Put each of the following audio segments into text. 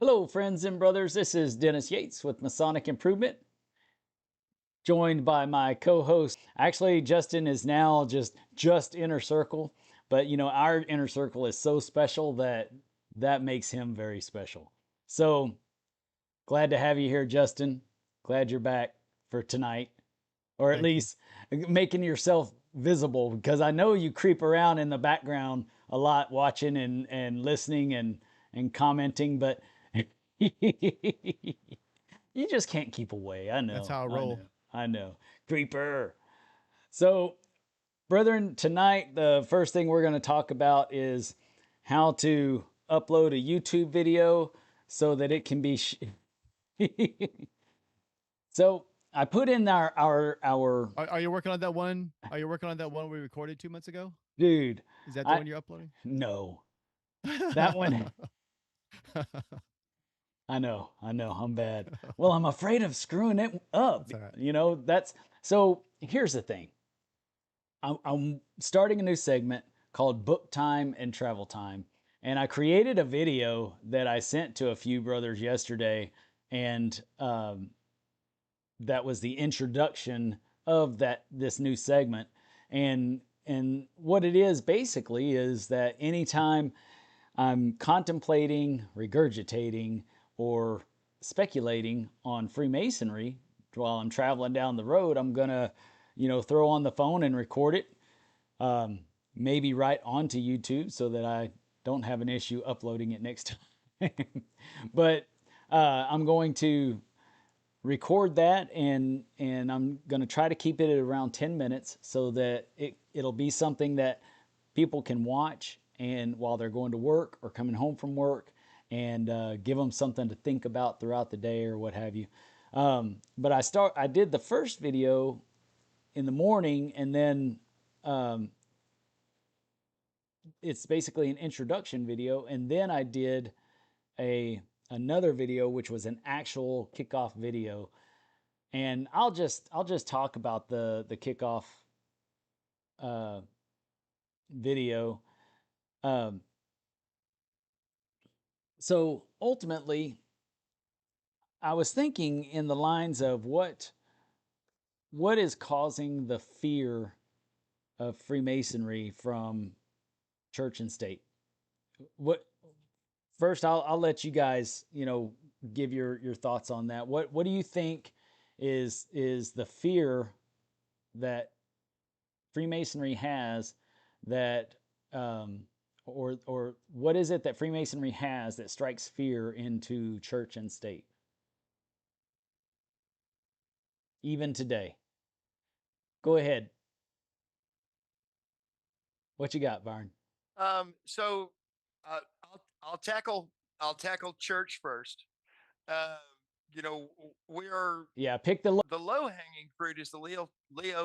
Hello, friends and brothers. This is Dennis Yates with Masonic Improvement, joined by my co-host. Actually, Justin is now just inner circle, but our inner circle is so special that makes him very special. So glad to have you here, Justin. Glad you're back for tonight, or at Thank you. least making yourself visible, because I know you creep around in the background a lot, watching and listening and commenting, but you just can't keep away. I That's know, how I I roll. know, I know. Creeper. So, brethren, tonight the first thing we're going to talk about is how to upload a YouTube video so that it can be. So I put in our Are you working on that one? Are you working on that one we recorded 2 months ago? dude. Is that the I one you're uploading? no, that That's one. I know, I'm bad. Well, I'm afraid of screwing it up. all right. That's so. Here's the thing. I'm starting a new segment called Book Time and Travel Time. And I created a video that I sent to a few brothers yesterday. And that was the introduction of this new segment. And what it is basically is that anytime I'm contemplating, regurgitating, or speculating on Freemasonry while I'm traveling down the road, I'm gonna, throw on the phone and record it, um, maybe right onto YouTube so that I don't have an issue uploading it next time. But I'm going to record that, and I'm going to try to keep it at around 10 minutes so that it'll be something that people can watch and while they're going to work or coming home from work, and give them something to think about throughout the day or what have you. But I did the first video in the morning, and then um, it's basically an introduction video, and then I did a another video which was an actual kickoff video. And I'll just talk about the kickoff uh, video. Um, so ultimately, I was thinking in the lines of what is causing the fear of Freemasonry from church and state. What first, I'll let you guys give your thoughts on that. What do you think is the fear that Freemasonry has, that or what is it that Freemasonry has that strikes fear into church and state even today? Go ahead. What you got, Byron? So I'll tackle church first. Uh, we are Yeah, pick the the low hanging fruit is the Leo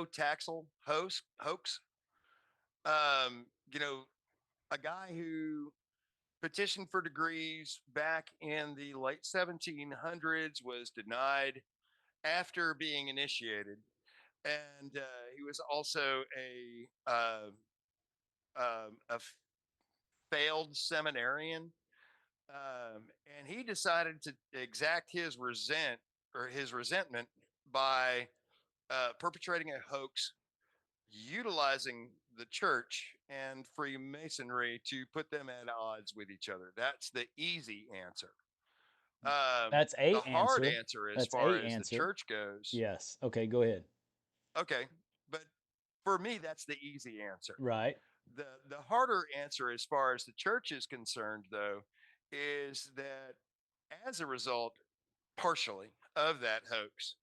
Taxel hoax. You know, a guy who petitioned for degrees back in the late 1700s was denied after being initiated, and he was also a failed seminarian. And he decided to exact his resentment by perpetrating a hoax, utilizing the church and Freemasonry to put them at odds with each other. That's the easy answer. That's The a hard answer. answer, as That's far a as the answer. church goes, Yes. Okay, go ahead. okay, but for me, that's the easy answer. Right. The harder answer, as far as the church is concerned, though, is that as a result, partially, of that hoax,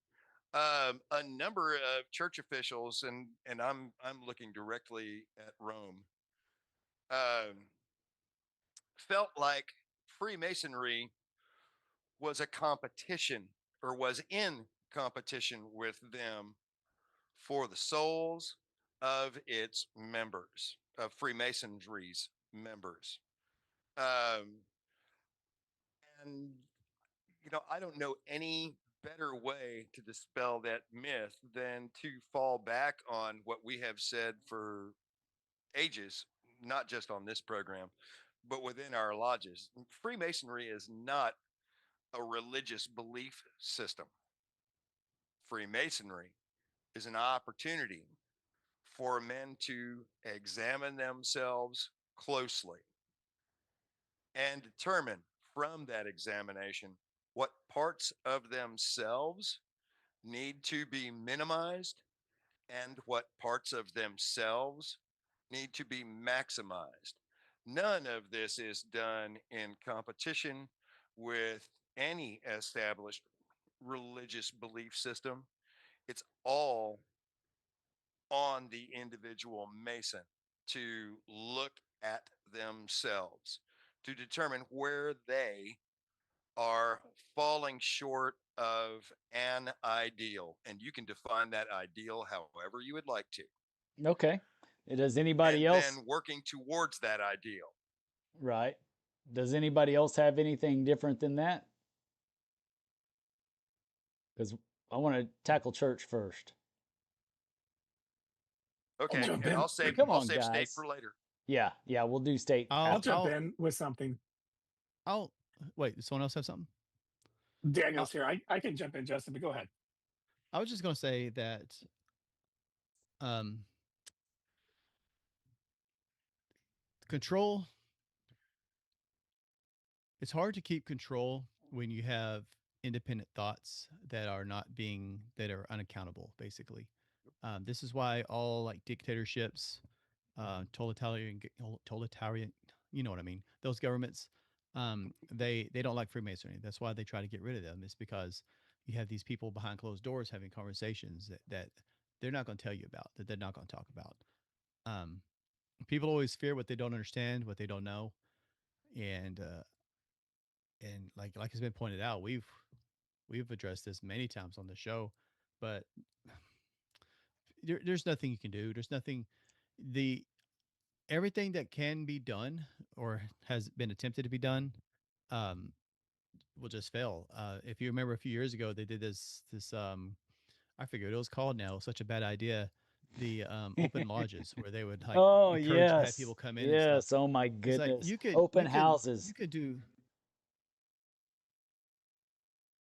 a number of church officials, and I'm looking directly at Rome, um, felt like Freemasonry was a competition, or was in competition with them for the souls of its members, of Freemasonry's members. Um, and I don't know any better way to dispel that myth than to fall back on what we have said for ages, not just on this program, but within our lodges. Freemasonry is not a religious belief system. Freemasonry is an opportunity for men to examine themselves closely and determine from that examination what parts of themselves need to be minimized and what parts of themselves need to be maximized. None of this is done in competition with any established religious belief system. It's all on the individual Mason to look at themselves to determine where they are falling short of an ideal. And you can define that ideal however you would like to. Okay. Does anybody And else? then working towards that ideal. Right. Does anybody else have anything different than that? Because I want to tackle church first. I'll Okay, jump and in. Come I'll on, save state guys. for later. Yeah, yeah, we'll do state I'll I'll after. jump I'll in with something. I'll wait. Does someone else have something? Daniel's here. I can jump in, Justin, but go ahead. I was just going to say that um, control. It's hard to keep control when you have independent thoughts that are unaccountable. Basically, this is why all like dictatorships, totalitarian, you know what I mean. Those governments, they don't like Freemasonry. That's why they try to get rid of them. It's because you have these people behind closed doors having conversations that they're not going to tell you about, that they're not going to talk about. Um, People always fear what they don't understand, what they don't know, and like has been pointed out, we've addressed this many times on the show, but there's nothing you can do. There's nothing the everything that can be done or has been attempted to be done um, will just fail. If you remember a few years ago, they did this I forget what it was called now. It was such a bad idea. The open lodges where they would like Oh, encourage to have people yes. come in and stuff. Yes. Oh, my It's like goodness. Open you houses. could do. What?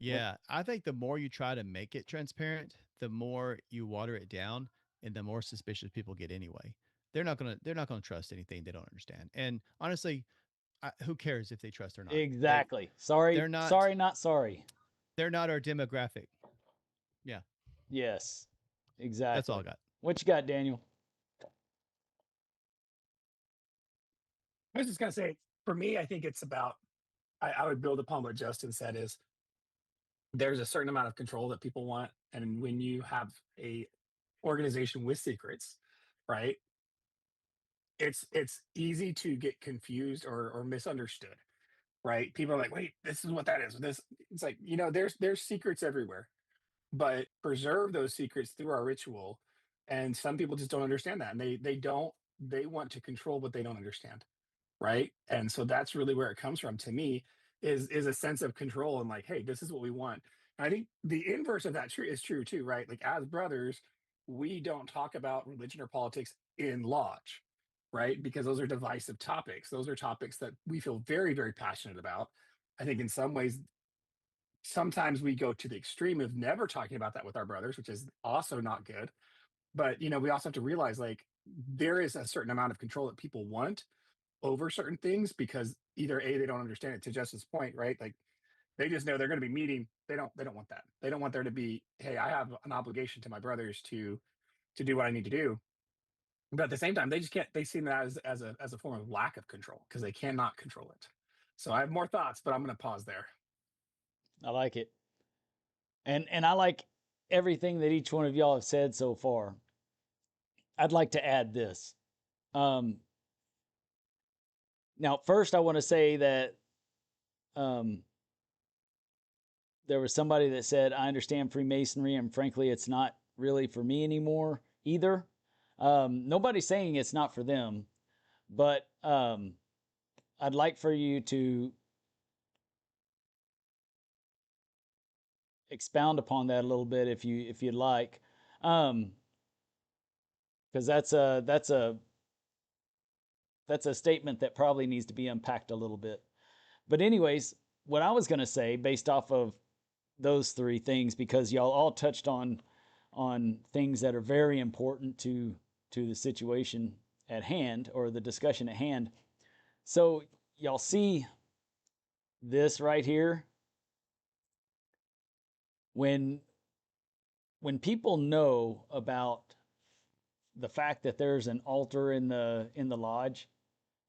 Yeah, I think the more you try to make it transparent, the more you water it down, and the more suspicious people get anyway. They're not gonna trust anything they don't understand. And honestly, who cares if they trust or not? Exactly. Sorry. They're not Sorry, not sorry. they're not our demographic. Yeah, Yes. that's all I Exactly. got. What you got, Daniel? I was just gonna say, for me, I think it's about I would build upon what Justin said is there's a certain amount of control that people want. And when you have a organization with secrets, right? It's easy to get confused or misunderstood, right? People are like, wait, this is what that is. This it's like, there's secrets everywhere, but preserve those secrets through our ritual. And some people just don't understand that. And they want to control what they don't understand. Right. And so that's really where it comes from to me is a sense of control and like, hey, this is what we want. And I think the inverse of that is true too, right? Like as brothers, we don't talk about religion or politics in lodge, right? Because those are divisive topics. Those are topics that we feel very, very passionate about. I think in some ways, sometimes we go to the extreme of never talking about that with our brothers, which is also not good. But we also have to realize like there is a certain amount of control that people want over certain things because either A, they don't understand it to Justin's point, right? Like they just know they're going to be meeting. They don't want that. They don't want there to be, hey, I have an obligation to my brothers to do what I need to do. But at the same time, they just can't, they see that as a form of lack of control because they cannot control it. So I have more thoughts, but I'm going to pause there. I like it. And I like everything that each one of y'all have said so far. I'd like to add this. Um, Now, first, I want to say that um, there was somebody that said, I understand Freemasonry, and frankly, it's not really for me anymore either. Nobody's saying it's not for them, but I'd like for you to expound upon that a little bit if you'd like, because that's a statement that probably needs to be unpacked a little bit. But anyways, what I was going to say based off of those three things, because y'all all touched on things that are very important to the situation at hand, or the discussion at hand. So y'all see this right here. When people know about the fact that there's an altar in the lodge,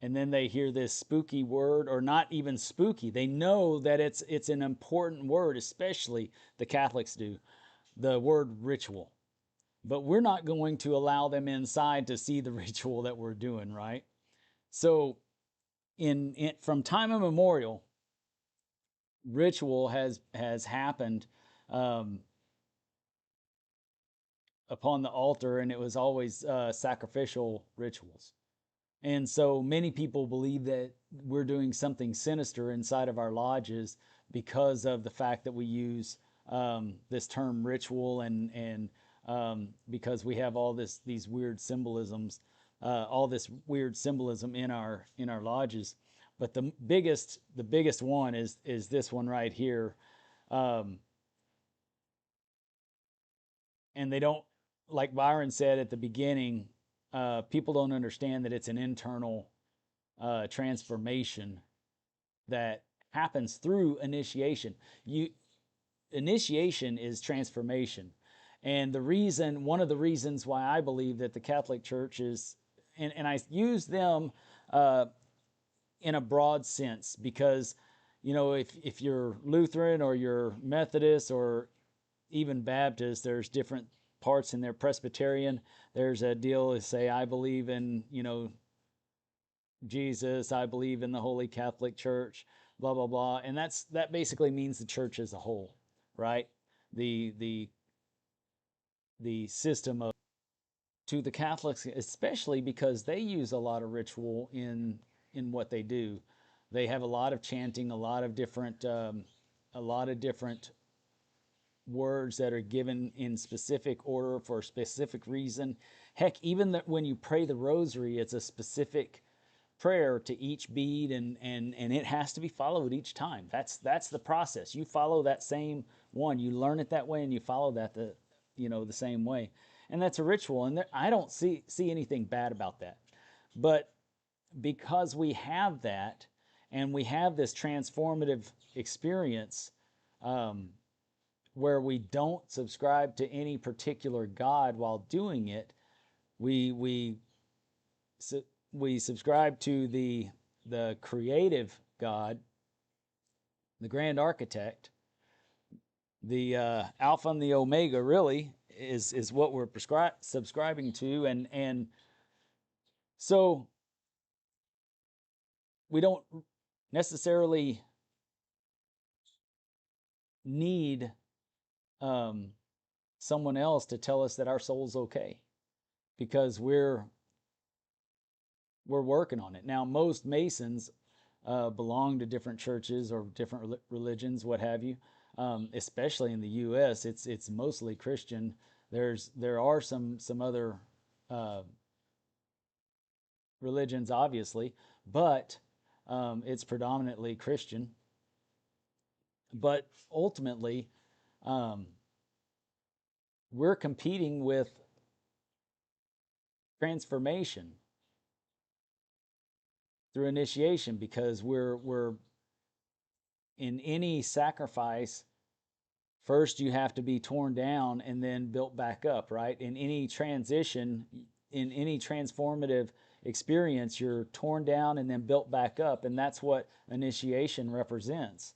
and then they hear this spooky word, or not even spooky, they know that it's an important word, especially the Catholics do, the word ritual. But we're not going to allow them inside to see the ritual that we're doing, right? So from time immemorial, ritual has happened um, upon the altar, and it was always sacrificial rituals. And so many people believe that we're doing something sinister inside of our lodges because of the fact that we use this term ritual, and because we have all these weird symbolisms, all this weird symbolism in our lodges. But the biggest one is this one right here. Um, and they don't, like Byron said at the beginning, people don't understand that it's an internal transformation that happens through initiation. Initiation is transformation, and one of the reasons why I believe that the Catholic Church is, and I use them in a broad sense, because if you're Lutheran or you're Methodist or even Baptist, there's different parts in their Presbyterian. There's a deal to say, I believe in Jesus, I believe in the Holy Catholic Church, blah blah blah, and that basically means the church as a whole, right? The system of, to the Catholics, especially because they use a lot of ritual in what they do. They have a lot of chanting, a lot of different words that are given in specific order for a specific reason. Heck, even that when you pray the rosary, it's a specific prayer to each bead, and it has to be followed each time. That's the process. You follow that same one, you learn it that way, and you follow that the same way, and that's a ritual. And I don't see anything bad about that. But because we have that, and we have this transformative experience, where we don't subscribe to any particular God while doing it, we subscribe to the creative God, the grand architect, the Alpha and the Omega. Really is what we're subscribing to, and so we don't necessarily need someone else to tell us that our soul's okay, because we're working on it. Now, most Masons belong to different churches or different religions, what have you. Especially in the U.S., it's mostly Christian. There are some other religions, obviously, but it's predominantly Christian. But ultimately, um, we're competing with transformation through initiation, because we're in any sacrifice. First, you have to be torn down and then built back up, right? In any transition, in any transformative experience, you're torn down and then built back up, and that's what initiation represents.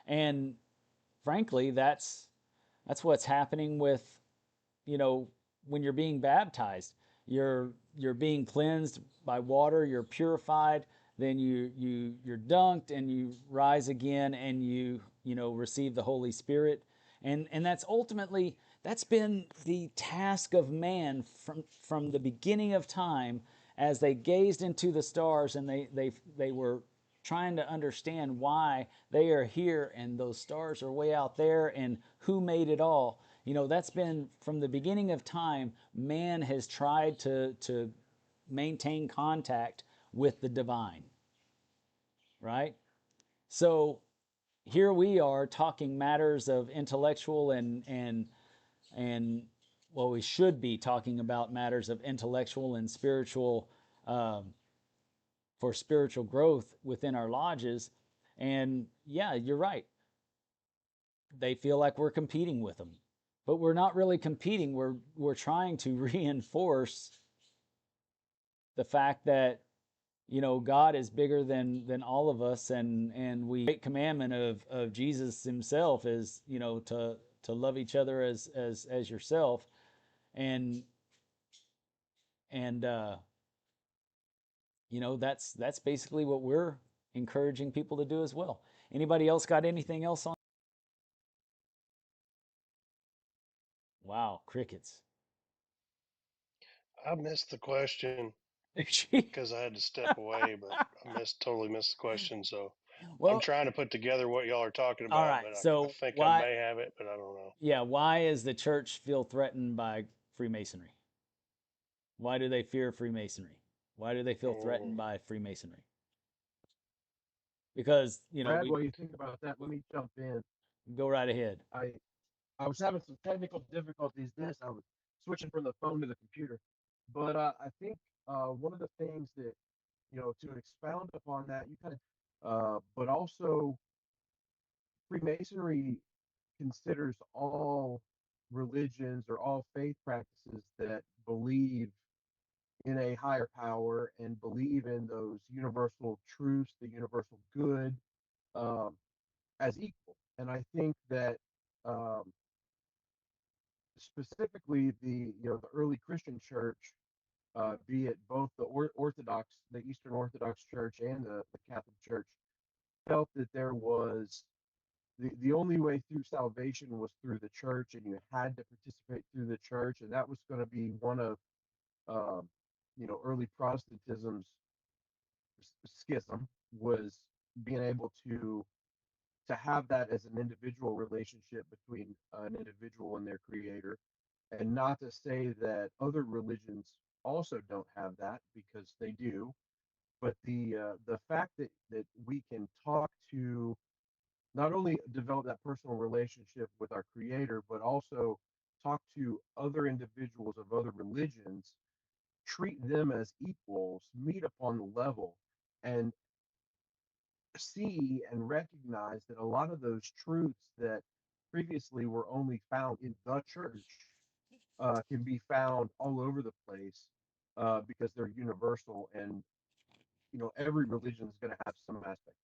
And frankly, that's what's happening with, when you're being baptized. You're being cleansed by water, you're purified, then you're dunked, and you rise again, and you receive the Holy Spirit. And that's been the task of man from the beginning of time, as they gazed into the stars, and they were trying to understand why they are here and those stars are way out there, and who made it all. That's been from the beginning of time. Man has tried to maintain contact with the divine, right? So here we are talking matters of intellectual and well, we should be talking about matters of intellectual and spiritual, um, for spiritual growth within our lodges. And yeah, you're right. They feel like we're competing with them, but we're not really competing. We're trying to reinforce the fact that God is bigger than all of us, and we great commandment of Jesus himself is to love each other as yourself, and and that's basically what we're encouraging people to do as well. Anybody else got anything else on? Wow, crickets. I missed the question because I had to step away, but totally missed the question. So I'm Well, trying to put together what y'all are talking all about, right. but I So think I why? may have it, but I don't know. Yeah, why is the church feel threatened by Freemasonry? Why do they fear Freemasonry? Why do they feel Mm, threatened by Freemasonry? Because Brad, we while you think about that, let me jump in. go right ahead. I was having some technical difficulties. I was switching from the phone to the computer, but I think one of the things that to expound upon that, you kind of, but also Freemasonry considers all religions or all faith practices that believe in a higher power and believe in those universal truths, the universal good, um, as equal. And I think that um, specifically the early Christian church, be it both the Orthodox, the Eastern Orthodox Church, and the Catholic Church, felt that there was the only way through salvation was through the church, and you had to participate through the church, and that was going to be one of um, early Protestantism's schism, was being able to have that as an individual relationship between an individual and their creator, and not to say that other religions also don't have that, because they do. But the fact that we can talk to, not only develop that personal relationship with our creator, but also talk to other individuals of other religions, treat them as equals, meet upon the level, and see and recognize that a lot of those truths that previously were only found in the church can be found all over the place, because they're universal, and every religion is going to have some aspect.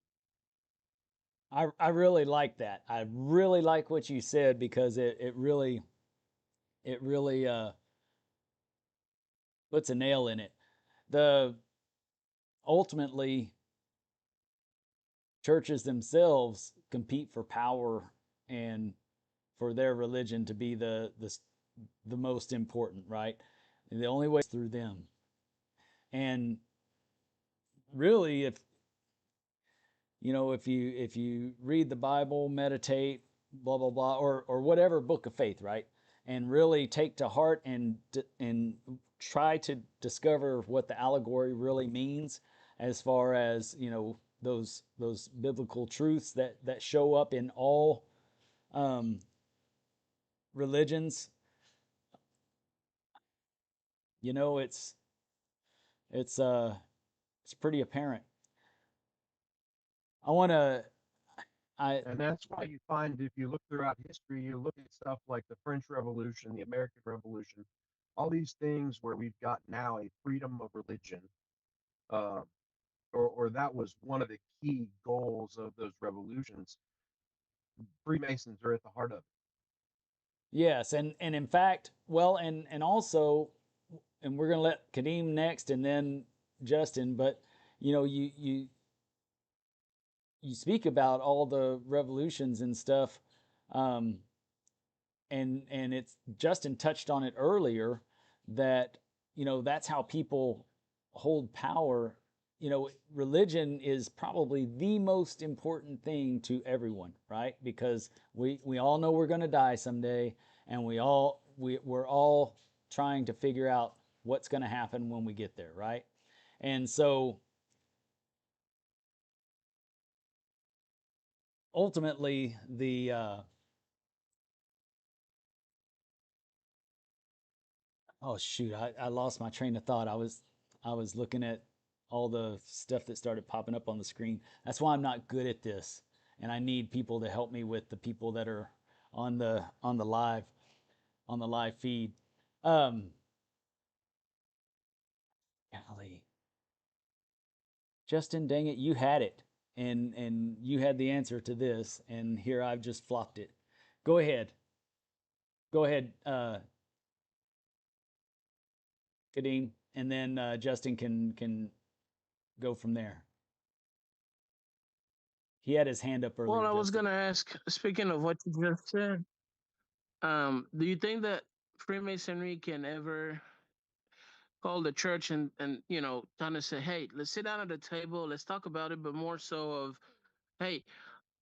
I really like that. I really like what you said because it really puts a nail in it. The ultimately churches themselves compete for power and for their religion to be the most important, right? And the only way is through them. And really, if you read the Bible, meditate, blah blah blah, or whatever book of faith, right, and really take to heart and try to discover what the allegory really means, as far as those biblical truths that show up in all um, religions. You know, it's uh it's pretty apparent. I want to I And that's why you find, if you look throughout history, you look at stuff like the French Revolution, the American Revolution, all these things where we've got now a freedom of religion, uh, or that was one of the key goals of those revolutions. Freemasons are at the heart of it. Yes, and in fact, well, and also, and we're gonna let Kadeem next, and then Justin. But you speak about all the revolutions and stuff, um, and it's Justin touched on it earlier that that's how people hold power. Religion is probably the most important thing to everyone, right? Because we all know we're going to die someday, and we're all trying to figure out what's going to happen when we get there, right? And so ultimately the oh shoot, I lost my train of thought. I was looking at all the stuff that started popping up on the screen. That's why I'm not good at this, and I need people to help me with the people that are on the live feed. Um, Golly, Justin, dang it, you had it, and you had the answer to this, and here I've just flopped it. Go ahead, go ahead, Kadeem, and then Justin can go from there. He had his hand up Well, earlier, I was Justin. gonna ask. Speaking of what you just said, do you think that Freemasonry can ever call the church and kind of say, hey, let's sit down at the table, let's talk about it, but more so of, hey,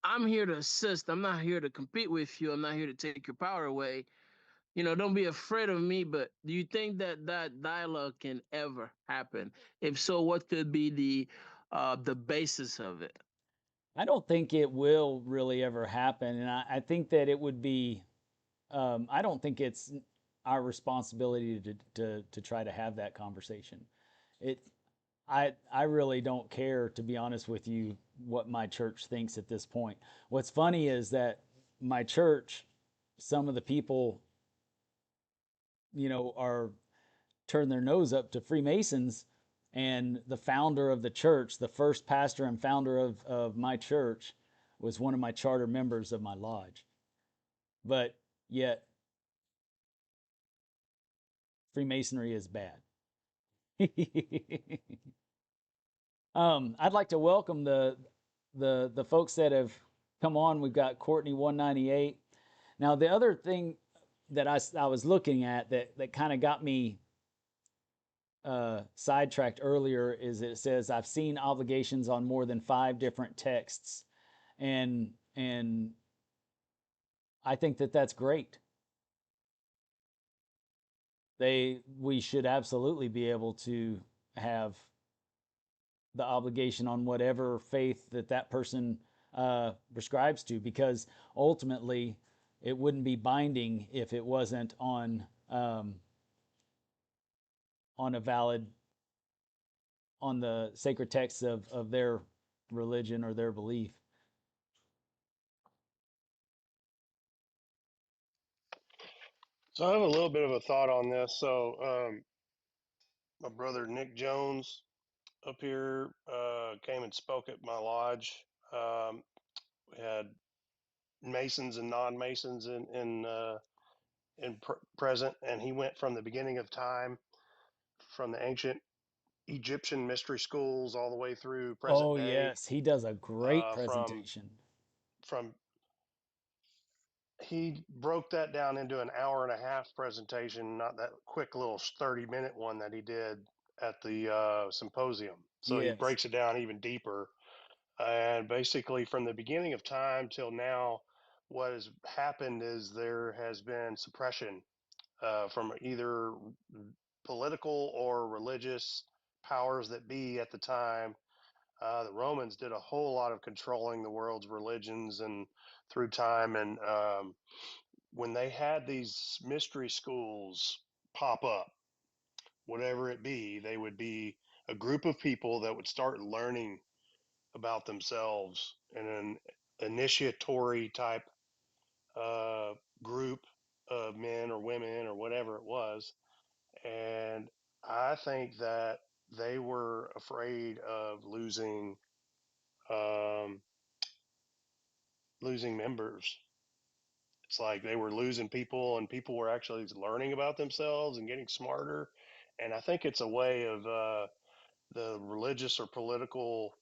I'm here to assist. I'm not here to compete with you. I'm not here to take your power away. Don't be afraid of me. But do you think that that dialogue can ever happen? If so, what could be the basis of it? I don't think it will really ever happen, and I think that it would be. I don't think it's our responsibility to try to have that conversation. It I really don't care, to be honest with you, what my church thinks at this point. What's funny is that my church, some of the people, are turn their nose up to Freemasons, and the founder of the church, the first pastor and founder of my church, was one of my charter members of my lodge. But yet, Freemasonry is bad. I'd like to welcome the folks that have come on. We've got Courtney 198. Now, the other thing that I was looking at that kind of got me sidetracked earlier is it says I've seen obligations on more than 5 different texts, and I think that that's great. We should absolutely be able to have the obligation on whatever faith that person prescribes to, because ultimately it wouldn't be binding if it wasn't on a valid on the sacred texts of their religion or their belief. So I have a little bit of a thought on this. So my brother Nick Jones up here came and spoke at my lodge. We had Masons and non-Masons in present, and he went from the beginning of time, from the ancient Egyptian mystery schools all the way through present Oh day. yes, he does a great From presentation. from he broke that down into an hour and a half presentation, not that quick little 30-minute one that he did at the symposium. So he Yes. breaks it down even deeper. And basically, from the beginning of time till now, what has happened is there has been suppression from either political or religious powers that be at the time. The Romans did a whole lot of controlling the world's religions and through time. And when they had these mystery schools pop up, whatever it be, they would be a group of people that would start learning about themselves in an initiatory type uh, group of men or women or whatever it was. And I think that they were afraid of um, losing members. It's like they were losing people, and people were actually learning about themselves and getting smarter. And I think it's a way of the religious or political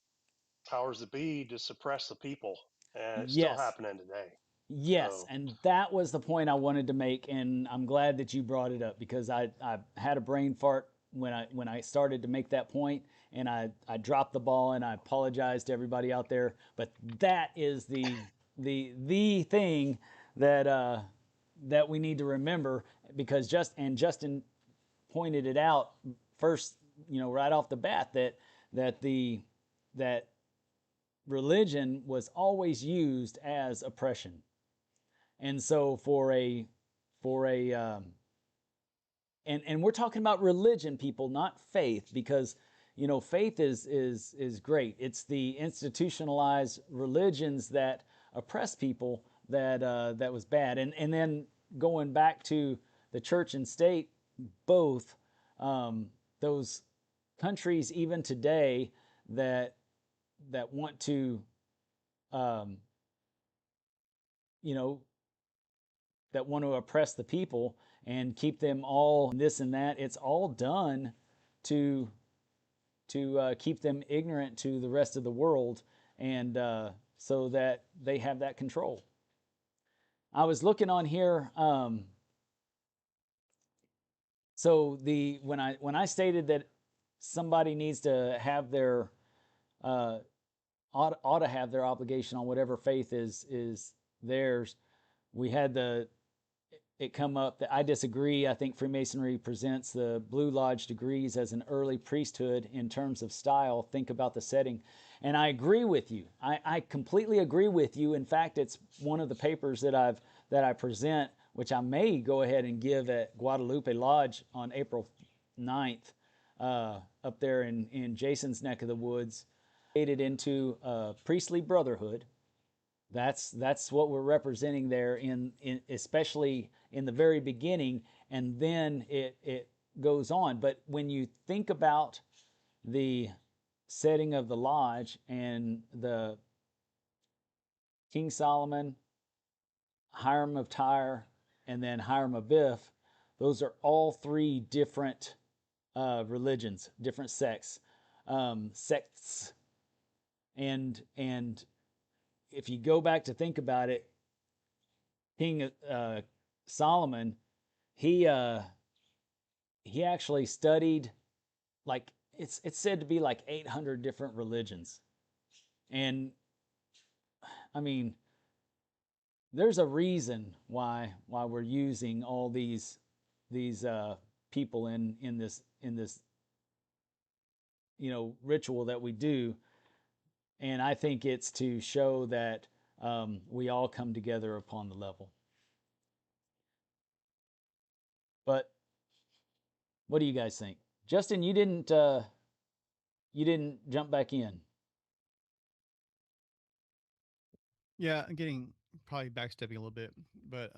powers that be to suppress the people, and it's still Yes. happening today. Yes, So and that was the point I wanted to make, and I'm glad that you brought it up, because I had a brain fart when I started to make that point, and I dropped the ball, and I apologize to everybody out there. But that is the thing that we need to remember, because Justin pointed it out first, right off the bat, that that religion was always used as oppression. And so for a and we're talking about religion, people, not faith, because faith is great. It's the institutionalized religions that oppress people that was bad. And then going back to the church and state, both those countries even today that want to um, you know that want to oppress the people and keep them all this and that. It's all done to keep them ignorant to the rest of the world, and so that they have that control. I was looking on here. So when I stated that somebody needs to have their ought to have their obligation on whatever faith is theirs, we had it come up that I disagree. I think Freemasonry presents the Blue Lodge degrees as an early priesthood in terms of style. Think about the setting. And I agree with you. I completely agree with you. In fact, it's one of the papers that I present, which I may go ahead and give at Guadalupe Lodge on April 9th, up there in Jason's neck of the woods, into a priestly brotherhood. That's what we're representing there in especially in the very beginning, and then it goes on. But when you think about the setting of the lodge and the King Solomon, Hiram of Tyre, and then Hiram of Biff, those are all three different religions, different sects, and if you go back to think about it, King Solomon, he he actually studied, like, it's said to be like 800 different religions, and I mean, there's a reason why we're using all these people in this ritual that we do, and I think it's to show that we all come together upon the level. But what do you guys think? Justin, you didn't jump back in. Yeah, I'm getting probably backstepping a little bit, but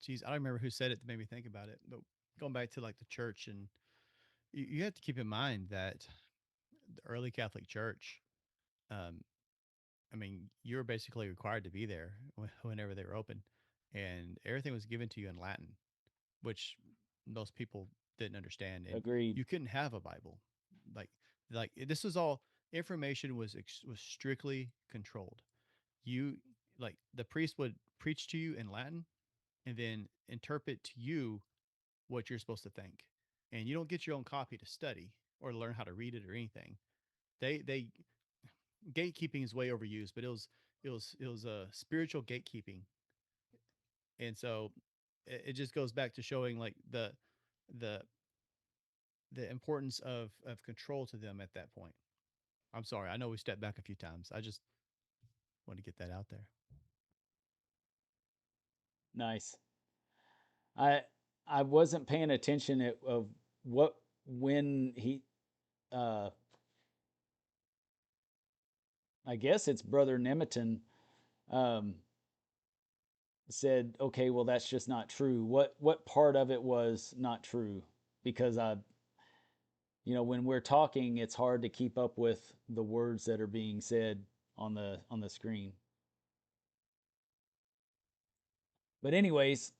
geez, I don't remember who said it that made me think about it. But going back to like the church, and you have to keep in mind that the early Catholic Church, um, I mean, you were basically required to be there whenever they were open, and everything was given to you in Latin, which most people didn't understand, and Agreed. you couldn't have a Bible, like this was all information was strictly controlled. You like the priest would preach to you in Latin and then interpret to you what you're supposed to think, and you don't get your own copy to study or learn how to read it or anything. They gatekeeping is way overused, but it was a spiritual gatekeeping, and so it just goes back to showing like the the importance of control to them at that point. I'm sorry, I know we stepped back a few times. I just want to get that out there. Nice. I I wasn't paying attention of what when he uh I guess it's Brother Nemeton um said, okay, well, that's just not true. What part of it was not true? Because when we're talking, it's hard to keep up with the words that are being said on the screen. But anyways,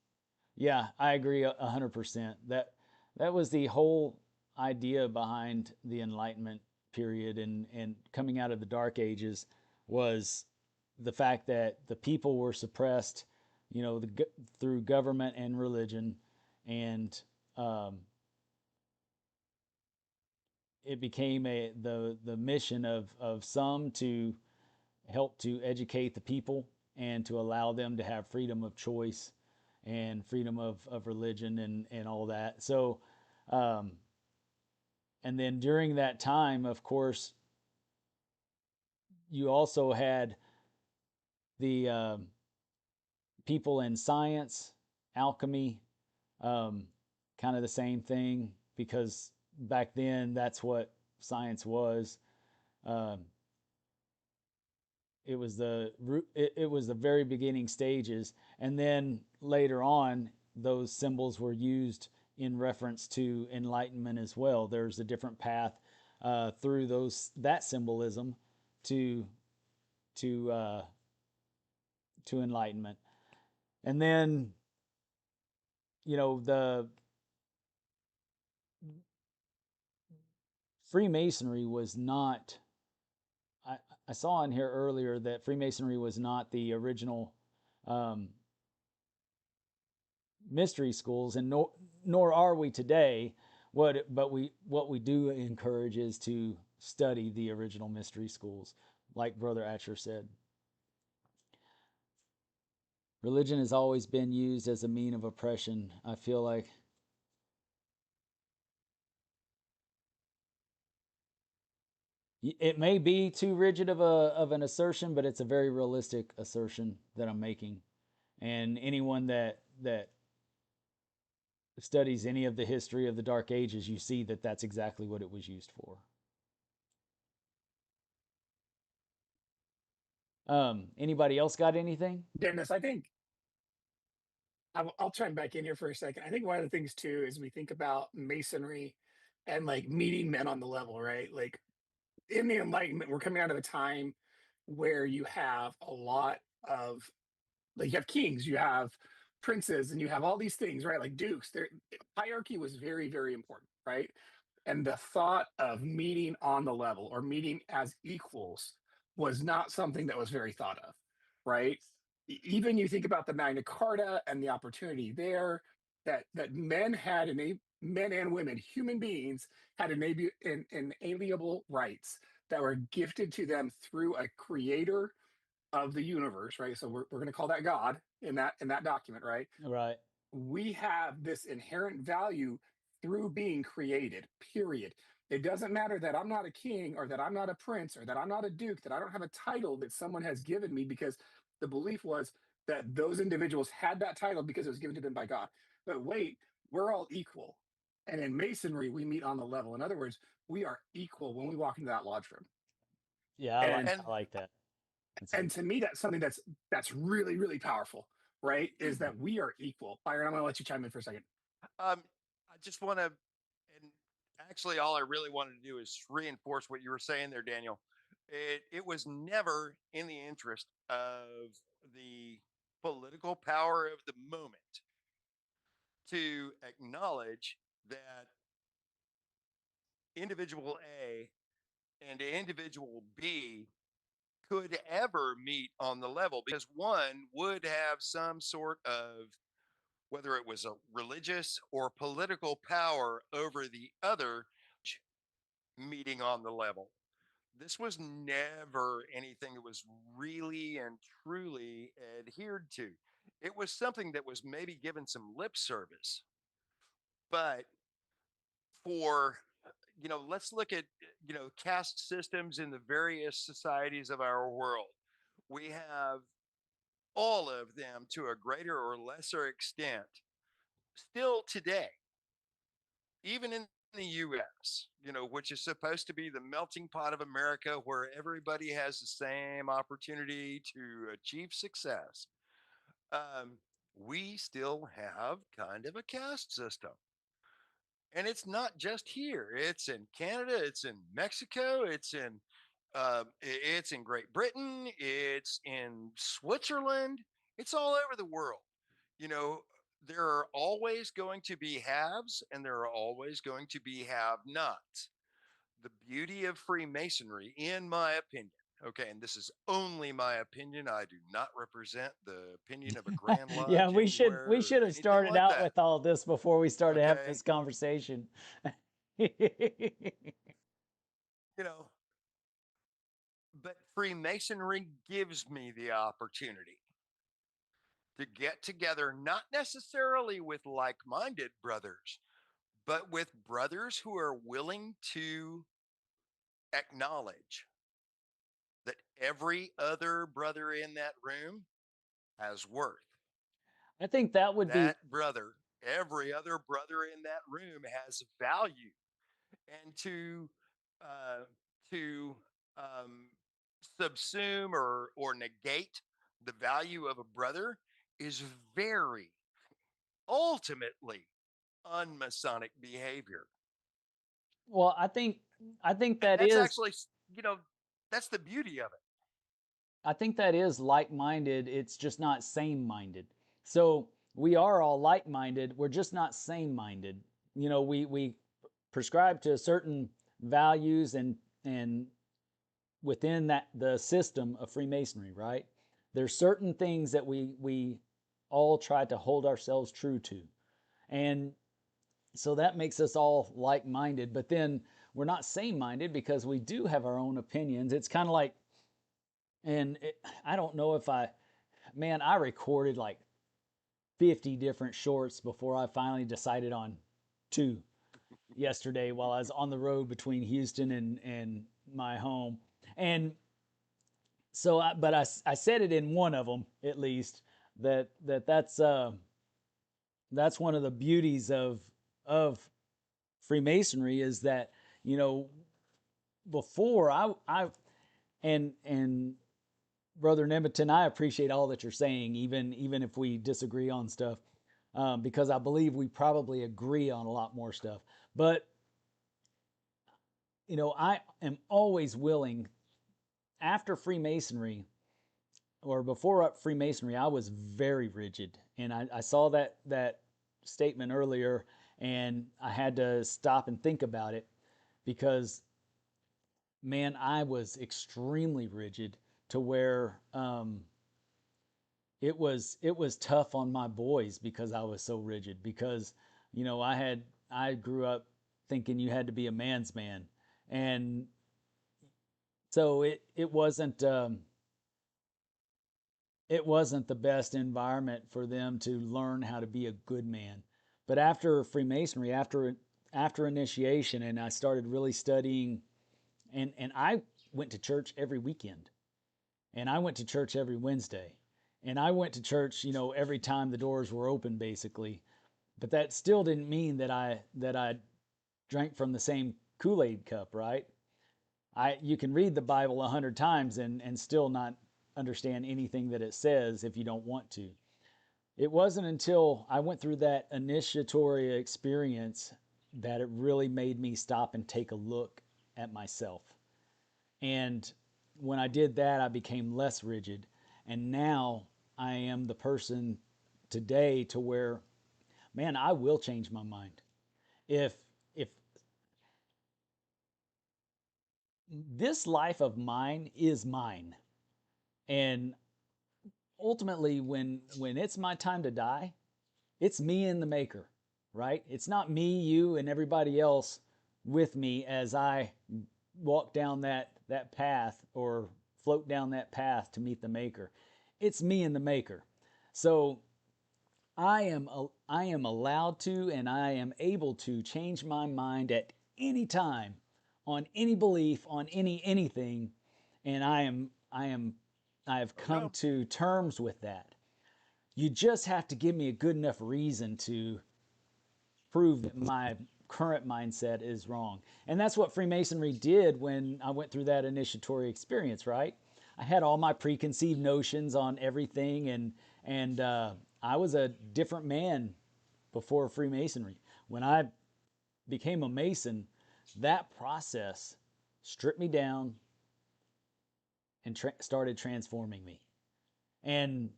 yeah, I agree 100%. That was the whole idea behind the Enlightenment period, and coming out of the Dark Ages was the fact that the people were suppressed, through government and religion, and it became the mission of some to help to educate the people and to allow them to have freedom of choice and freedom of religion and all that. So, um, and then during that time, of course, you also had the people in science, alchemy, kind of the same thing, because back then that's what science was. Um, it was the very beginning stages, and then later on those symbols were used in reference to enlightenment as well. There's a different path through that symbolism to to uh, to enlightenment. And then, the Freemasonry was not. I saw in here earlier that Freemasonry was not the original um, mystery schools, and nor are we today. What we do encourage is to study the original mystery schools, like Brother Atcher said. Religion has always been used as a mean of oppression. I feel like it may be too rigid of an assertion, but it's a very realistic assertion that I'm making. And anyone that studies any of the history of the Dark Ages, you see that that's exactly what it was used for. Anybody else got anything? Dennis, I think I'll chime back in here for a second. I think one of the things too is we think about masonry and like meeting men on the level, right? Like in the Enlightenment, we're coming out of a time where you have a lot of, like, you have kings, you have princes, and you have all these things, right? Like dukes. There, hierarchy was very, very important, right? And the thought of meeting on the level or meeting as equals was not something that was very thought of, right? Even you think about the Magna Carta and the opportunity there, that men had men and women, human beings, had inalienable rights that were gifted to them through a creator of the universe, right? So we're going to call that God in that document, right? Right. We have this inherent value through being created, period. It doesn't matter that I'm not a king or that I'm not a prince or that I'm not a duke, that I don't have a title that someone has given me, because the belief was that those individuals had that title because it was given to them by God. But wait, we're all equal. And in masonry, we meet on the level. In other words, we are equal when we walk into that lodge room. Yeah, And And I like that. That's and good. to me, that's something that's really, really powerful, right? Is that we are equal. Byron, I'm gonna let you chime in for a second. I just want to, and actually, all I really wanted to do is reinforce what you were saying there, Daniel. It was never in the interest of the political power of the moment to acknowledge that individual A and individual B could ever meet on the level, because one would have some sort of, whether it was a religious or political power over the other, meeting on the level. This was never anything that was really and truly adhered to. It was something that was maybe given some lip service. But for, let's look at, caste systems in the various societies of our world. We have all of them to a greater or lesser extent still today, even in the US, which is supposed to be the melting pot of America where everybody has the same opportunity to achieve success. Um, we still have kind of a caste system. And it's not just here. It's in Canada, it's in Mexico, it's in Great Britain, it's in Switzerland, it's all over the world. You know, there are always going to be haves and there are always going to be have nots. The beauty of Freemasonry, in my opinion, okay, and this is only my opinion, I do not represent the opinion of a Grand Yeah, Lodge we anywhere or should have anything started like out that, with all this before we started having okay? this conversation. You know, but Freemasonry gives me the opportunity to get together, not necessarily with like minded brothers, but with brothers who are willing to acknowledge that Every other brother in that room has worth. I think that would be, That brother, every other brother in that room has value. And uh, to um, subsume or negate the value of a brother is very ultimately unmasonic behavior. well, I think And that that's is, actually, you know, that's the beauty of it. I think that is like-minded. It's just not same-minded. So we are all like-minded. We're just not same-minded. You know, we prescribe to certain values and within that the system of Freemasonry, right? There's certain things that we all try to hold ourselves true to. And so that makes us all like-minded, but then we're not same-minded because we do have our own opinions. It's kind of like, and I don't know if man, I recorded like 50 different shorts before I finally decided on two yesterday while I was on the road between Houston and my home. And so, but I said it in one of them at least that's one of the beauties of Freemasonry is that, you know, before I and Brother Nemerton, I appreciate all that you're saying, even if we disagree on stuff, because I believe we probably agree on a lot more stuff. But you know, I am always willing after Freemasonry or before Freemasonry, I was very rigid, and I saw that statement earlier, and I had to stop and think about it because man, I was extremely rigid to where it was tough on my boys because I was so rigid because you know I grew up thinking you had to be a man's man, and so it wasn't the best environment for them to learn how to be a good man. But after Freemasonry, after initiation, and I started really studying, and I went to church every weekend, and I went to church every Wednesday, and I went to church, you know, every time the doors were open, basically. But that still didn't mean that I drank from the same Kool-Aid cup, right? You can read the Bible 100 times and still not understand anything that it says if you don't want to. It wasn't until I went through that initiatory experience that it really made me stop and take a look at myself. And when I did that, I became less rigid. And now I am the person today to where, man, I will change my mind. If this life of mine is mine, and ultimately when it's my time to die, it's me and the maker, right? It's not me, you, and everybody else with me as I walk down that path or float down that path to meet the maker. It's me and the maker. So I am allowed to and I am able to change my mind at any time on any belief, on anything, and I have Oh come no, to terms with that. You just have to give me a good enough reason to prove that my current mindset is wrong. And that's what Freemasonry did when I went through that initiatory experience, right? I had all my preconceived notions on everything, and I was a different man before Freemasonry. When I became a Mason, that process stripped me down and started transforming me. And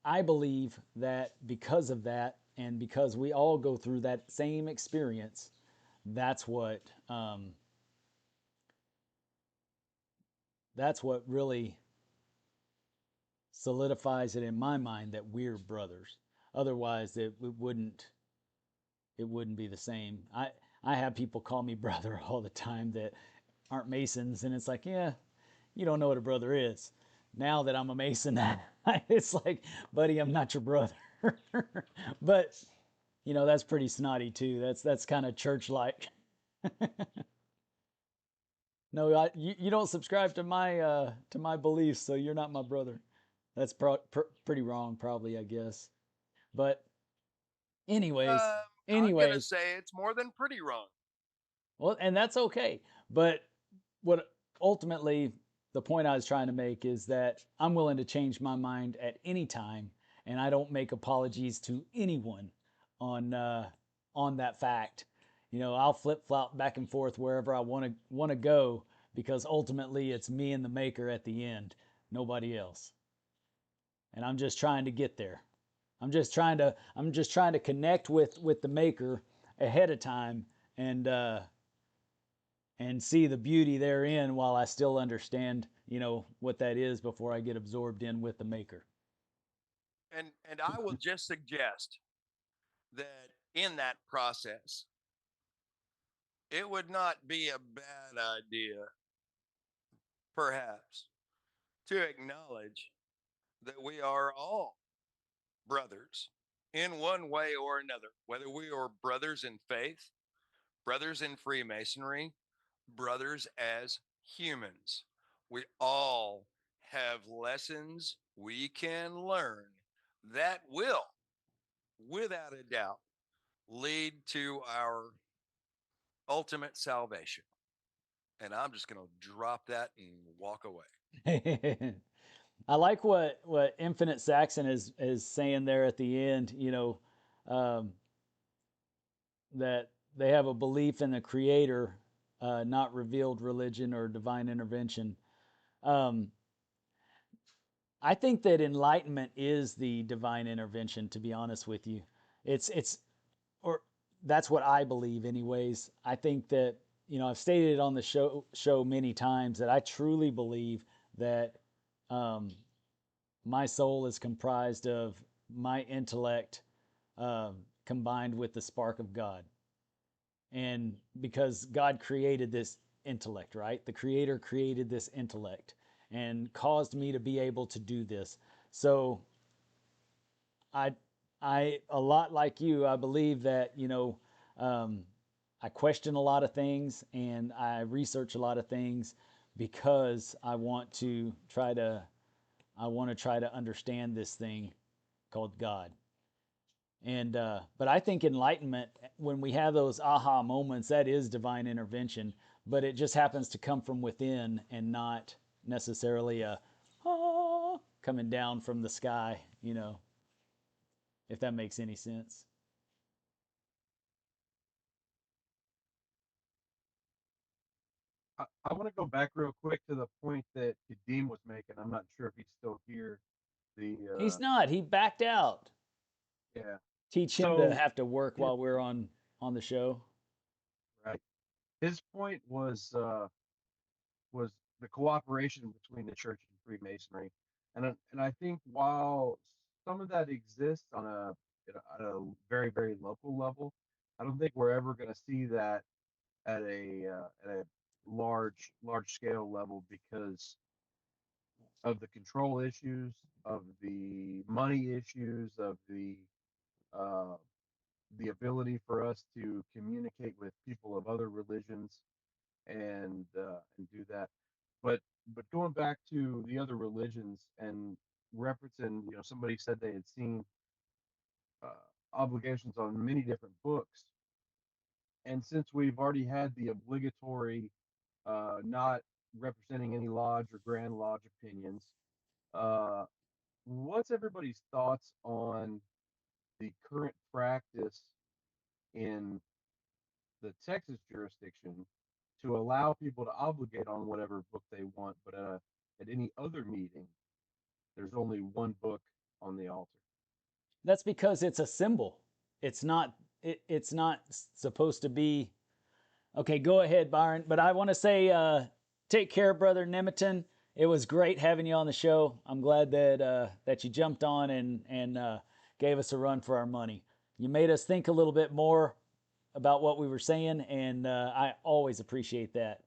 I believe that because of that, and because we all go through that same experience, that's what um, that's what really solidifies it in my mind that we're brothers. Otherwise, it wouldn't be the same. I have people call me brother all the time that aren't Masons, and it's like, yeah, you don't know what a brother is. Now that I'm a Mason, it's like, buddy, I'm not your brother. But you know, that's pretty snotty too. That's kind of church like. No, you don't subscribe to my beliefs, so you're not my brother. That's pretty wrong, probably, I guess. But anyways, I'm gonna anyways, say it's more than pretty wrong. well, and that's okay. But what ultimately the point I was trying to make is that I'm willing to change my mind at any time, and I don't make apologies to anyone on on that fact. You know, I'll flip flop back and forth wherever I want to go because ultimately it's me and the maker at the end, nobody else. And I'm just trying to get there. I'm just trying to connect with the maker ahead of time and see the beauty therein while I still understand, what that is before I get absorbed in with the maker. And I will just suggest that in that process, it would not be a bad idea, perhaps, to acknowledge that we are all brothers in one way or another, whether we are brothers in faith, brothers in Freemasonry, brothers as humans. We all have lessons we can learn that will, without a doubt, lead to our ultimate salvation. And I'm just going to drop that and walk away. I like what Infinite Saxon is saying there at the end. Um, that they have a belief in the Creator, not revealed religion or divine intervention. Um, I think that enlightenment is the divine intervention. To be honest with you, it's or that's what I believe, anyways. I think that I've stated it on the show many times that I truly believe that um, my soul is comprised of my intellect combined with the spark of God. And because God created this intellect, right? The Creator created this intellect and caused me to be able to do this. So I, a lot like you, I believe that um, I question a lot of things and I research a lot of things because I want to try to understand this thing called God. And but I think enlightenment, when we have those aha moments, that is divine intervention. But it just happens to come from within and not necessarily a coming down from the sky. If that makes any sense. I want to go back real quick to the point that Kadeem was making. I'm not sure if he's still here. The He's not. He backed out. Yeah. Teach him to So have to work his, while we're on the show. right, his point was the cooperation between the church and Freemasonry, and I think while some of that exists on a very very local level, I don't think we're ever going to see that at a large scale level because of the control issues, of the money issues, of uh, the ability for us to communicate with people of other religions and do that. But going back to the other religions and referencing, somebody said they had seen obligations on many different books, and since we've already had the obligatory not representing any lodge or grand lodge opinions, uh, what's everybody's thoughts on the current practice in the Texas jurisdiction to allow people to obligate on whatever book they want, but at any other meeting, there's only one book on the altar. That's because it's a symbol. It's not supposed to be. Okay, go ahead, Byron. But I want to say, take care, brother Nemiton. It was great having you on the show. I'm glad that you jumped on and gave us a run for our money. You made us think a little bit more about what we were saying, and I always appreciate that.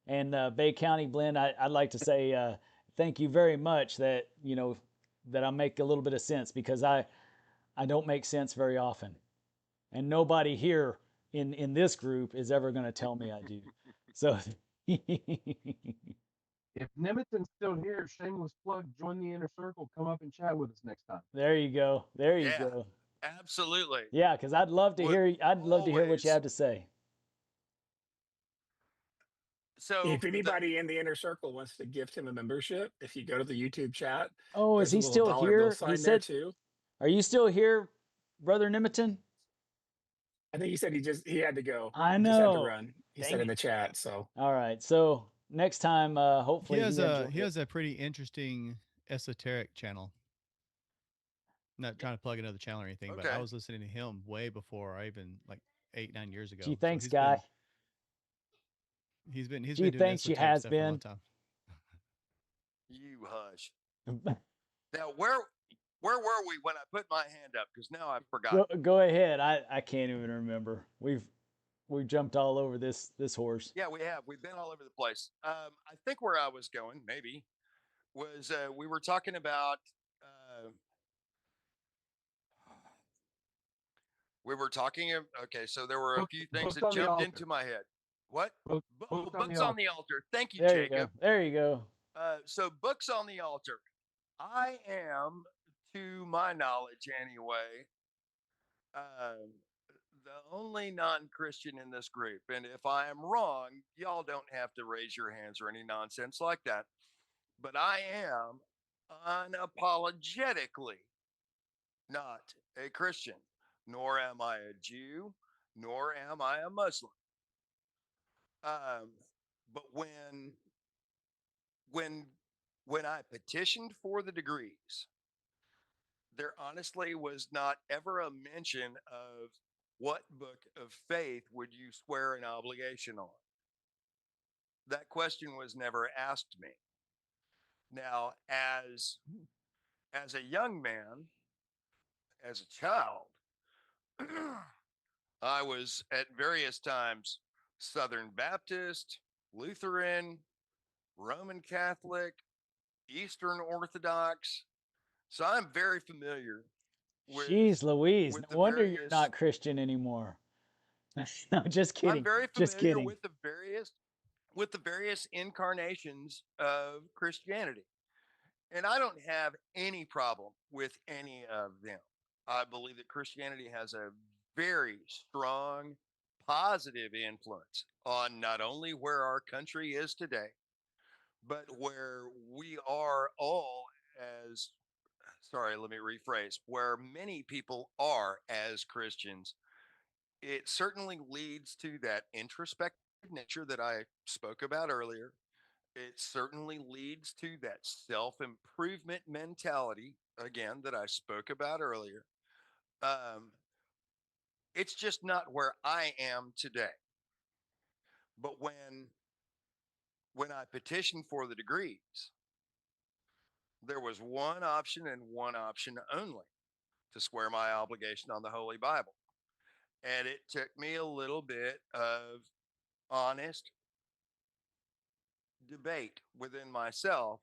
And Bay County Blend, I'd like to say thank you very much that I make a little bit of sense because I don't make sense very often, and nobody here in this group is ever going to tell me I do. So If Nimitton's still here, shameless plug, join the inner circle. Come up and chat with us next time. There you go. There you Yeah, go. absolutely. Yeah, because I'd love to Would hear. I'd love to hear what you always. have to say. So If anybody in the inner circle wants to gift him a membership, if you go to the YouTube chat, Oh, is there's a he little still dollar bill here? He sign there said, too. "Are you still here, Brother Nimitton?" I think he said he had to go. I He just had to know. run. He said Dang in it. the chat. So All right. So next time, hopefully he enjoyed He it. has a pretty interesting esoteric channel. Not trying to plug another channel or anything, but I okay. was listening to him way before I even like 8, 9 years Gee, ago. So thanks, guy. he's Gee, been doing thanks, you esoteric has stuff for a long been. time. You hush. Now, where were we when I put my hand up? Because now I've forgotten. Go ahead. I can't even remember. We've jumped all over this horse. Yeah, we have. We've been all over the place. I think where I was going, maybe, was we were talking about. Uh, we were talking. Okay, so there were a Book, few things books that on the jumped into altar. my head. What? Oh, Books on the books on the altar. altar. Thank you, There you go. Jacob. There you go. So books on the altar. I am, to my knowledge anyway, um, the only non-Christian in this group. And if I am wrong, y'all don't have to raise your hands or any nonsense like that. But I am unapologetically not a Christian, nor am I a Jew, nor am I a Muslim. Um, but when when I petitioned for the degrees, there honestly was not ever a mention of what book of faith would you swear an obligation on. That question was never asked me. Now, as a young man, as a child, I was at various times Southern Baptist, Lutheran, Roman Catholic, Eastern Orthodox. So I'm very familiar Jeez Louise. with No the wonder you're various not Christian anymore. No, just I'm kidding. very Just familiar kidding. with the various incarnations of Christianity. And I don't have any problem with any of them. I believe that Christianity has a very strong positive influence on not only where our country is today, but where we are all as, sorry, let me rephrase, where many people are as Christians. It certainly leads to that introspective nature that I spoke about earlier. It certainly leads to that self improvement mentality, again, that I spoke about earlier. Um, it's just not where I am today. But when I petitioned for the degrees, there was one option and one option only to swear my obligation on the Holy Bible. And it took me a little bit of honest debate within myself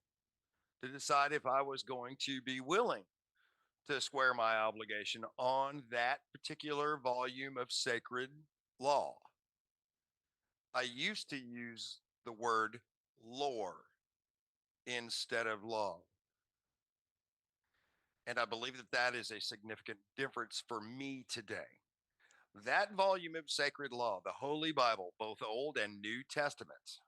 to decide if I was going to be willing to swear my obligation on that particular volume of sacred law. I used to use the word lore instead of law. And I believe that that is a significant difference for me today. That volume of sacred law, the Holy Bible, both Old and New Testaments,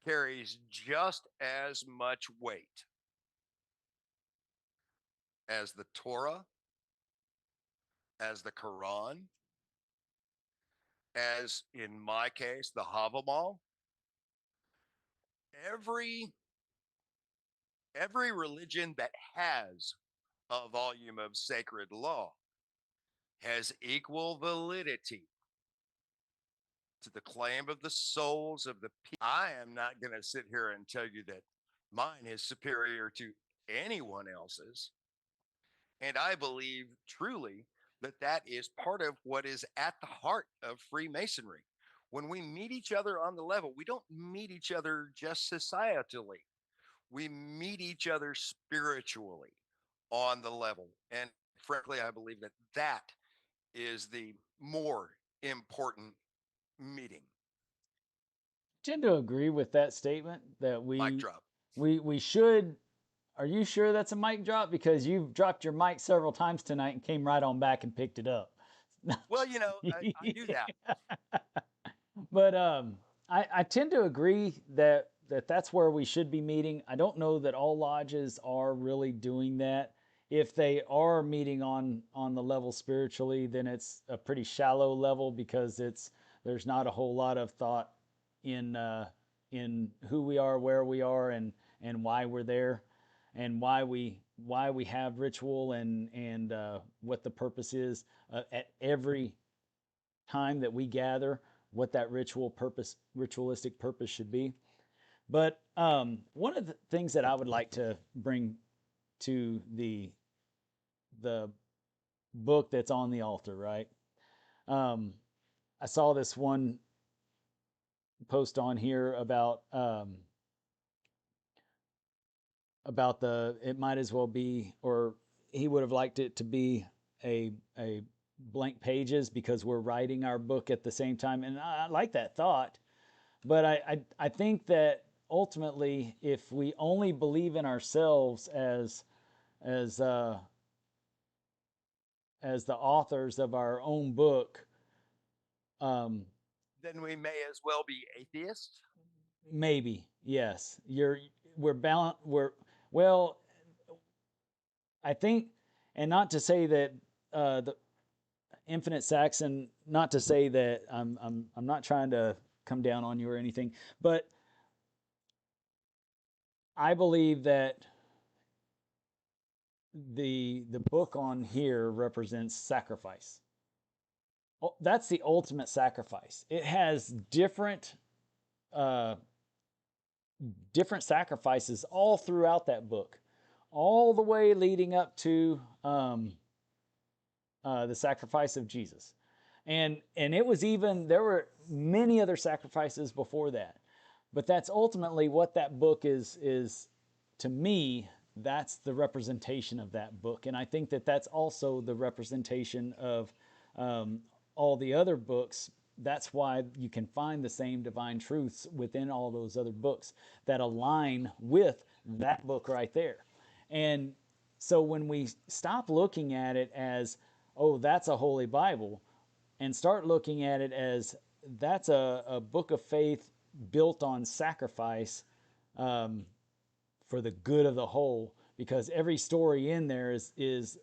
carries just as much weight as the Torah, as the Quran, as in my case, the Havamal. Every every religion that has a volume of sacred law has equal validity to the claim of the souls of the people. I am not going to sit here and tell you that mine is superior to anyone else's. And I believe truly that that is part of what is at the heart of Freemasonry. When we meet each other on the level, we don't meet each other just societally. We meet each other spiritually on the level. And frankly, I believe that that is the more important meeting. tend to agree with that statement that Mic drop. we should. Are you sure that's a mic drop? Because you've dropped your mic several times tonight and came right on back and picked it up. Well, I knew that. But I tend to agree that that's where we should be meeting. I don't know that all lodges are really doing that. If they are meeting on the level spiritually, then it's a pretty shallow level because there's not a whole lot of thought in who we are, where we are, and why we're there, and why we have ritual and what the purpose is at every time that we gather, what that ritualistic purpose should be. But one of the things that I would like to bring to the book that's on the altar, right? I saw this one post on here about the it might as well be, or he would have liked it to be a blank pages because we're writing our book at the same time, and I like that thought. But I think that ultimately, if we only believe in ourselves as uh, as the authors of our own book, um, Then we may as well be atheists. maybe yes, we're balanced. We're well, I think, and not to say that the Infinite Saxon, not to say that I'm not trying to come down on you or anything, but I believe that the book on here represents sacrifice. That's the ultimate sacrifice. It has uh, different sacrifices all throughout that book, all the way leading up to the sacrifice of Jesus, and it was even there were many other sacrifices before that, but that's ultimately what that book is to me. That's the representation of that book, and I think that that's also the representation of um, all the other books. That's why you can find the same divine truths within all those other books that align with that book right there. And so when we stop looking at it as, oh, that's a holy Bible, and start looking at it as that's a book of faith built on sacrifice um, for the good of the whole, because every story in there is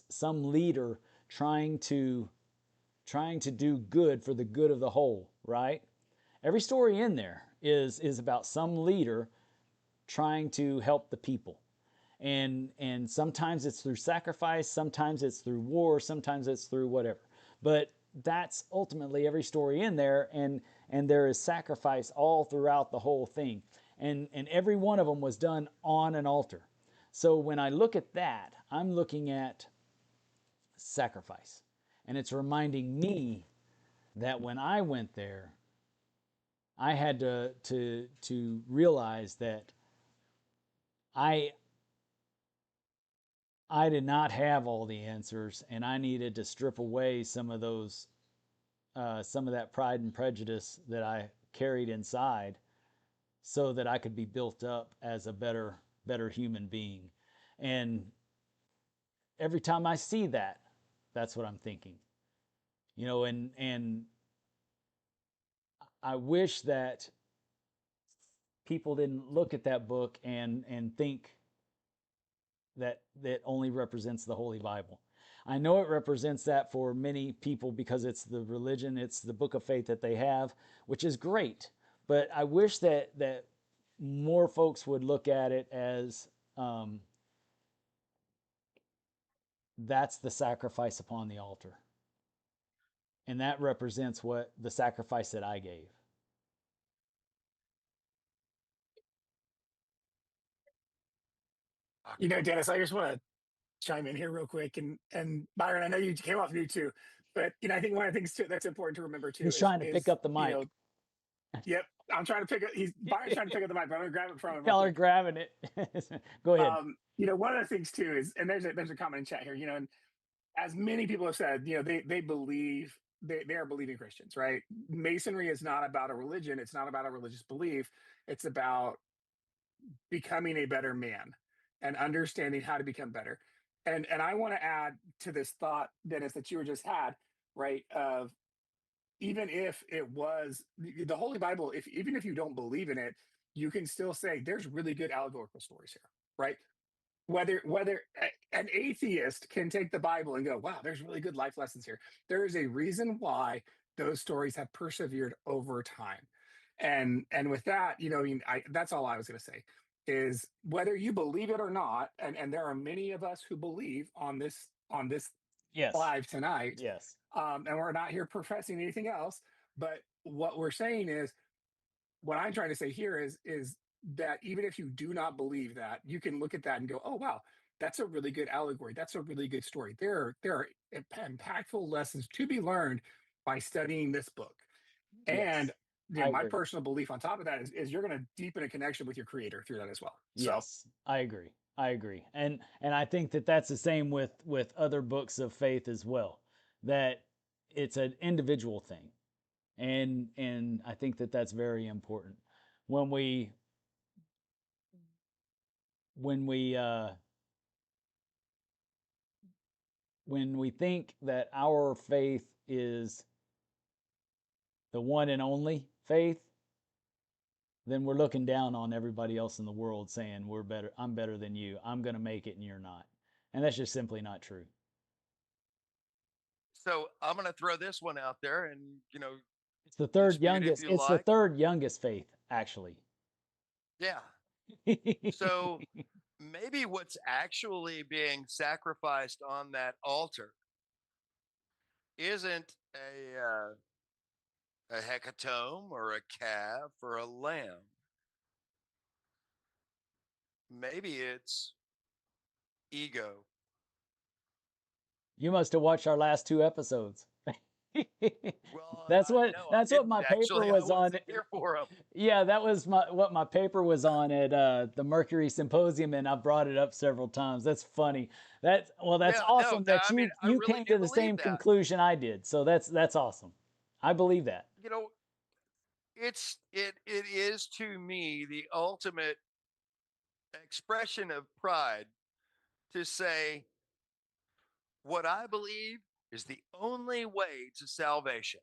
some leader trying to do good for the good of the whole, right? Every story in there is about some leader trying to help the people. And sometimes it's through sacrifice, sometimes it's through war, sometimes it's through whatever. But that's ultimately every story in there, and there is sacrifice all throughout the whole thing. And every one of them was done on an altar. So when I look at that, I'm looking at sacrifice. And it's reminding me that when I went there, I had to realize that I I did not have all the answers, and I needed to strip away some of that pride and prejudice that I carried inside, so that I could be built up as a better human being. And every time I see that, that's what I'm thinking. And I wish that people didn't look at that book and think that only represents the Holy Bible. I know it represents that for many people because it's the religion, it's the book of faith that they have, which is great. But I wish that more folks would look at it as that's the sacrifice upon the altar, and that represents what the sacrifice that I gave. Dennis, I just want to chime in here real quick, and Byron, I know you came off mute too, but I think one of the things too, that's important to remember too He's trying to pick is up the mic. yep, I'm trying to pick up. Byron's trying to pick up the mic, but I'm gonna grab it from him real Y'all are quick. grabbing it. Go ahead. One of the things too is, and there's a comment in chat here, and as many people have said, they believe they are believing Christians, right? Masonry is not about a religion. It's not about a religious belief. It's about becoming a better man and understanding how to become better. And I want to add to this thought, Dennis, that you were just had, right? Of even if it was the Holy Bible, if even if you don't believe in it, you can still say there's really good allegorical stories here, right? Whether an atheist can take the Bible and go, wow, there's really good life lessons here. There is a reason why those stories have persevered over time. And with that, I mean, that's all I was going to say is whether you believe it or not, and there are many of us who believe on this Yes. live tonight, Yes. and we're not here professing anything else. But what we're saying is, what I'm trying to say here is that even if you do not believe that, you can look at that and go, "Oh wow, that's a really good allegory. That's a really good story." There are impactful lessons to be learned by studying this book. And Yes. I my agree. personal belief on top of that is you're going to deepen a connection with your creator through that as well. So Yes, I agree. I agree. And I think that that's the same with other books of faith as well. That it's an individual thing. And I think that that's very important. When we when we uh when we think that our faith is the one and only faith, then we're looking down on everybody else in the world saying we're better, I'm better than you, I'm going to make it and you're not. And that's just simply not true. So I'm going to throw this one out there, and It's the third dispute if youngest. you It's the like. third youngest faith, actually. Yeah. So maybe what's actually being sacrificed on that altar isn't a hecatomb or a calf or a lamb. Maybe it's ego. You must have watched our last two episodes. Well, that's what no, I that's what didn't my paper actually. I was on. wasn't here for them. Yeah, that was what my paper was on at the Mercury Symposium, and I brought it up several times. That's funny. That's Yeah, no, awesome that I mean, I you really came do to the believe same that. conclusion I did. So that's awesome. I believe that. You know, it is to me the ultimate expression of pride to say what I believe is the only way to salvation,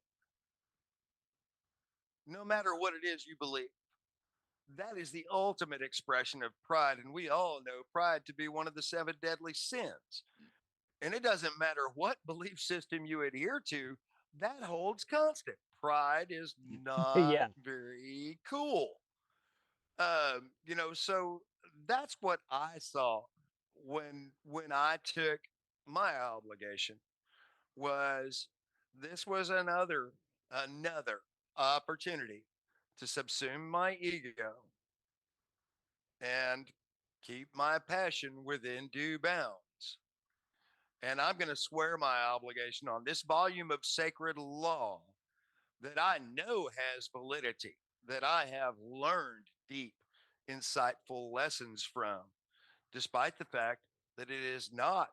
no matter what it is you believe. That is the ultimate expression of pride. And we all know pride to be one of the seven deadly sins. And it doesn't matter what belief system you adhere to, that holds constant. Pride is not Yeah. very cool. So that's what I saw when I took my obligation was this was another opportunity to subsume my ego and keep my passion within due bounds. And I'm going to swear my obligation on this volume of sacred law that I know has validity, that I have learned deep, insightful lessons from, despite the fact that it is not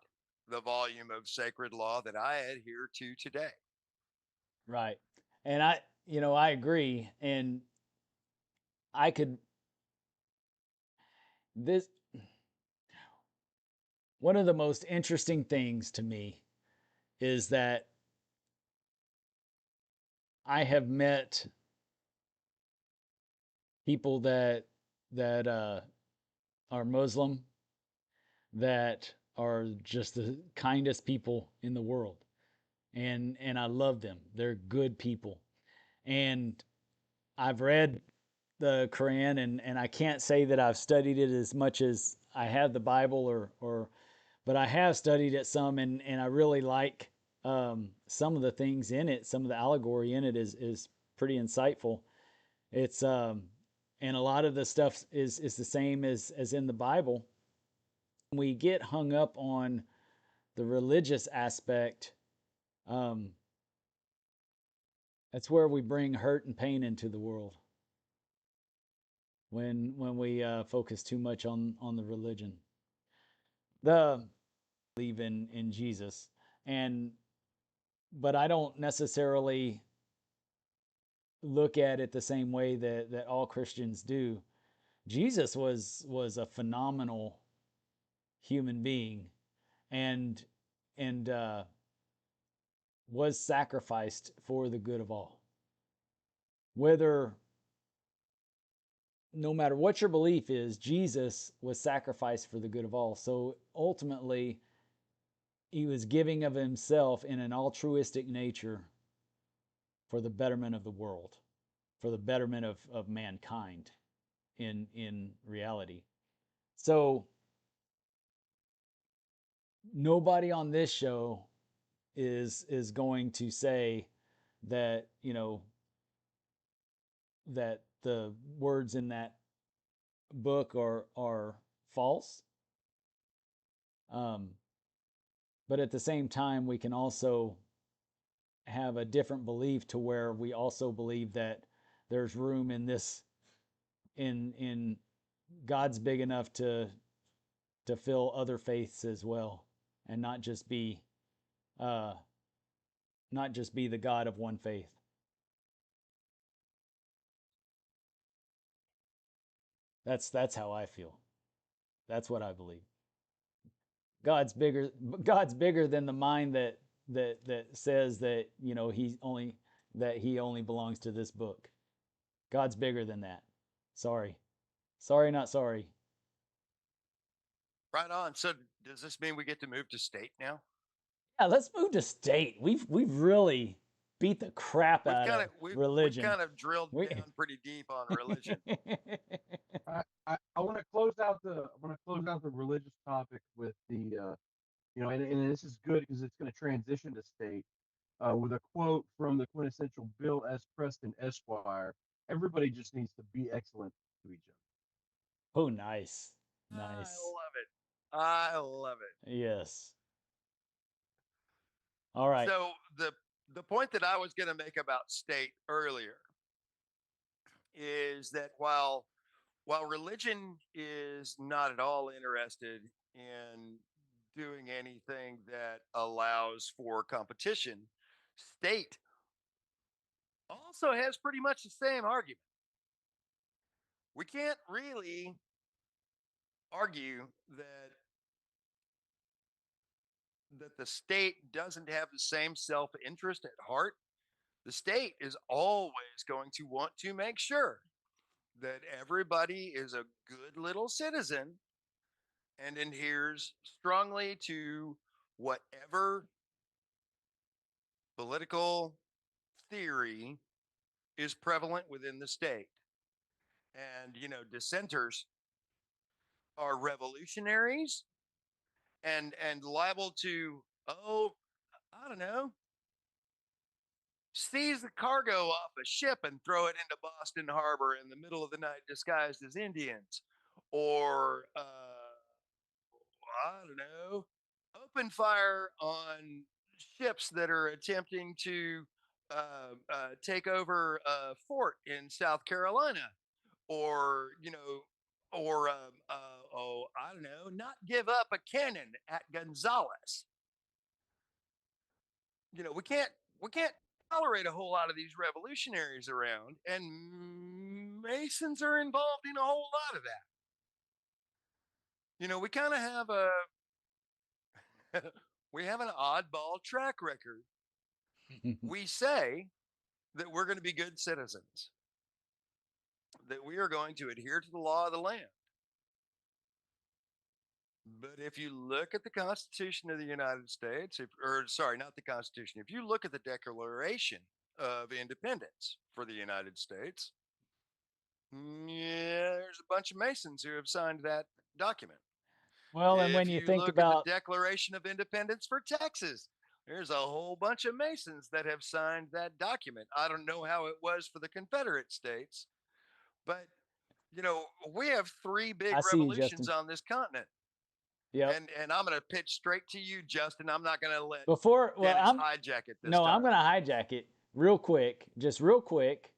the volume of sacred law that I adhere to today. Right. And I agree. And I could this one of the most interesting things to me is that I have met people that are Muslim that are just the kindest people in the world, and I love them. They're good people, and I've read the Quran, and I can't say that I've studied it as much as I have the Bible, or but I have studied it some, and I really like some of the things in it. Some of the allegory in it is pretty insightful. It's and a lot of the stuff is the same as in the Bible. We get hung up on the religious aspect. Um, that's where we bring hurt and pain into the world when we focus too much on the religion. The believe in Jesus, and but I don't necessarily look at it the same way that all Christians do. Jesus was a phenomenal human being, and and was sacrificed for the good of all. Whether no matter what your belief is, Jesus was sacrificed for the good of all. So ultimately, he was giving of himself in an altruistic nature for the betterment of the world, for the betterment of mankind in reality. So nobody on this show is going to say that, that the words in that book are false. But at the same time, we can also have a different belief to where we also believe that there's room in this in God's big enough to fill other faiths as well, and not just be the God of one faith. That's how I feel. That's what I believe. God's bigger. God's bigger than the mind that says that he only belongs to this book. God's bigger than that. Sorry, not sorry. Right on. So does this mean we get to move to state now? Yeah, let's move to state. We've really beat the crap out of We've religion. kind of drilled down pretty deep on religion. I want to close out the religious topic with the and this is good because it's going to transition to state with a quote from the quintessential Bill S. Preston Esquire. Everybody just needs to be excellent to each other. Oh, nice. I love it. I love it. Yes. All right. So the point that I was going to make about state earlier is that while religion is not at all interested in doing anything that allows for competition, state also has pretty much the same argument. We can't really argue that the state doesn't have the same self-interest at heart. The state is always going to want to make sure that everybody is a good little citizen and adheres strongly to whatever political theory is prevalent within the state. And, dissenters are revolutionaries and liable to, I don't know, seize the cargo off a ship and throw it into Boston Harbor in the middle of the night disguised as Indians. Or, I don't know, open fire on ships that are attempting to take over a fort in South Carolina, or I don't know, not give up a cannon at Gonzales. We can't tolerate a whole lot of these revolutionaries around, and Masons are involved in a whole lot of that. We kind of have we have an oddball track record. We say that we're going to be good citizens, that we are going to adhere to the law of the land. But if you look at the Constitution of the United States, not the Constitution, if you look at the Declaration of Independence for the United States, yeah, there's a bunch of Masons who have signed that document. Well, and when If you you think look about at the Declaration of Independence for Texas, there's a whole bunch of Masons that have signed that document. I don't know how it was for the Confederate States, but we have three big I see you, revolutions Justin. on this continent. Yep. And I'm going to pitch straight to you, Justin. I'm not going to let Dennis hijack it this no, time. I'm going to hijack it real quick. Just real quick.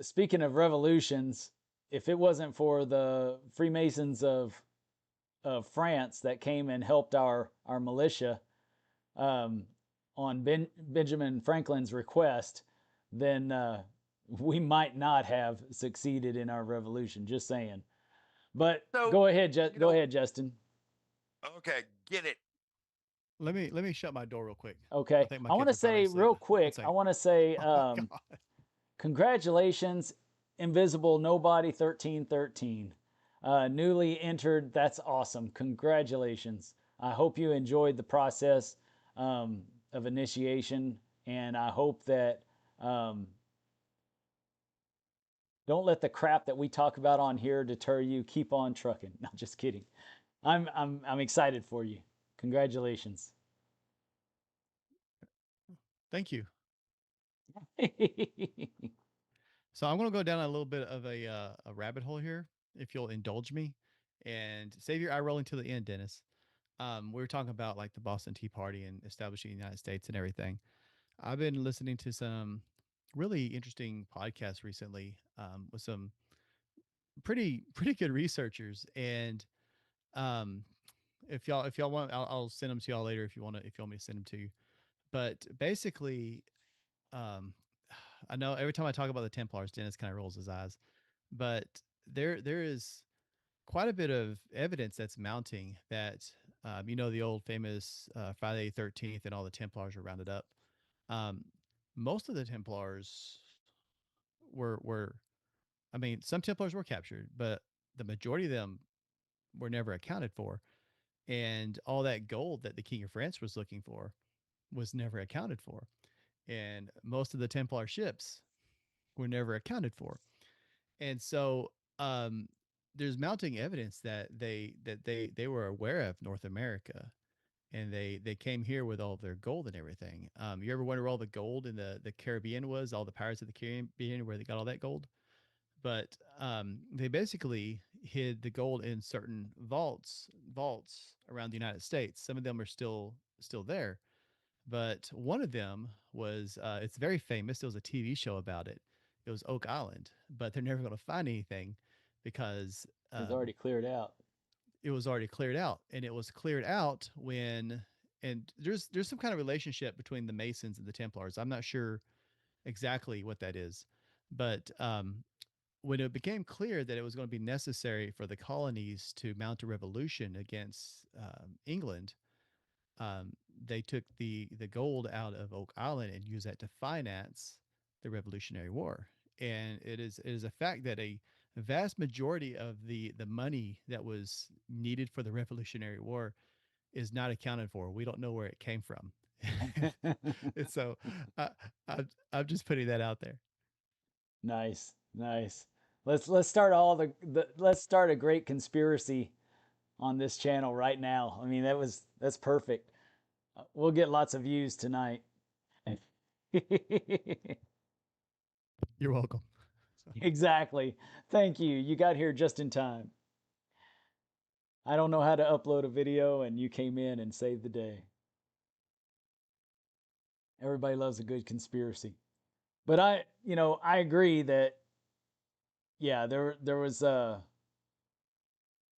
Speaking of revolutions, if it wasn't for the Freemasons of France that came and helped our militia, on Benjamin Franklin's request, then we might not have succeeded in our revolution. Just saying. But So, go ahead, you go know, ahead, Justin. okay, get it. Let me shut my door real quick. I Okay, think my I want kids to are probably say asleep. real One quick. I second. want to say Oh my God. congratulations, Invisible Nobody 1313. Newly entered. That's awesome. Congratulations. I hope you enjoyed the process of initiation, and I hope that don't let the crap that we talk about on here deter you. Keep on trucking. No, just kidding. I'm excited for you. Congratulations. Thank you. So I'm going to go down a little bit of a rabbit hole here, if you'll indulge me, and save your eye rolling to the end, Dennis. We were talking about like the Boston Tea Party and establishing the United States and everything. I've been listening to some really interesting podcasts recently with some pretty good researchers, and um, if y'all want, I'll send them to y'all later if you want me to send them to you. But basically, um, I know every time I talk about the Templars, Dennis kind of rolls his eyes, but there is quite a bit of evidence that's mounting that the old famous Friday the 13th and all the Templars were rounded up. Um, Most of the Templars were I mean, some Templars were captured, but the majority of them were never accounted for. And all that gold that the King of France was looking for was never accounted for. And most of the Templar ships were never accounted for. And so there's mounting evidence that they were aware of North America, and they came here with all of their gold and everything. You ever wonder where all the gold in the Caribbean was? All the pirates of the Caribbean, where they got all that gold? But they basically hid the gold in certain vaults around the United States. Some of them are still there, but one of them was it's very famous. There was a TV show about it. It was Oak Island, but they're never going to find anything because It's already cleared out. it was already cleared out, and it was cleared out when and there's some kind of relationship between the Masons and the Templars. I'm not sure exactly what that is, but when it became clear that it was going to be necessary for the colonies to mount a revolution against England, um, they took the gold out of Oak Island and used that to finance the Revolutionary War. And it is a fact that a vast majority of the money that was needed for the Revolutionary War is not accounted for. We don't know where it came from. And so I, I'm just putting that out there. Nice, nice. Let's start all the let's start a great conspiracy on this channel right now. I mean, that's perfect. We'll get lots of views tonight. You're welcome. Exactly. Thank you. You got here just in time. I don't know how to upload a video, and you came in and saved the day. Everybody loves a good conspiracy. But I agree that yeah, there was a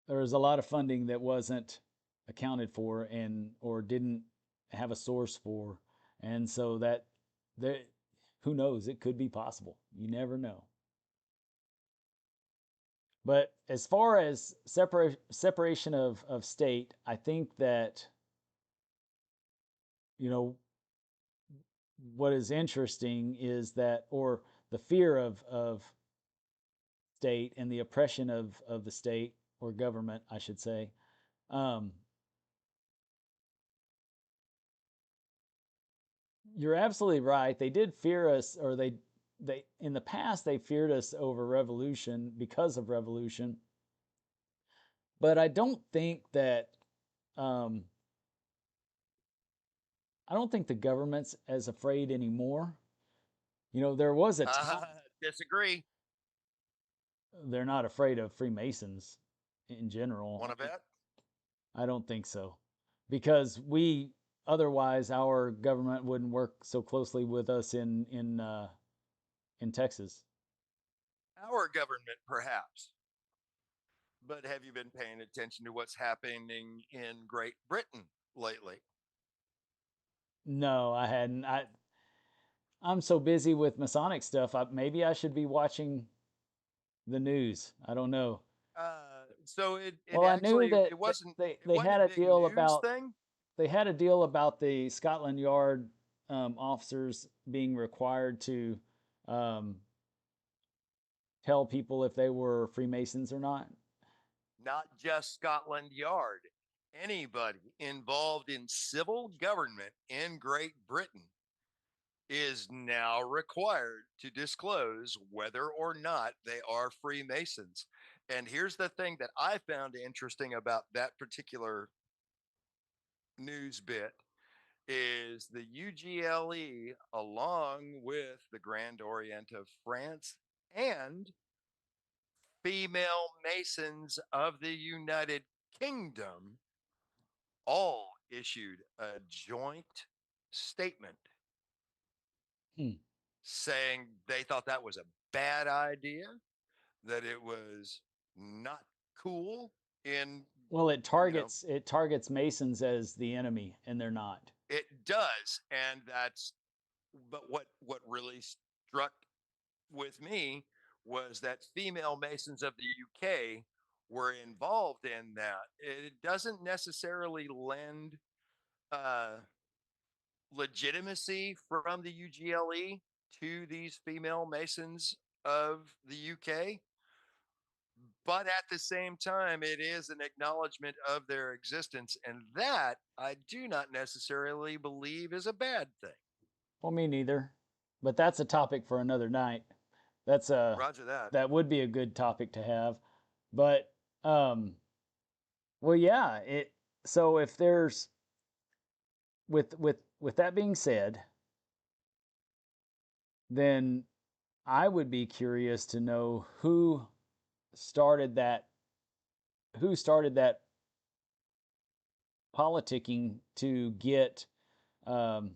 lot of funding that wasn't accounted for and or didn't have a source for, and so that there, who knows, it could be possible. You never know. But as far as separation of state, I think that you know what is interesting is that, or the fear of state and the oppression of the state or government, I should say. Um, you're absolutely right. They did fear us, or they in the past they feared us over revolution because of revolution. But um, I don't think the government's as afraid anymore. There was a time Disagree. they're not afraid of Freemasons in general. Want to bet? I don't think so, because we otherwise our government wouldn't work so closely with us in Texas. Our government, perhaps. But have you been paying attention to what's happening in Great Britain lately? No, I hadn't. I'm so busy with Masonic stuff. Maybe I should be watching the news. I don't know. So it Well, I knew actually that it wasn't they had a a big deal news about thing. the Scotland Yard officers being required to um, tell people if they were Freemasons or not. Not just Scotland Yard. Anybody involved in civil government in Great Britain is now required to disclose whether or not they are Freemasons. And here's the thing that I found interesting about that particular news bit is the UGLE, along with the Grand Orient of France and female Masons of the United Kingdom, all issued a joint statement Hmm. saying they thought that was a bad idea, that it was not cool in, Well, you know, it targets Masons as the enemy, and they're not. it does. And that's, but what really struck with me was that female Masons of the UK were involved in that. It doesn't necessarily lend uh, legitimacy from the UGLE to these female Masons of the UK, but at the same time, it is an acknowledgement of their existence. And that I do not necessarily believe is a bad thing. Well, me neither. But that's a topic for another night. That's a Roger that. that would be a good topic to have. But um, well, yeah. It so if there's with that being said, then I would be curious to know started that who started that politicking to get um,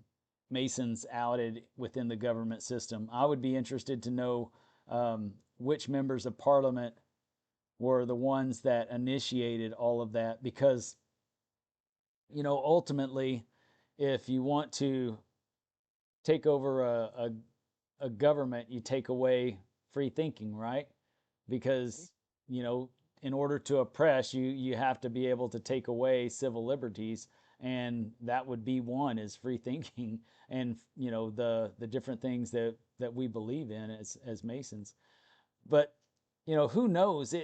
Masons outed within the government system. I would be interested to know which members of parliament were the ones that initiated all of that because, ultimately, if you want to take over a government, you take away free thinking, right? Because, you know, in order to oppress you, you have to be able to take away civil liberties. And that would be one is free thinking and, the different things that we believe in as Masons. But, who knows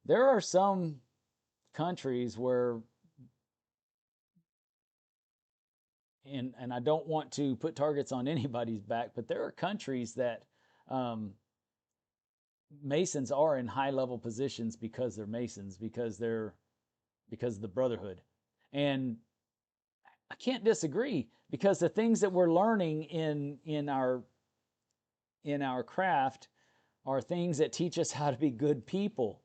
there are some countries where, and I don't want to put targets on anybody's back, but there are countries that um, Masons are in high level positions because they're Masons, because of the brotherhood. And I can't disagree because the things that we're learning in our craft are things that teach us how to be good people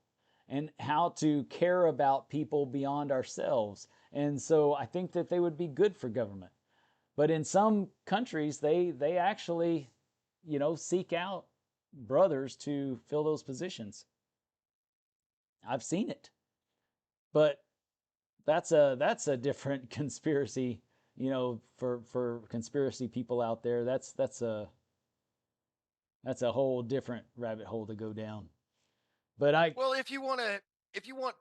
and how to care about people beyond ourselves. And so I think that they would be good for government. But in some countries, they actually, seek out brothers to fill those positions. I've seen it, but that's a different conspiracy. For conspiracy people out there, that's a whole different rabbit hole to go down. But Well, if you want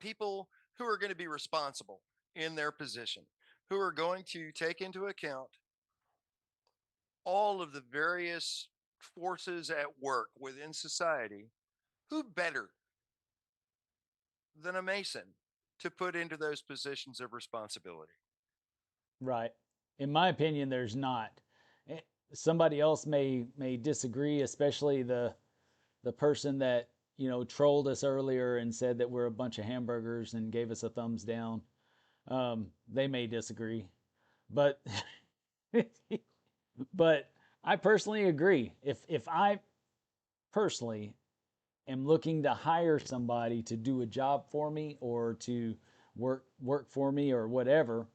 people who are going to be responsible in their position, who are going to take into account all of the various forces at work within society, who better than a Mason to put into those positions of responsibility? right, in my opinion, there's not. Eh, Somebody else may disagree, especially the person that trolled us earlier and said that we're a bunch of hamburgers and gave us a thumbs down. They may disagree, but but I personally agree. If I personally am looking to hire somebody to do a job for me or to work for me or whatever,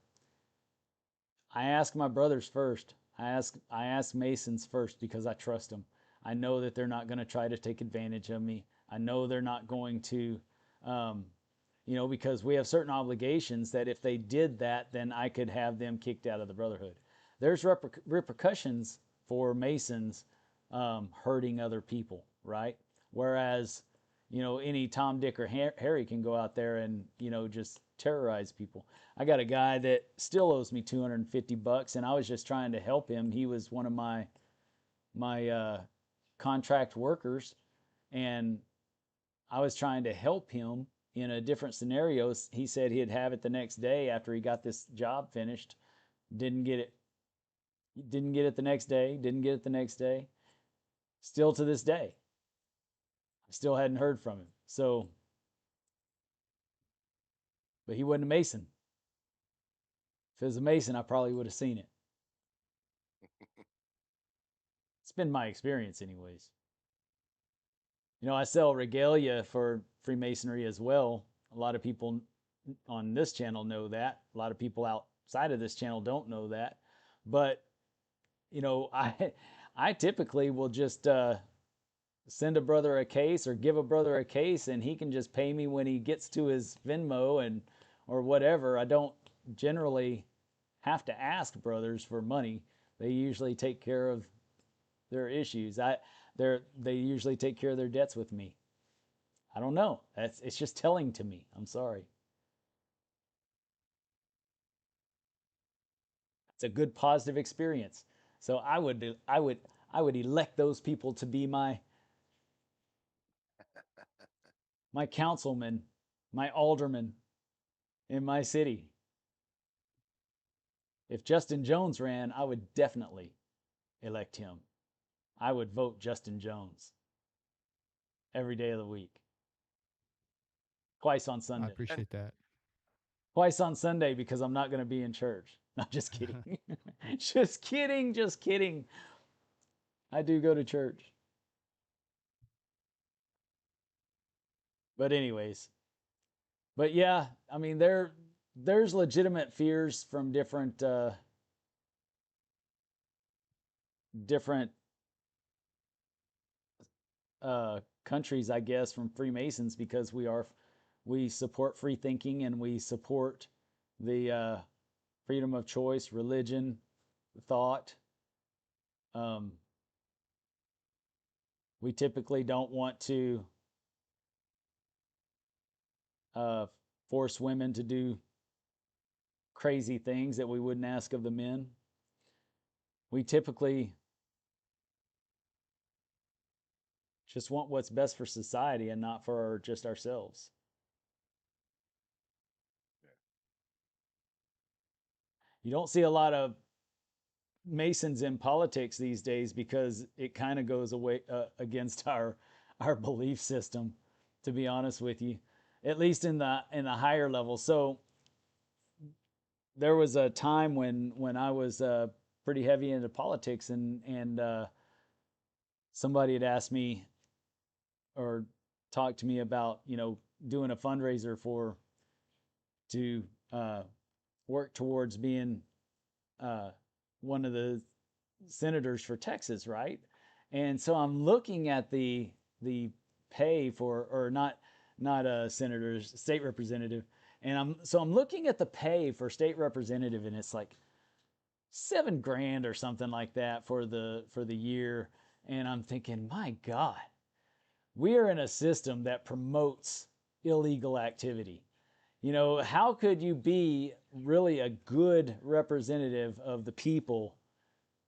I ask my brothers first. I ask Masons first because I trust them. I know that they're not going to try to take advantage of me. I know they're not going to, um, because we have certain obligations that if they did that, then I could have them kicked out of the brotherhood. there's repercussions for Masons hurting other people, right? Whereas, any Tom, Dick, or Harry can go out there and just terrorize people. I got a guy that still owes me $250, and I was just trying to help him. He was one of my contract workers, and I was trying to help him in a different scenario. He said he'd have it the next day after he got this job finished. Didn't get it. Didn't get it the next day. Didn't get it the next day. Still to this day, I still hadn't heard from him. So, but he wasn't a Mason. If it was a Mason, I probably would have seen it. It's been my experience, anyways. I sell regalia for Freemasonry as well. A lot of people on this channel know that. A lot of people outside of this channel don't know that. But, I typically will just send a brother a case or give a brother a case, and he can just pay me when he gets to his Venmo or whatever. I don't generally have to ask brothers for money. They usually take care of their issues. They usually take care of their debts with me. I don't know. It's just telling to me. I'm sorry. It's a good positive experience. So I would elect those people to be my councilman, my alderman in my city. If Justin Jones ran, I would definitely elect him. I would vote Justin Jones every day of the week. Twice on I Sunday. appreciate that. Twice on Sunday because I'm not going to be in church. No, just kidding. Just kidding. Just kidding. I do go to church. But anyways, but yeah, I mean there's legitimate fears from different countries, I guess, from Freemasons because we support free thinking and we support the freedom of choice, religion, thought. Um, we typically don't want to uh, force women to do crazy things that we wouldn't ask of the men. We typically just want what's best for society and not for just ourselves. You don't see a lot of Masons in politics these days because it kind of goes away against our belief system, to be honest with you, at least in the higher level. So there was a time when I was pretty heavy into politics, and somebody had asked me or talked to me about doing a fundraiser to work towards being uh, one of the senators for Texas, right? And so I'm looking at the pay for, or not a senator, state representative, and I'm looking at the pay for state representative, and it's like $7,000 or something like that for the year, and I'm thinking, my God, we are in a system that promotes illegal activity. How could you be really a good representative of the people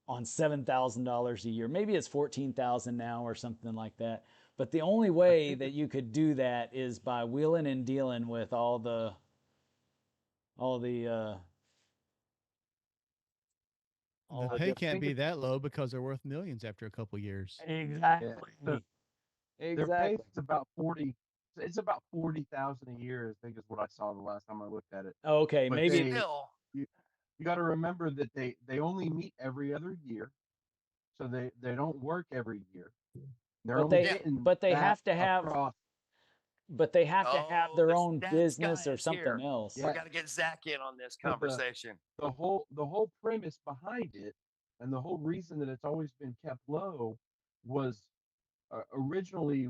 on $7,000 a year? Maybe it's 14,000 now or something like that. But the only way that you could do that is by wheeling and dealing with all the The pay can't be that low because they're worth millions after a couple years. exactly. Their pay Exactly. is about 40. It's about 40,000 a year, I think, is what I saw the last time I looked at it. Okay, But maybe. Still, you, you got to remember that they only meet every other year, so they don't work every year. They're But only yeah. getting but they that have to have across. but they have to have Oh, their the own stats business guy or is something here. else. We Yeah, got to get Zach in on this but conversation. the whole premise behind it, and the whole reason that it's always been kept low, was originally,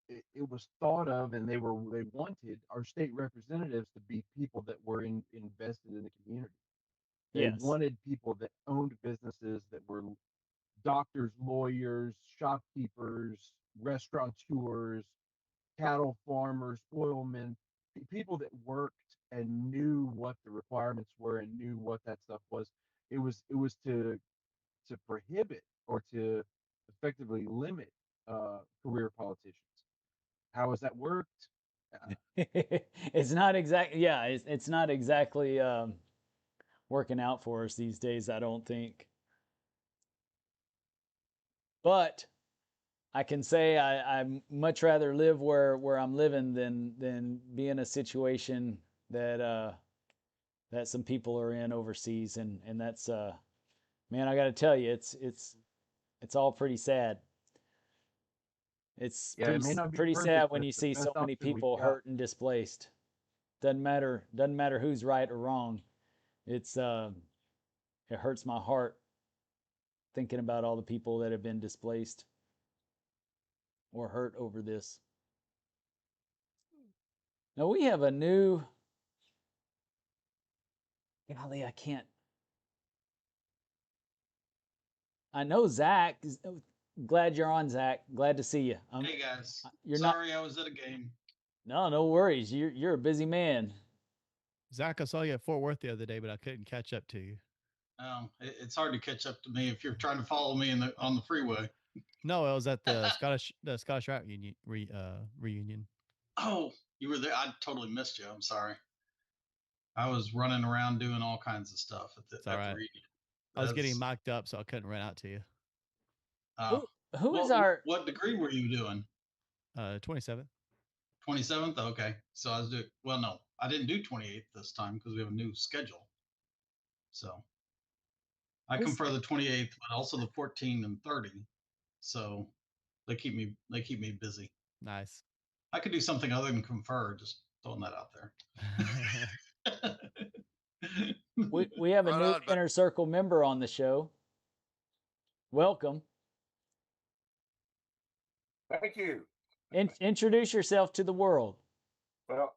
it was thought of, and they wanted our state representatives to be people that were invested in the community. They Yes. wanted people that owned businesses that were doctors, lawyers, shopkeepers, restaurateurs, cattle farmers, oilmen, people that worked and knew what the requirements were and knew what that stuff was. It was to prohibit or to effectively limit career politicians. How has that worked? It's not exactly, yeah, it's not exactly working out for us these days, I don't think. But I can say I much rather live where I'm living than be in a situation that that some people are in overseas, and that's man, I got to tell you, it's all pretty sad. It's Yeah, it may not be pretty sad perfect, when but you it's the see so best many option we've people got. hurt and displaced. Doesn't matter who's right or wrong. It's it hurts my heart thinking about all the people that have been displaced or hurt over this. Now we have a new, golly, I can't. I know Zach. Glad you're on, Zach. Glad to see you. Hey guys, You're not. sorry I was at a game. No worries. You're a busy man. Zach, I saw you at Fort Worth the other day, but I couldn't catch up to you. It's hard to catch up to me if you're trying to follow me on the freeway. No, I was at the Scottish Rite reunion. Oh, you were there. I totally missed you. I'm sorry. I was running around doing all kinds of stuff at It's all the right. reunion. I was getting mic'd up, so I couldn't run out to you. Who is our? What degree were you doing? 27th. 27th. Okay, so I was doing. Well, no, I didn't do 28th this time because we have a new schedule. So I confer the 28th, but also the 14 and 30. So they keep me busy. Nice. I could do something other than confer. Just throwing that out there. We have a Right new on, but inner circle member on the show. Welcome. Thank you. Introduce yourself to the world. Well,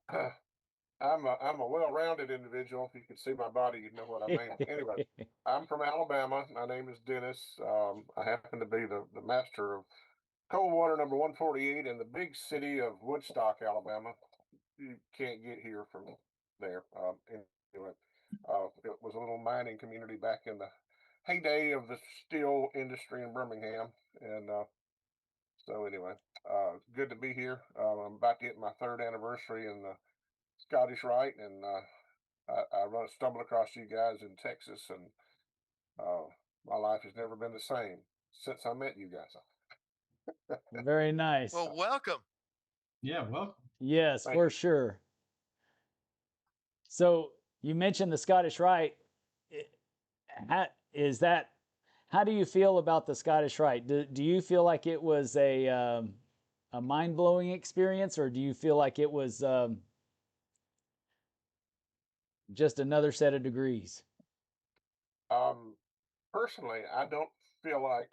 I'm a well-rounded individual. If you could see my body, you'd know what I mean. Anyway, I'm from Alabama. My name is Dennis. I happen to be the master of cold water number 148 in the big city of Woodstock, Alabama. You can't get here from there. Anyway, it was a little mining community back in the heyday of the steel industry in Birmingham, and so anyway, good to be here. I'm about to hit my third anniversary in the Scottish Rite, and I stumbled across you guys in Texas, and my life has never been the same since I met you guys. Very nice. well, welcome. Yeah, welcome. Yes, Thank for you. sure. So you mentioned the Scottish Rite. Is that? How do you feel about the Scottish Rite? Do you feel like it was a mind blowing experience, or do you feel like it was just another set of degrees? Personally, I don't feel like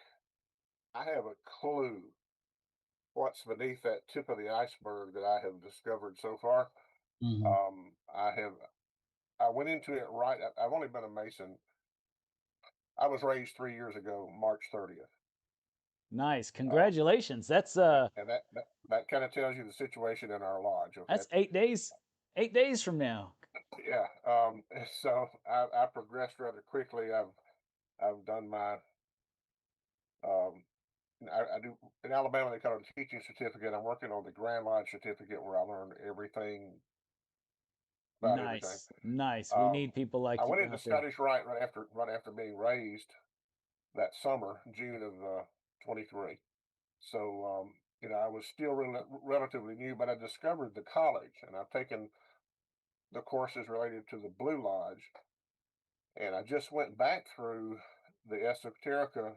I have a clue what's beneath that tip of the iceberg that I have discovered so far. Mhm. I went into it right. I've only been a Mason. I was raised 3 years ago, March 30th. Nice, congratulations. That's And that kind of tells you the situation in our lodge. Okay. that's 8 days. 8 days from now. Yeah. So I progressed rather quickly. I've done my I do in Alabama they call it a teaching certificate. I'm working on the Grand Lodge certificate where I learned everything about everything. Nice. We need people like I you went into out there. Scottish Rite right after being raised that summer, June of 23. So I was still relatively new, but I discovered the college, and I've taken the courses related to the Blue Lodge, and I just went back through the esoterica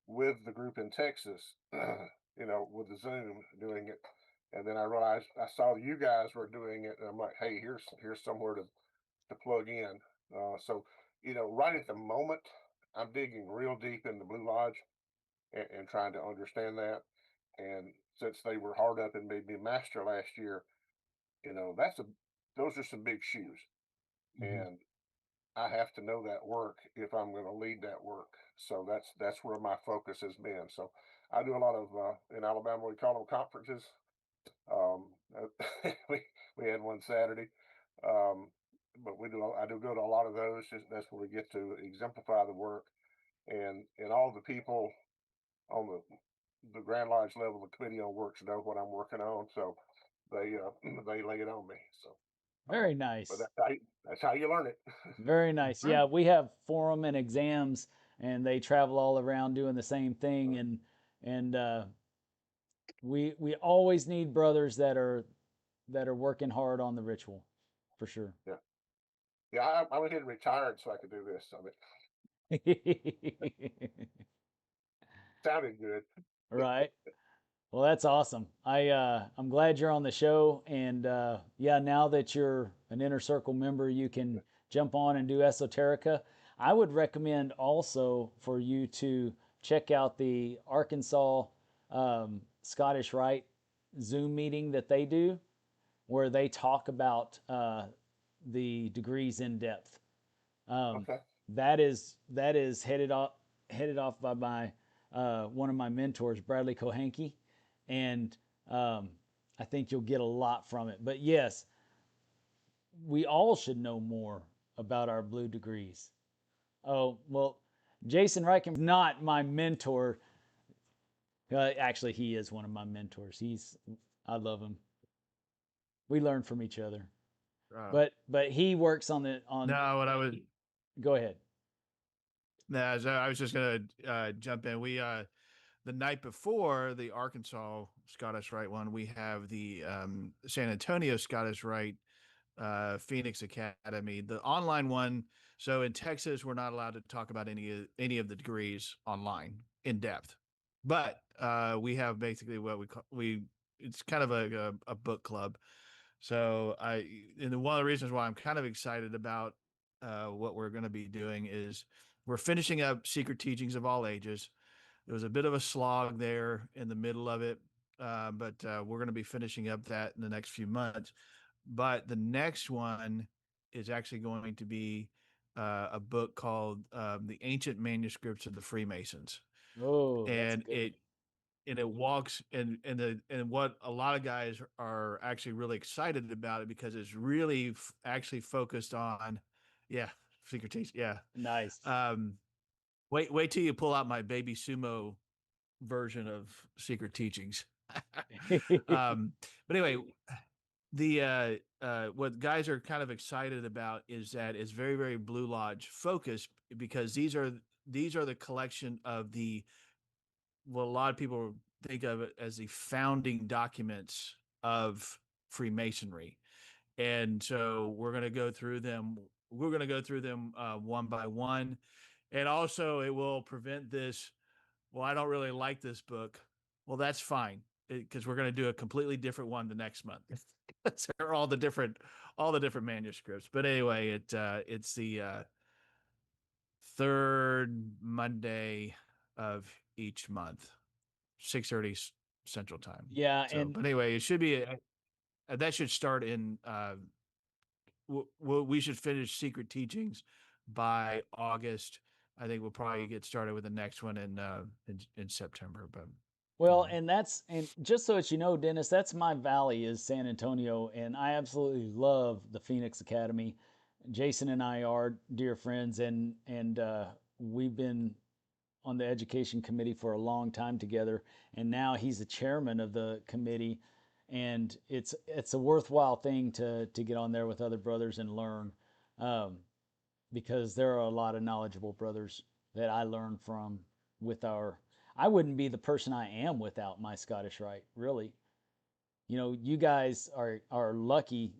with the group in Texas, with the Zoom doing it. And then I realized I saw you guys were doing it, and I'm like, hey, here's somewhere to plug in. So, right at the moment, I'm digging real deep in the Blue Lodge and trying to understand that. And since they were hard up and made me master last year, those are some big shoes. Mhm. And I have to know that work if I'm going to lead that work. So that's where my focus has been. So I do a lot of in Alabama we call them conferences. Um, we we had one Saturday, um, but I do go to a lot of those. That's where we get to exemplify the work, and all the people on the Grand Lodge level, the committee on works know what I'm working on, so they they lay it on me. So, Very but nice. that's how you learn it. Very nice. Yeah, we have forum and exams, and they travel all around doing the same thing, and we always need brothers that are working hard on the ritual, for sure. Yeah, yeah. I went ahead and retired so I could do this. I mean, sounded good. Right. Well, that's awesome. I'm glad you're on the show, and yeah, now that you're an inner circle member, you can jump on and do esoterica. I would recommend also for you to check out the Arkansas Scottish Rite Zoom meeting that they do, where they talk about the degrees in depth. Um, Okay. that is headed off by my one of my mentors, Bradley Kohanke, and um, I think you'll get a lot from it. But yes, we all should know more about our blue degrees. Oh well, Jason Reichen is not my mentor. Actually, he is one of my mentors. I love him. We learn from each other. But he works on the on. No, what I was Go ahead. no, so I was just gonna jump in. We the night before the Arkansas Scottish Rite one, we have the San Antonio Scottish Rite Phoenix Academy, the online one. So in Texas, we're not allowed to talk about any of the degrees online in depth, but we have basically what we call we. It's kind of a book club. So and one of the reasons why I'm kind of excited about what we're going to be doing is we're finishing up Secret Teachings of All Ages. There was a bit of a slog there in the middle of it, but we're going to be finishing up that in the next few months. But the next one is actually going to be a book called "The Ancient Manuscripts of the Freemasons," Oh, that's and good. it walks and what a lot of guys are actually really excited about it because it's really actually focused on, yeah, secret teach, yeah. Nice. Um, wait till you pull out my baby sumo version of secret teachings. um, but anyway, the what guys are kind of excited about is that it's very very Blue Lodge focused because these are the collection of the what a lot of people think of it as the founding documents of Freemasonry. And so we're going to go through them. We're going to go through them one by one. And also, it will prevent this. Well, I don't really like this book. Well, that's fine because we're going to do a completely different one the next month. They're all the different manuscripts. But anyway, it's the third Monday of each month. 6:30 Central Time. Yeah, So, and but anyway, it should be that should start in. We should finish Secret Teachings by August. I think we'll probably get started with the next one in September. But well, anyway. and just so that you know, Dennis, that's my valley is San Antonio, and I absolutely love the Phoenix Academy. Jason and I are dear friends, and we've been on the education committee for a long time together, and now he's the chairman of the committee, and it's a worthwhile thing to get on there with other brothers and learn, um, because there are a lot of knowledgeable brothers that I learn from with our. I wouldn't be the person I am without my Scottish Rite, really. You know, you guys are lucky.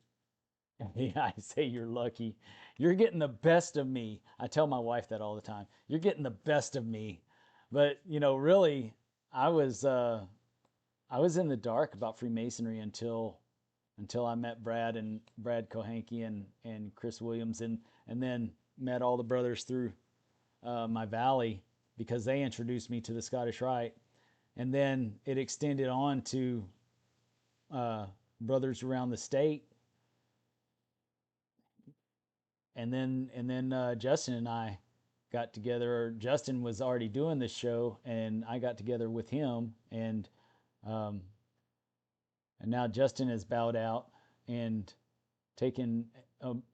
Yeah, I say you're lucky. You're getting the best of me. I tell my wife that all the time. You're getting the best of me. But, you know, really, I was uh I was in the dark about Freemasonry until I met Brad Kohanke and Chris Williams, and then met all the brothers through my valley because they introduced me to the Scottish Rite, and then it extended on to brothers around the state, and then Justin and I got together. Justin was already doing this show, and I got together with him, um, and now Justin has bowed out and taken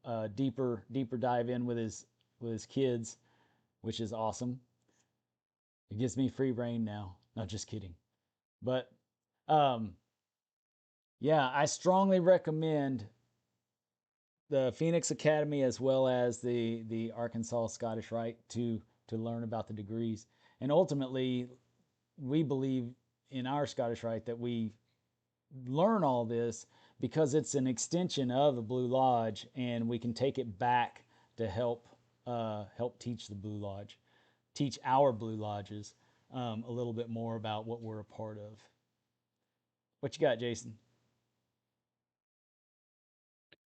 a deeper dive in with his kids, which is awesome. It gives me free reign now. Not just kidding, but um, yeah, I strongly recommend the Phoenix Academy as well as the Arkansas Scottish Rite to learn about the degrees. And ultimately, we believe in our Scottish Rite that we learn all this because it's an extension of the Blue Lodge, and we can take it back to help teach the Blue Lodge, teach our Blue Lodges a little bit more about what we're a part of. What you got, Jason?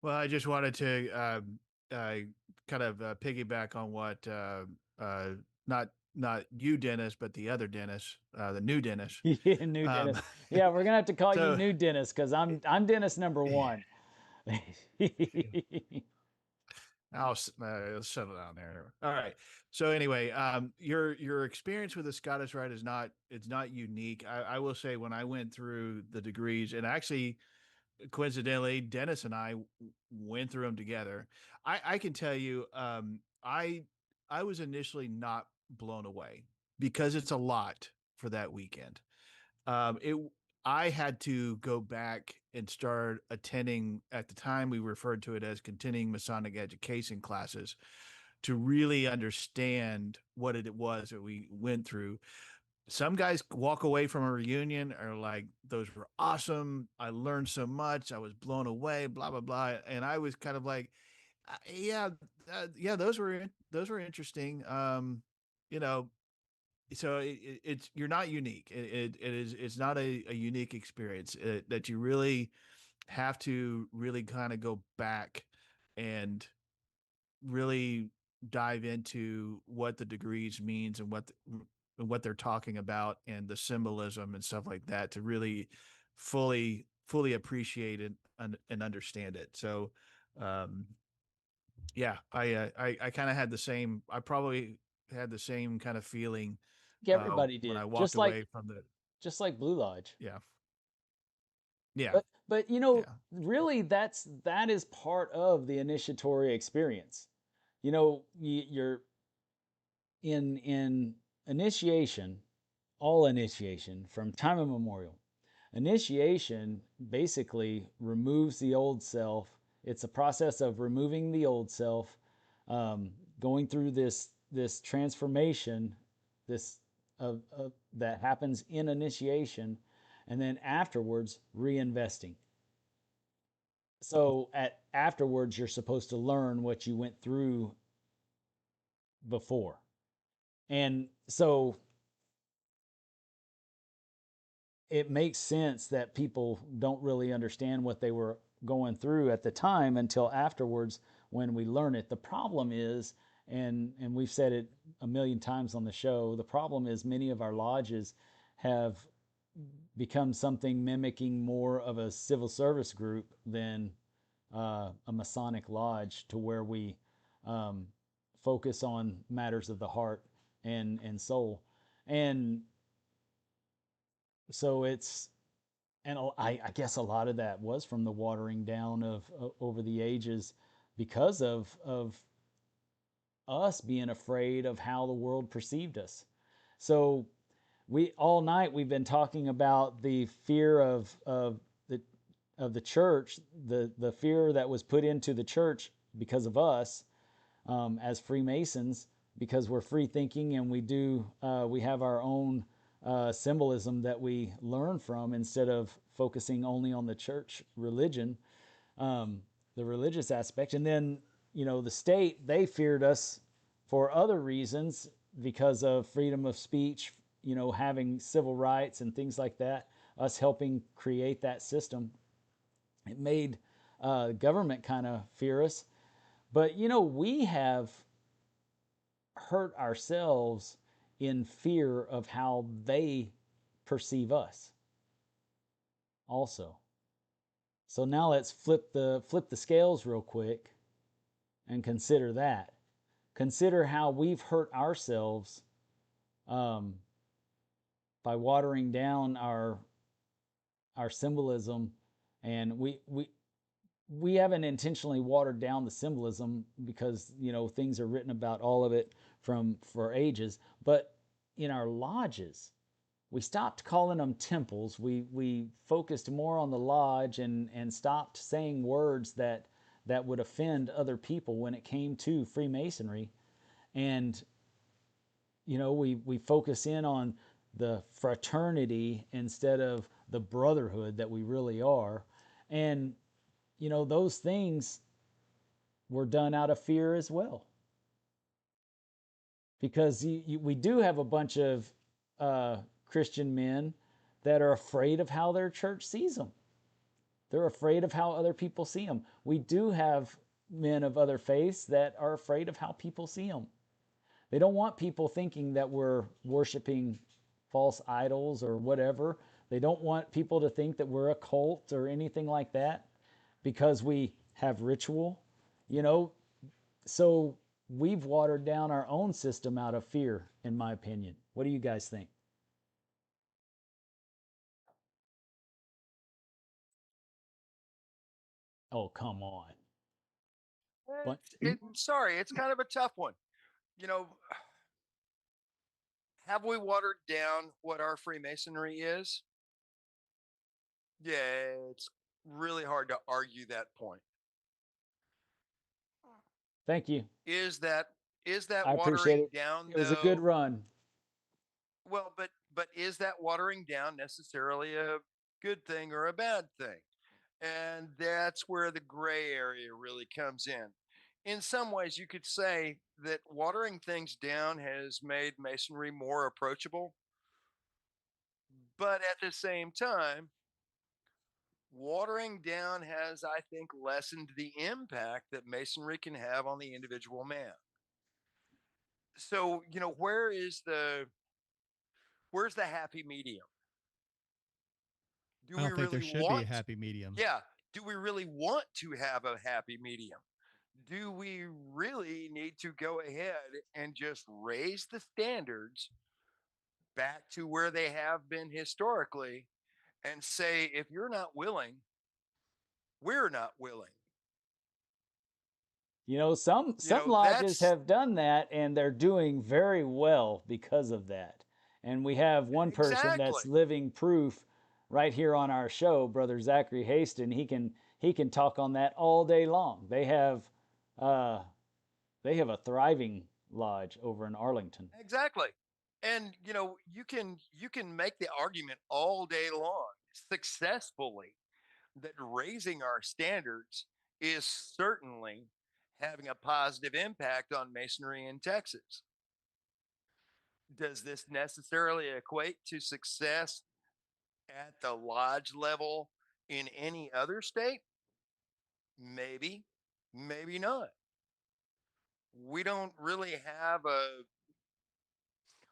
Well, I just wanted to kind of piggyback on what not you, Dennis, but the other Dennis, the new Dennis. Yeah, new Um, Dennis. Yeah, we're gonna have to call you so new Dennis because I'm Dennis number one. I'll settle down there. All right. So anyway, your experience with the Scottish Rite is not it's not unique. I will say when I went through the degrees, and actually coincidentally, Dennis and I went through them together. I can tell you, I was initially not blown away because it's a lot for that weekend. It I had to go back and start attending. At the time, we referred to it as continuing Masonic education classes to really understand what it was that we went through. Some guys walk away from a reunion are like, those were awesome. I learned so much. I was blown away, blah, blah, blah. And I was kind of like, yeah, yeah, those were interesting. You know, so it's, you're not unique. It's not a unique experience that you really have to really kind of go back and really dive into what the degrees means and what they're talking about and the symbolism and stuff like that to really fully appreciate it and understand it. So um yeah, I kind of had the same, I probably had the same kind of feeling Everybody when I did, walked away from the just like Blue Lodge. yeah. Yeah. But Yeah. really, that is part of the initiatory experience. You're in initiation, all initiation from time immemorial. Initiation basically removes the old self. It's a process of removing the old self, um, going through this transformation, this that happens in initiation, and then afterwards reinvesting. So at afterwards, you're supposed to learn what you went through before, and so it makes sense that people don't really understand what they were going through at the time until afterwards when we learn it. The problem is, and we've said it a million times on the show, the problem is many of our lodges have become something mimicking more of a civil service group than a Masonic lodge, to where we um, focus on matters of the heart and soul. And so it's, and I guess a lot of that was from the watering down of over the ages because of us being afraid of how the world perceived us. So we all night we've been talking about the fear of the church, the fear that was put into the church because of us, as Freemasons, because we're free thinking and we have our own symbolism that we learn from instead of focusing only on the church religion, um, the religious aspect. And then, the state, they feared us for other reasons because of freedom of speech, having civil rights and things like that, us helping create that system. It made government kind of fear us. But, we have hurt ourselves in fear of how they perceive us also. So now let's flip the scales real quick and consider that. Consider how we've hurt ourselves um, by watering down our symbolism, and we haven't intentionally watered down the symbolism because things are written about all of it from for ages. But in our lodges, we stopped calling them temples. We focused more on the lodge and stopped saying words that would offend other people when it came to Freemasonry. And we focus in on the fraternity instead of the brotherhood that we really are. And those things were done out of fear as well, because we do have a bunch of Christian men that are afraid of how their church sees them. They're afraid of how other people see them. We do have men of other faiths that are afraid of how people see them. They don't want people thinking that we're worshiping false idols or whatever. They don't want people to think that we're a cult or anything like that because we have ritual, you know. So we've watered down our own system out of fear, in my opinion. What do you guys think? Oh, come on. But Sorry, it's kind of a tough one. You know, have we watered down what our Freemasonry is? Yeah, it's really hard to argue that point. thank you. Is that I appreciate watering it. down It was a good though? run. Well, but is that watering down necessarily a good thing or a bad thing? And that's where the gray area really comes in. In some ways, you could say that watering things down has made masonry more approachable, but at the same time, watering down has, I think, lessened the impact that masonry can have on the individual man. So, where's the happy medium? Do I we don't think there really should be a want happy medium. Yeah, do we really want to have a happy medium? Do we really need to go ahead and just raise the standards back to where they have been historically and say, if you're not willing, we're not willing? Some lodges That's have done that and they're doing very well because of that. And we have one person exactly. that's living proof right here on our show, Brother Zachary Haston. He can talk on that all day long. Uh, they have a thriving lodge over in Arlington. Exactly. And you can make the argument all day long successfully that raising our standards is certainly having a positive impact on masonry in Texas. Does this necessarily equate to success at the lodge level in any other state? Maybe, maybe not. We don't really have a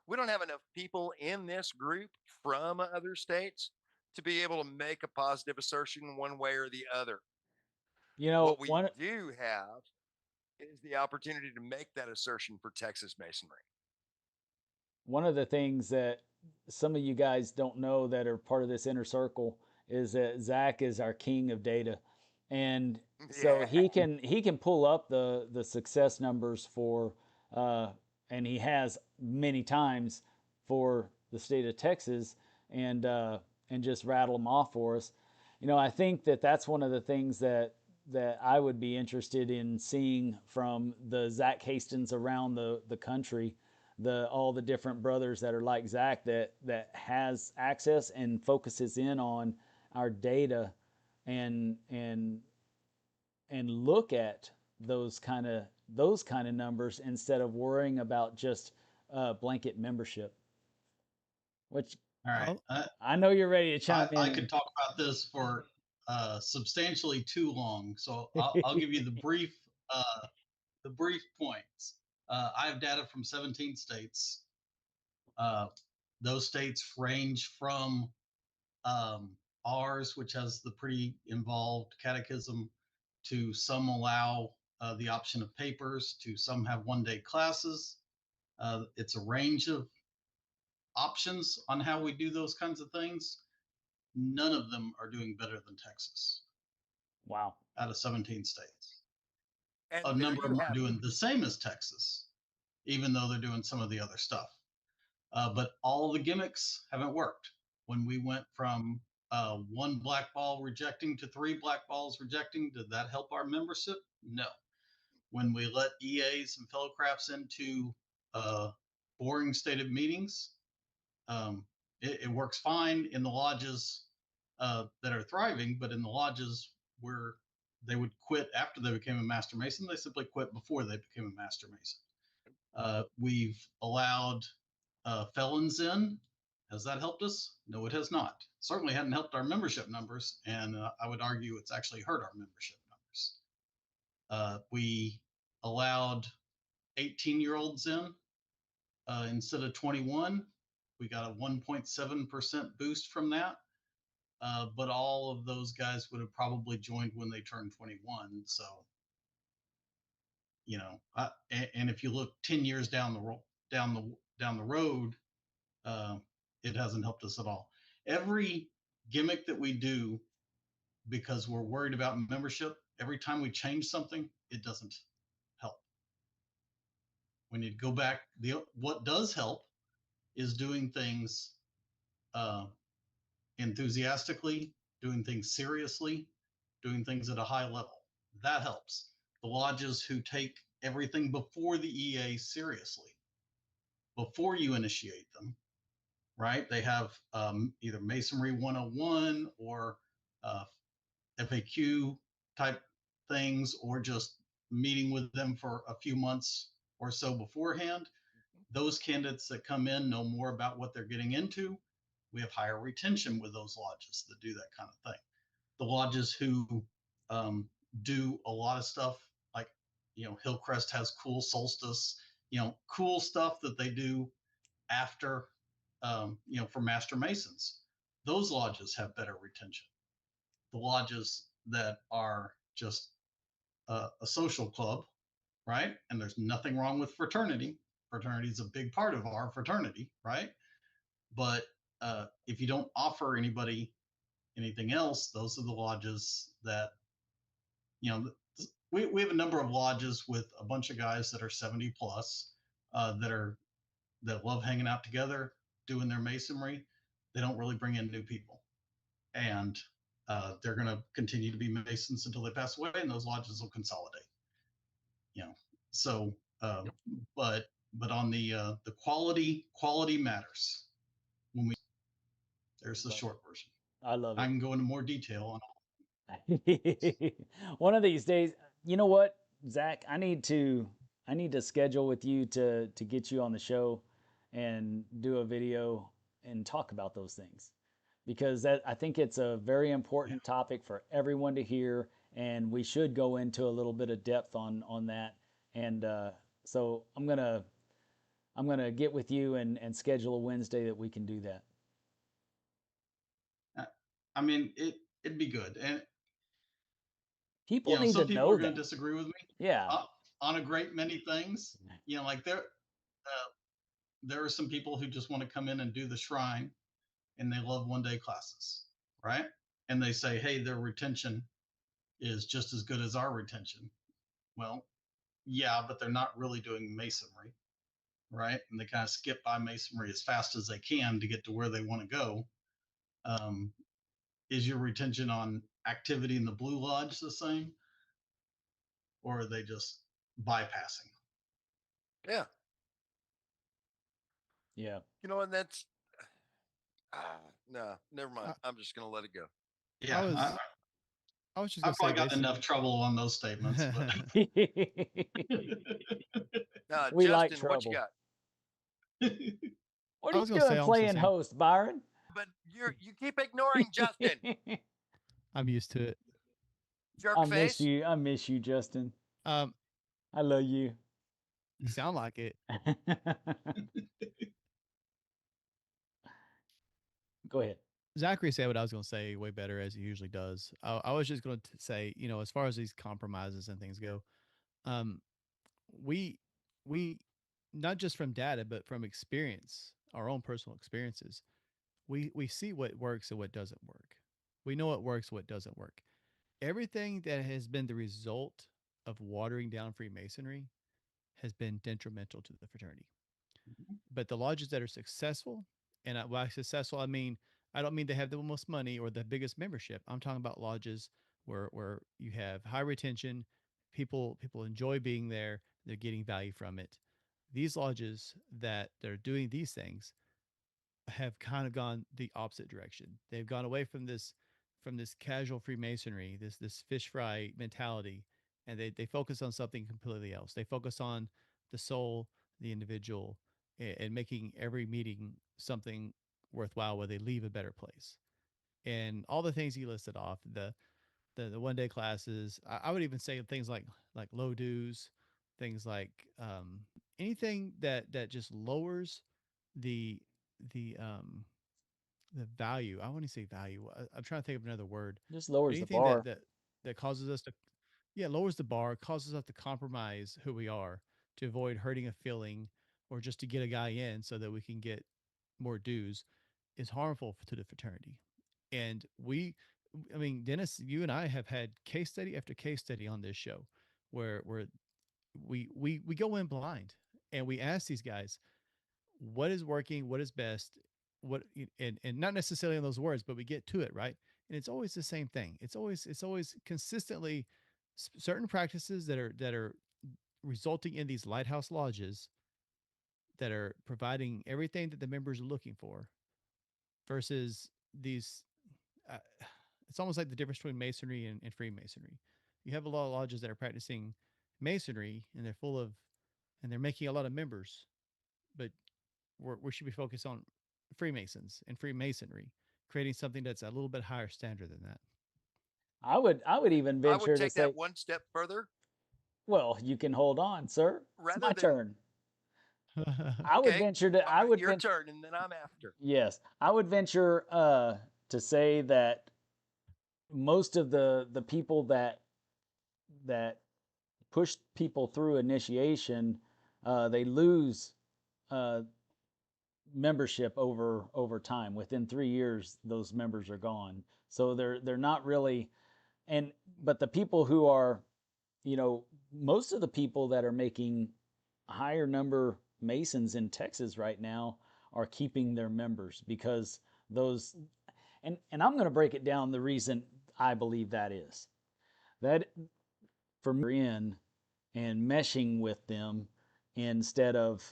we don't have enough people in this group from other states to be able to make a positive assertion one way or the other. You know, What we one do have is the opportunity to make that assertion for Texas Masonry. one of the things that some of you guys don't know that are part of this inner circle is that Zach is our king of data, and so Yeah, he can pull up the success numbers for and he has many times for the state of Texas, and just rattle them off for us. I think that that's one of the things that I would be interested in seeing from the Zach Hastings around the country, all the different brothers that are like Zach that has access and focuses in on our data, and look at those kind of numbers instead of worrying about just blanket membership. Which All right. I'll, I know you're ready to chime I in. could talk about this for substantially too long, so I'll give you the brief points. I have data from 17 states. Uh, those states range from ours, which has the pretty involved catechism, to some allow the option of papers to some have 1-day classes. It's a range of options on how we do those kinds of things. None of them are doing better than Texas. Wow. Out of 17 states. And A there number of you them are have it. doing the same as Texas, even though they're doing some of the other stuff. But all the gimmicks haven't worked. When we went from 1 black ball rejecting to 3 black balls rejecting, did that help our membership? No. When we let EAs and fellow crafts into boring stated meetings, it works fine in the lodges that are thriving, but in the lodges where they would quit after they became a master mason, they simply quit before they became a master mason. We've allowed felons in. Has that helped us? No, it has not. Certainly hadn't helped our membership numbers, and I would argue it's actually hurt our membership numbers. We allowed 18-year-olds in instead of 21. We got a 1.7% boost from that. But all of those guys would have probably joined when they turned 21. So, and if you look 10 years down the road, it hasn't helped us at all. Every gimmick that we do, because we're worried about membership, every time we change something, it doesn't help. We need to go back. What does help is doing things enthusiastically, doing things seriously, doing things at a high level. That helps. The lodges who take everything before the EA seriously, before you initiate them, right? They have either Masonry 101 or FAQ type things, or just meeting with them for a few months or so beforehand. Those candidates that come in know more about what they're getting into. We have higher retention with those lodges that do that kind of thing. The lodges who do a lot of stuff, like, Hillcrest has cool solstice, cool stuff that they do after, for master masons. Those lodges have better retention. The lodges that are just a social club, right? And there's nothing wrong with fraternity. Fraternity is a big part of our fraternity, right? But if you don't offer anybody anything else, those are the lodges that, we have a number of lodges with a bunch of guys that are 70 plus that love hanging out together, doing their masonry. They don't really bring in new people, and they're going to continue to be masons until they pass away, and those lodges will consolidate. So, but on the quality matters. There's the short version. I love I it. can go into more detail on One of these days, you know what, Zach? I need to schedule with you to get you on the show and do a video and talk about those things, because I think it's a very important topic for everyone to hear, and we should go into a little bit of depth on that. And so I'm gonna get with you and schedule a Wednesday that we can do that. I mean, it'd be good. And people need some to people know are going that. to disagree with me. Yeah. On a great many things. Like there are some people who just want to come in and do the shrine, and they love 1-day classes, right? And they say, hey, their retention is just as good as our retention. Well, yeah, but they're not really doing masonry, right? And they kind of skip by masonry as fast as they can to get to where they want to go. Is your retention on activity in the Blue Lodge the same? Or are they just bypassing? Yeah. Yeah. And that's no, never mind. I'm just gonna let it go. Yeah, I was just I gonna say probably got basically, enough trouble on those statements, but We Justin, like what you trouble. got? What I are was you gonna say doing almost the playing same. host, Byron? But you keep ignoring Justin. I'm used to it. Jerk I face. miss you. I miss you, Justin. Um, I love you. you sound like it. Go ahead. Zachary said what I was going to say way better, as he usually does. I was just going to say, as far as these compromises and things go, um, we we not just from data but from experience, our own personal experiences, we see what works and what doesn't work. We know what works, what doesn't work. Everything that has been the result of watering down Freemasonry has been detrimental to the fraternity. Mhm. But the lodges that are successful, and by successful I mean, I don't mean they have the most money or the biggest membership. I'm talking about lodges where you have high retention, people enjoy being there, they're getting value from it. These lodges that they're doing these things have kind of gone the opposite direction. They've gone away from this casual Freemasonry, this fish fry mentality, and they focus on something completely else. They focus on the soul, the individual, and making every meeting something worthwhile where they leave a better place. And all the things he listed off, the 1 day classes, I would even say things like low dues, things like anything that just lowers the the um the value. I want to say value. I'm trying to think of another word, Just but lowers the anything bar. that causes us to, yeah, lowers the bar, causes us to compromise who we are to avoid hurting a feeling or just to get a guy in so that we can get more dues, is harmful to the fraternity. And I mean, Dennis, you and I have had case study after case study on this show where we go in blind and we ask these guys what is working, what is best, and not necessarily in those words, but we get to it, right? And it's always the same thing. It's always consistently certain practices that are resulting in these lighthouse lodges that are providing everything that the members are looking for versus these uh, it's almost like the difference between masonry and Freemasonry. You have a lot of lodges that are practicing masonry and they're full of and they're making a lot of members, but we should be focused on Freemasons and Freemasonry, creating something that's a little bit higher standard than that. I would even I would venture to take that say, one step further. well, you can hold on, sir. It's Rather my than, turn. I would okay, venture to all I right, would your venture turn, and then I'm after. yes, I would venture to say that most of the people that push people through initiation, they lose uh, membership over time. Within 3 years, those members are gone. So they're not really, and but the people who are, most of the people that are making higher number Masons in Texas right now are keeping their members because those, and I'm going to break it down. The reason I believe that is that for me in and meshing with them instead of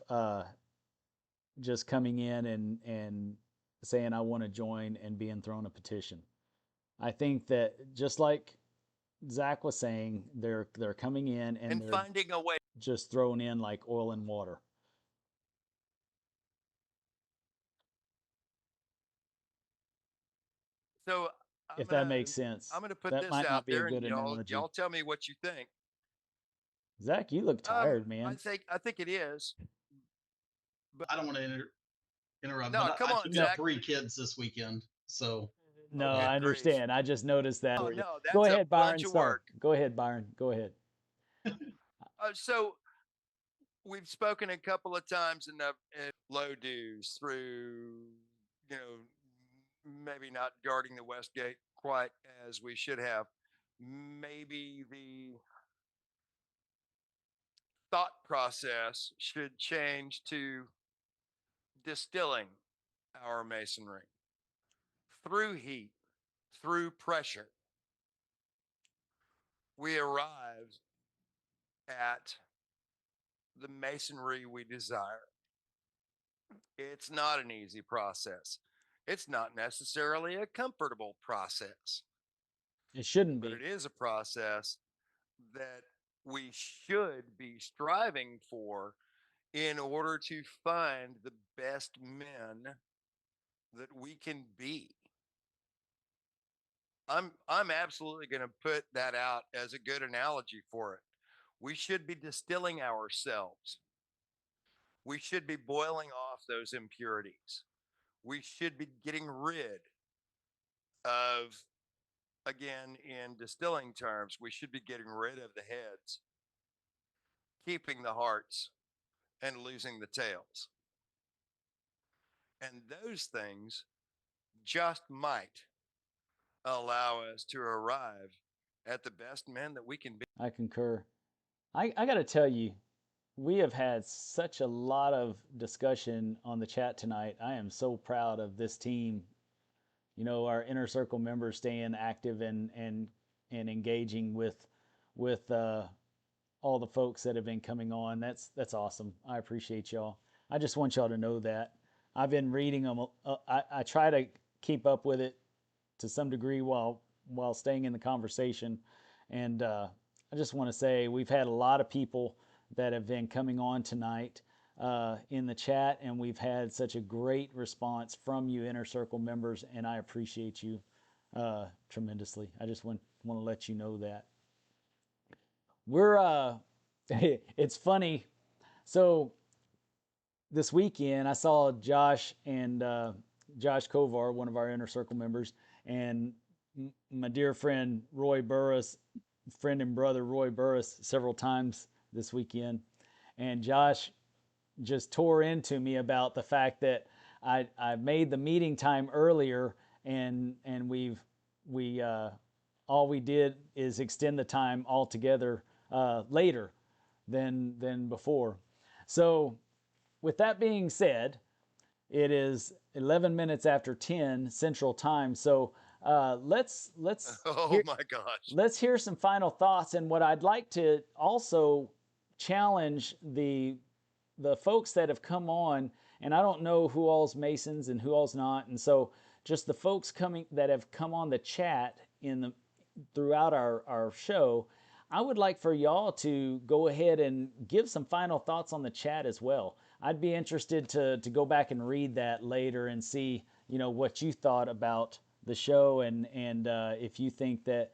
just coming in and saying I want to join and being thrown a petition. I think that just like Zach was saying, they're coming in and And they're finding a way. just thrown in like oil and water. So I'm If that gonna makes sense. I'm gonna put That this might out not be a there, and good y'all analogy. tell me what you think. Zach, you look tired, I man. think it is, but I don't want to interrupt, no, but come I on, took in No, Zach. 3 kids this weekend. So no, Good I grief! understand. I just noticed that. Oh no, Go that's a ahead, bunch Byron. of Sorry. work. Go ahead, Byron. Go ahead. So we've spoken a couple of times in low dues through, you know, maybe not guarding the West Gate quite as we should have. Maybe the thought process should change to distilling our masonry through heat, through pressure. We arrive at the masonry we desire. It's not an easy process. It's not necessarily a comfortable process, It shouldn't but be. it is a process that we should be striving for in order to find the best men that we can be. I'm absolutely going to put that out as a good analogy for it. We should be distilling ourselves. We should be boiling off those impurities. We should be getting rid of, again, in distilling terms, we should be getting rid of the heads keeping the hearts and losing the tails. And those things just might allow us to arrive at the best men that we can be. I concur. I got to tell you, we have had such a lot of discussion on the chat tonight. I am so proud of this team. You know, our inner circle members staying active and engaging with all the folks that have been coming on. That's awesome. I appreciate y'all. I just want y'all to know that I've been reading them. I try to keep up with it to some degree while staying in the conversation. And I just want to say we've had a lot of people that have been coming on tonight in the chat, and we've had such a great response from you inner circle members, and I appreciate you tremendously. I just want to let you know that we're it's funny. So this weekend I saw Josh and Josh Kovar, one of our inner circle members, and my dear friend Roy Burris, friend and brother Roy Burris, several times this weekend. And Josh just tore into me about the fact that I made the meeting time earlier, and we all we did is extend the time altogether later than before. So with that being said, it is 11 minutes after 10 Central Time. So let's Oh my gosh. let's hear some final thoughts. And what I'd like to also challenge the folks that have come on, and I don't know who all's Masons and who all's not, and so just the folks coming that have come on the chat throughout our show, I would like for y'all to go ahead and give some final thoughts on the chat as well. I'd be interested to go back and read that later and see, you know, what you thought about the show, and if you think that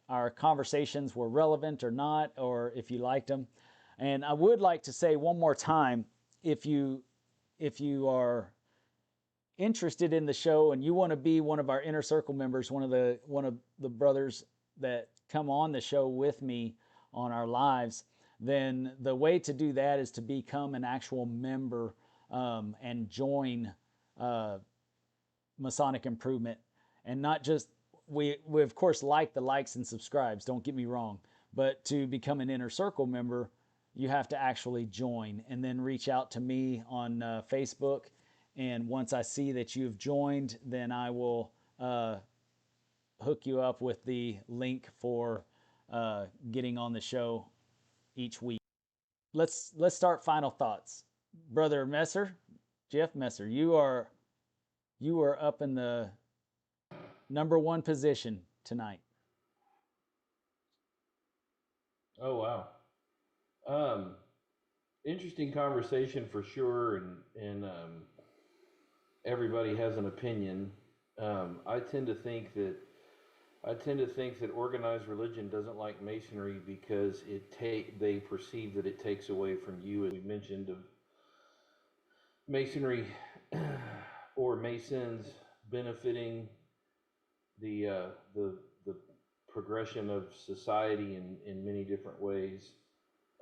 our conversations were relevant or not, or if you liked them. And I would like to say one more time, if you are interested in the show and you want to be one of our inner circle members, one of the brothers that come on the show with me on our lives, then the way to do that is to become an actual member and join Masonic Improvement. And not just, we of course like the likes and subscribes, don't get me wrong, but to become an inner circle member, you have to actually join and then reach out to me on Facebook. And once I see that you've joined, then I will hook you up with the link for getting on the show each week. Let's start final thoughts. Brother Messer, Jeff Messer, you are up in the number one position tonight. Oh wow. Interesting conversation for sure, and everybody has an opinion. I tend to think that organized religion doesn't like Masonry because they perceive that it takes away from you, as we mentioned, of Masonry or Masons benefiting the progression of society in many different ways.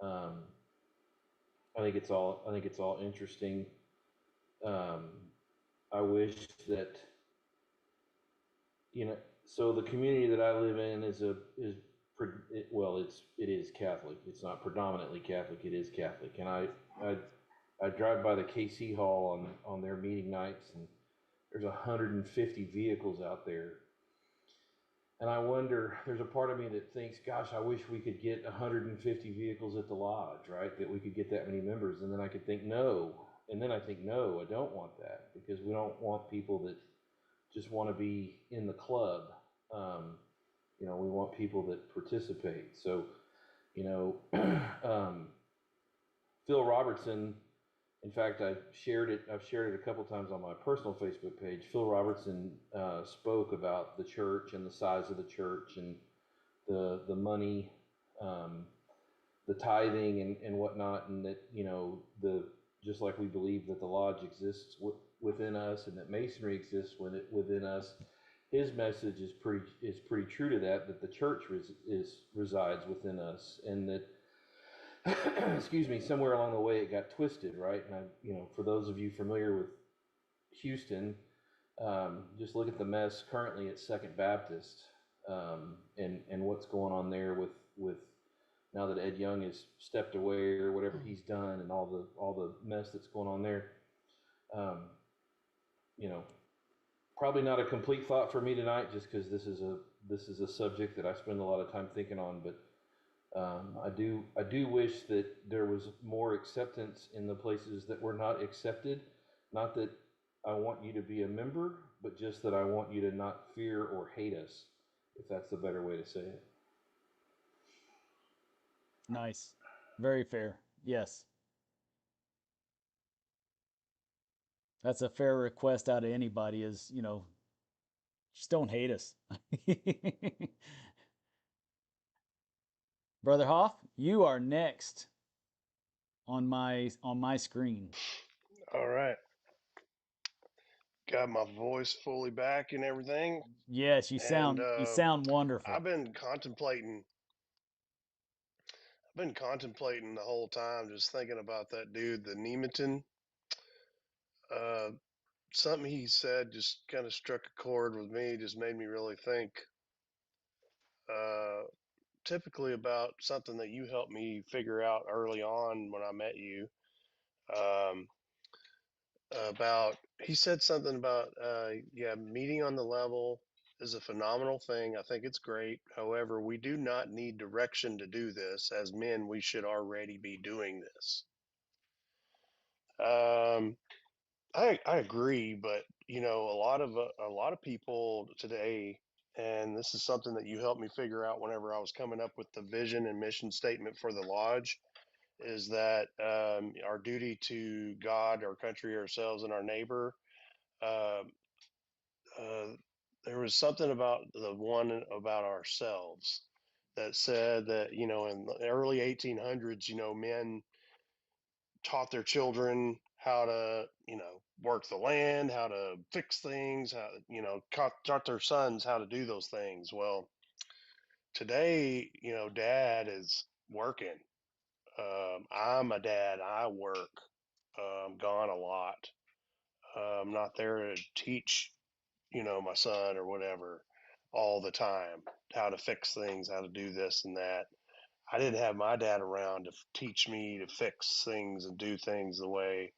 I think it's all interesting. I wish that, you know, so the community that I live in is Catholic. It's not predominantly Catholic. It is Catholic, and I drive by the KC Hall on their meeting nights, and there's 150 vehicles out there. And I wonder, there's a part of me that thinks, gosh, I wish we could get 150 vehicles at the lodge, right? That we could get that many members. And then I could think, no. And then I think, no, I don't want that, because we don't want people that just want to be in the club. We want people that participate. So, Phil Robertson, in fact, I've shared it a couple times on my personal Facebook page. Phil Robertson spoke about the church and the size of the church and the money, the tithing and whatnot, and that just like we believe that the lodge exists within us and that Masonry exists within us. His message is pretty true to that the church resides within us, and that excuse me, somewhere along the way it got twisted, right? And for those of you familiar with Houston, just look at the mess currently at Second Baptist, and what's going on there with now that Ed Young has stepped away or whatever he's done, and all the mess that's going on there. Um, you know, Probably not a complete thought for me tonight, just because this is a subject that I spend a lot of time thinking on. But I do wish that there was more acceptance in the places that were not accepted. Not that I want you to be a member, but just that I want you to not fear or hate us, if that's the better way to say it. Nice. Very fair. Yes. That's a fair request out of anybody is, just don't hate us. Brother Hoff, you are next on my screen. All right. Got my voice fully back and everything. Yes, And you sound wonderful. I've been contemplating the whole time, just thinking about that dude, the Neimanton. Uh, Something he said just kind of struck a chord with me, just made me really think. Uh, Typically about something that you helped me figure out early on when I met you. Um, about He said something about meeting on the level is a phenomenal thing. I think it's great. However, we do not need direction to do this. As men, we should already be doing this. um, I agree, but a lot of people today, and this is something that you helped me figure out whenever I was coming up with the vision and mission statement for the lodge, is that our duty to God, our country, ourselves, and our neighbor. Uh, uh, there was something about the one about ourselves that said that in the early 1800s, men taught their children how to work the land, how to fix things, how taught their sons how to do those things. Well, today, dad is working. I'm a dad. I work. I'm gone a lot. I'm not there to teach, my son or whatever all the time how to fix things, how to do this and that. I didn't have my dad around to teach me to fix things and do things the way,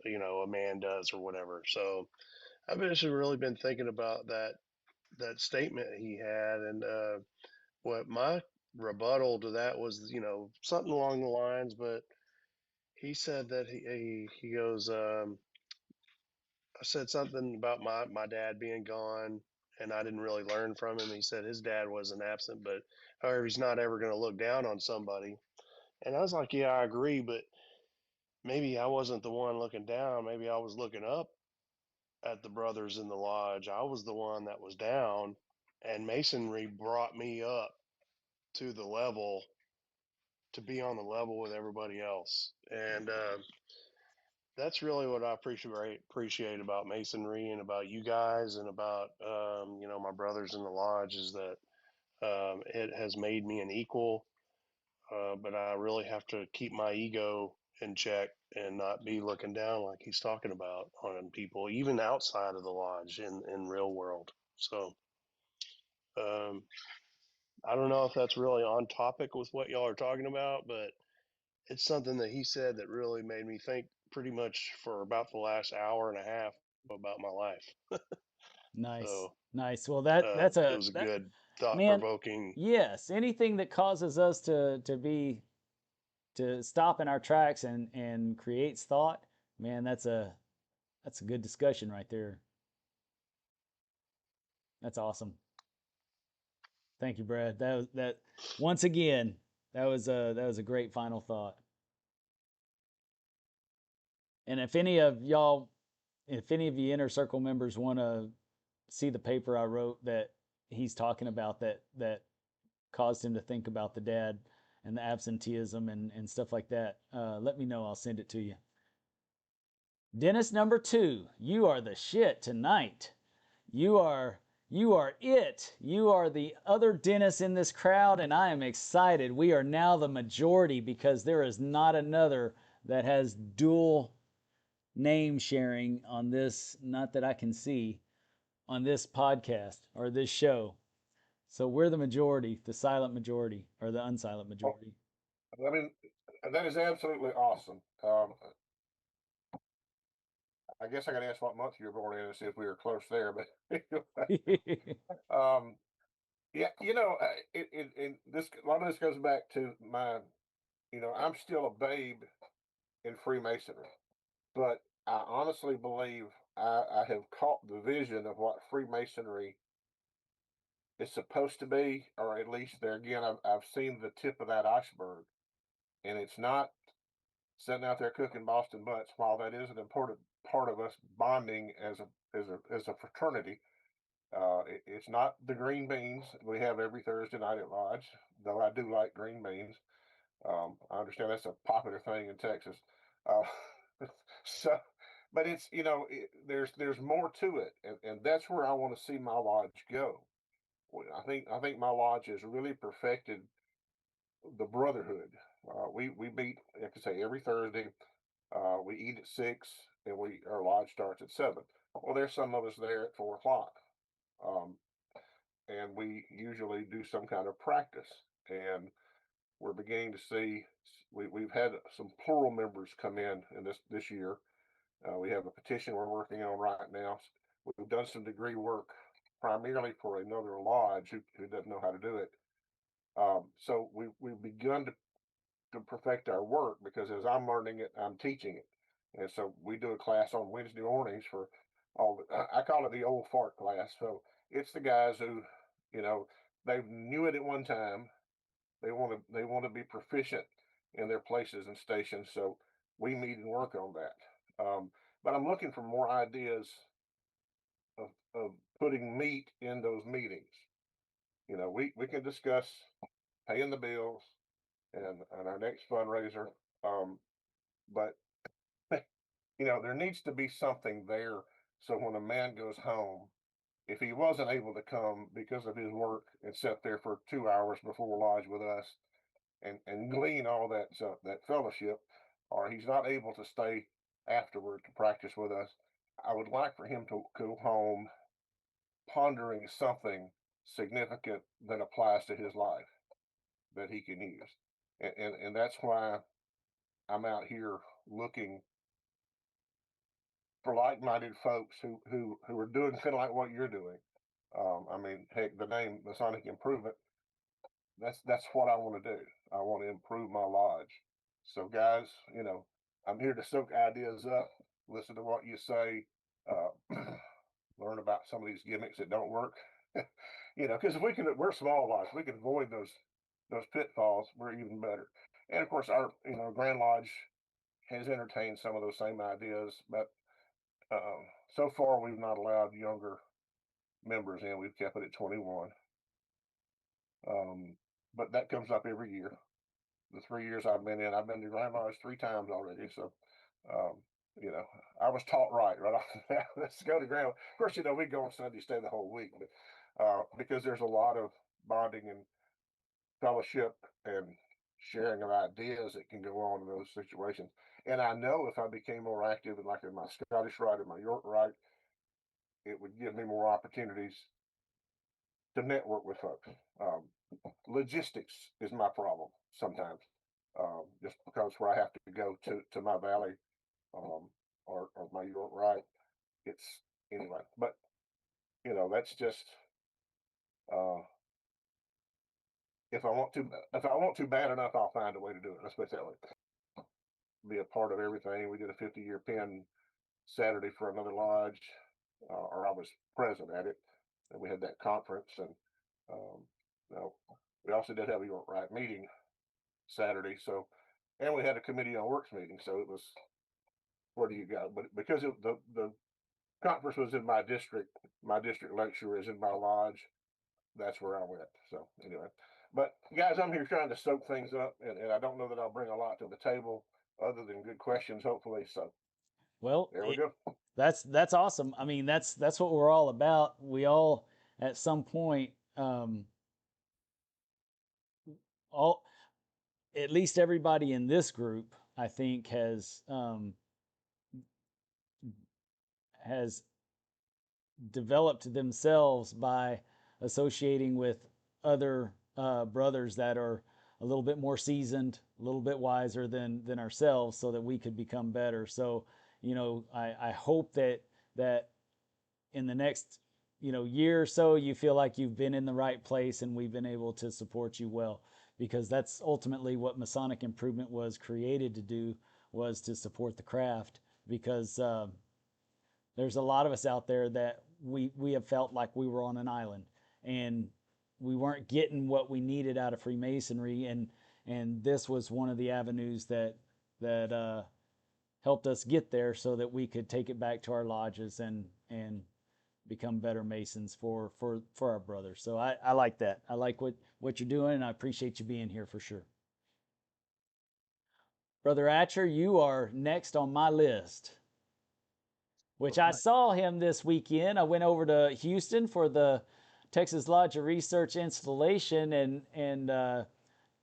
a man does or whatever. So I've actually really been thinking about that statement he had, and what my rebuttal to that was, something along the lines, but he said that he goes, I said something about my dad being gone, and I didn't really learn from him. He said his dad wasn't absent, but however, he's not ever going to look down on somebody. And I was like, yeah, I agree, but maybe I wasn't the one looking down. Maybe I was looking up at the brothers in the lodge. I was the one that was down, and Masonry brought me up to the level to be on the level with everybody else. And that's really what I appreciate about Masonry and about you guys and about my brothers in the lodge, is that it has made me an equal. But I really have to keep my ego in check and not be looking down like he's talking about on people, even outside of the lodge in real world. So um, I don't know if that's really on topic with what y'all are talking about, but it's something that he said that really made me think pretty much for about the last hour and a half about my life. Nice. So Nice. Well, that's it a was a that good thought man, provoking. yes, anything that causes us to stop in our tracks and creates thought, man, that's a good discussion right there. That's awesome. Thank you, Brad. That once again, that was a great final thought. And if any of you inner circle members want to see the paper I wrote that he's talking about that caused him to think about the dad and the absenteeism and stuff like that, let me know. I'll send it to you. Dennis number 2, you are the shit tonight. You are You are it. You are the other Dennis in this crowd, and I am excited. We are now the majority because there is not another that has dual name sharing on this, not that I can see, on this podcast or this show. So we're the majority, the silent majority, or the unsilent majority. I mean, that is absolutely awesome. I guess I got to ask what month you were born in and see if we were close there. But yeah, this a lot of this goes back to my, I'm still a babe in Freemasonry, but I honestly believe I have caught the vision of what Freemasonry is supposed to be, or at least there again, I've seen the tip of that iceberg, and it's not sitting out there cooking Boston butts. While that is an important part of us bonding as a fraternity, it's not the green beans we have every Thursday night at Lodge. Though I do like green beans. I understand that's a popular thing in Texas. Uh, so, but it's there's more to it, and that's where I want to see my lodge go. I think my lodge has really perfected the brotherhood. We meet, like I say, every Thursday. We eat at 6, and our lodge starts at 7. Well, there's some of us there at 4 o'clock, um, and we usually do some kind of practice. And we're beginning to see we've had some plural members come in this year. We have a petition we're working on right now. We've done some degree work primarily for another lodge who doesn't know how to do it. So we've begun to perfect our work because as I'm learning it, I'm teaching it. And so we do a class on Wednesday mornings for I call it the old fart class. So it's the guys who, you know, they knew it at one time. They want to be proficient in their places and stations. So we meet and work on that. But I'm looking for more ideas of putting meat in those meetings. We can discuss paying the bills and our next fundraiser. But there needs to be something there. So when a man goes home, if he wasn't able to come because of his work and sit there for 2 hours before lodge with us and glean all that fellowship, or he's not able to stay afterward to practice with us, I would like for him to go home pondering something significant that applies to his life that he can use. And that's why I'm out here looking for like-minded folks who are doing kind of like what you're doing. I mean, heck, the name Masonic Improvement, that's what I want to do. I want to improve my lodge. So guys, I'm here to soak ideas up, listen to what you say, learn about some of these gimmicks that don't work. Because if we're small lodge, we can avoid those pitfalls. We're even better. And of course, our Grand Lodge has entertained some of those same ideas, but so far we've not allowed younger members in. We've kept it at 21. But that comes up every year. The 3 years I've been in, I've been to Grand Lodge 3 times already. So, um, I was taught right off the bat. Let's go to Grand Lodge. Of course, we go on Sunday, stay the whole week, but because there's a lot of bonding and fellowship and sharing of ideas that can go on in those situations. And I know if I became more active in my Scottish Rite and my York Rite, it would give me more opportunities to network with folks. Logistics is my problem sometimes, just because where I have to go to my valley, or my York Rite. It's anyway, but that's just uh, if I want to bad enough, I'll find a way to do it. Let's put it that way. Be a part of everything. We did a 50-year pin Saturday for another lodge, or I was present at it, and we had that conference, and um, you know, we also did have a York Rite meeting Saturday. So, and we had a committee on works meeting. So it was, where do you go? But because the conference was in my district lecture is in my lodge. That's where I went. So anyway, but guys, I'm here trying to soak things up, and I don't know that I'll bring a lot to the table other than good questions, hopefully. So Well, there we go. that's awesome. I mean, that's what we're all about. We all at some point, all at least everybody in this group, I think, has developed themselves by associating with other brothers that are a little bit more seasoned, a little bit wiser than ourselves, so that we could become better. So, I hope that in the next year or so, you feel like you've been in the right place and we've been able to support you well, because that's ultimately what Masonic Improvement was created to do, was to support the craft. Because there's a lot of us out there that we have felt like we were on an island, and we weren't getting what we needed out of Freemasonry, and this was one of the avenues that helped us get there, so that we could take it back to our lodges and become better Masons for our brothers. So I like that. I like what you're doing, and I appreciate you being here for sure. Brother Atcher, you are next on my list, which I saw him this weekend. I went over to Houston for the Texas Lodge of Research installation, and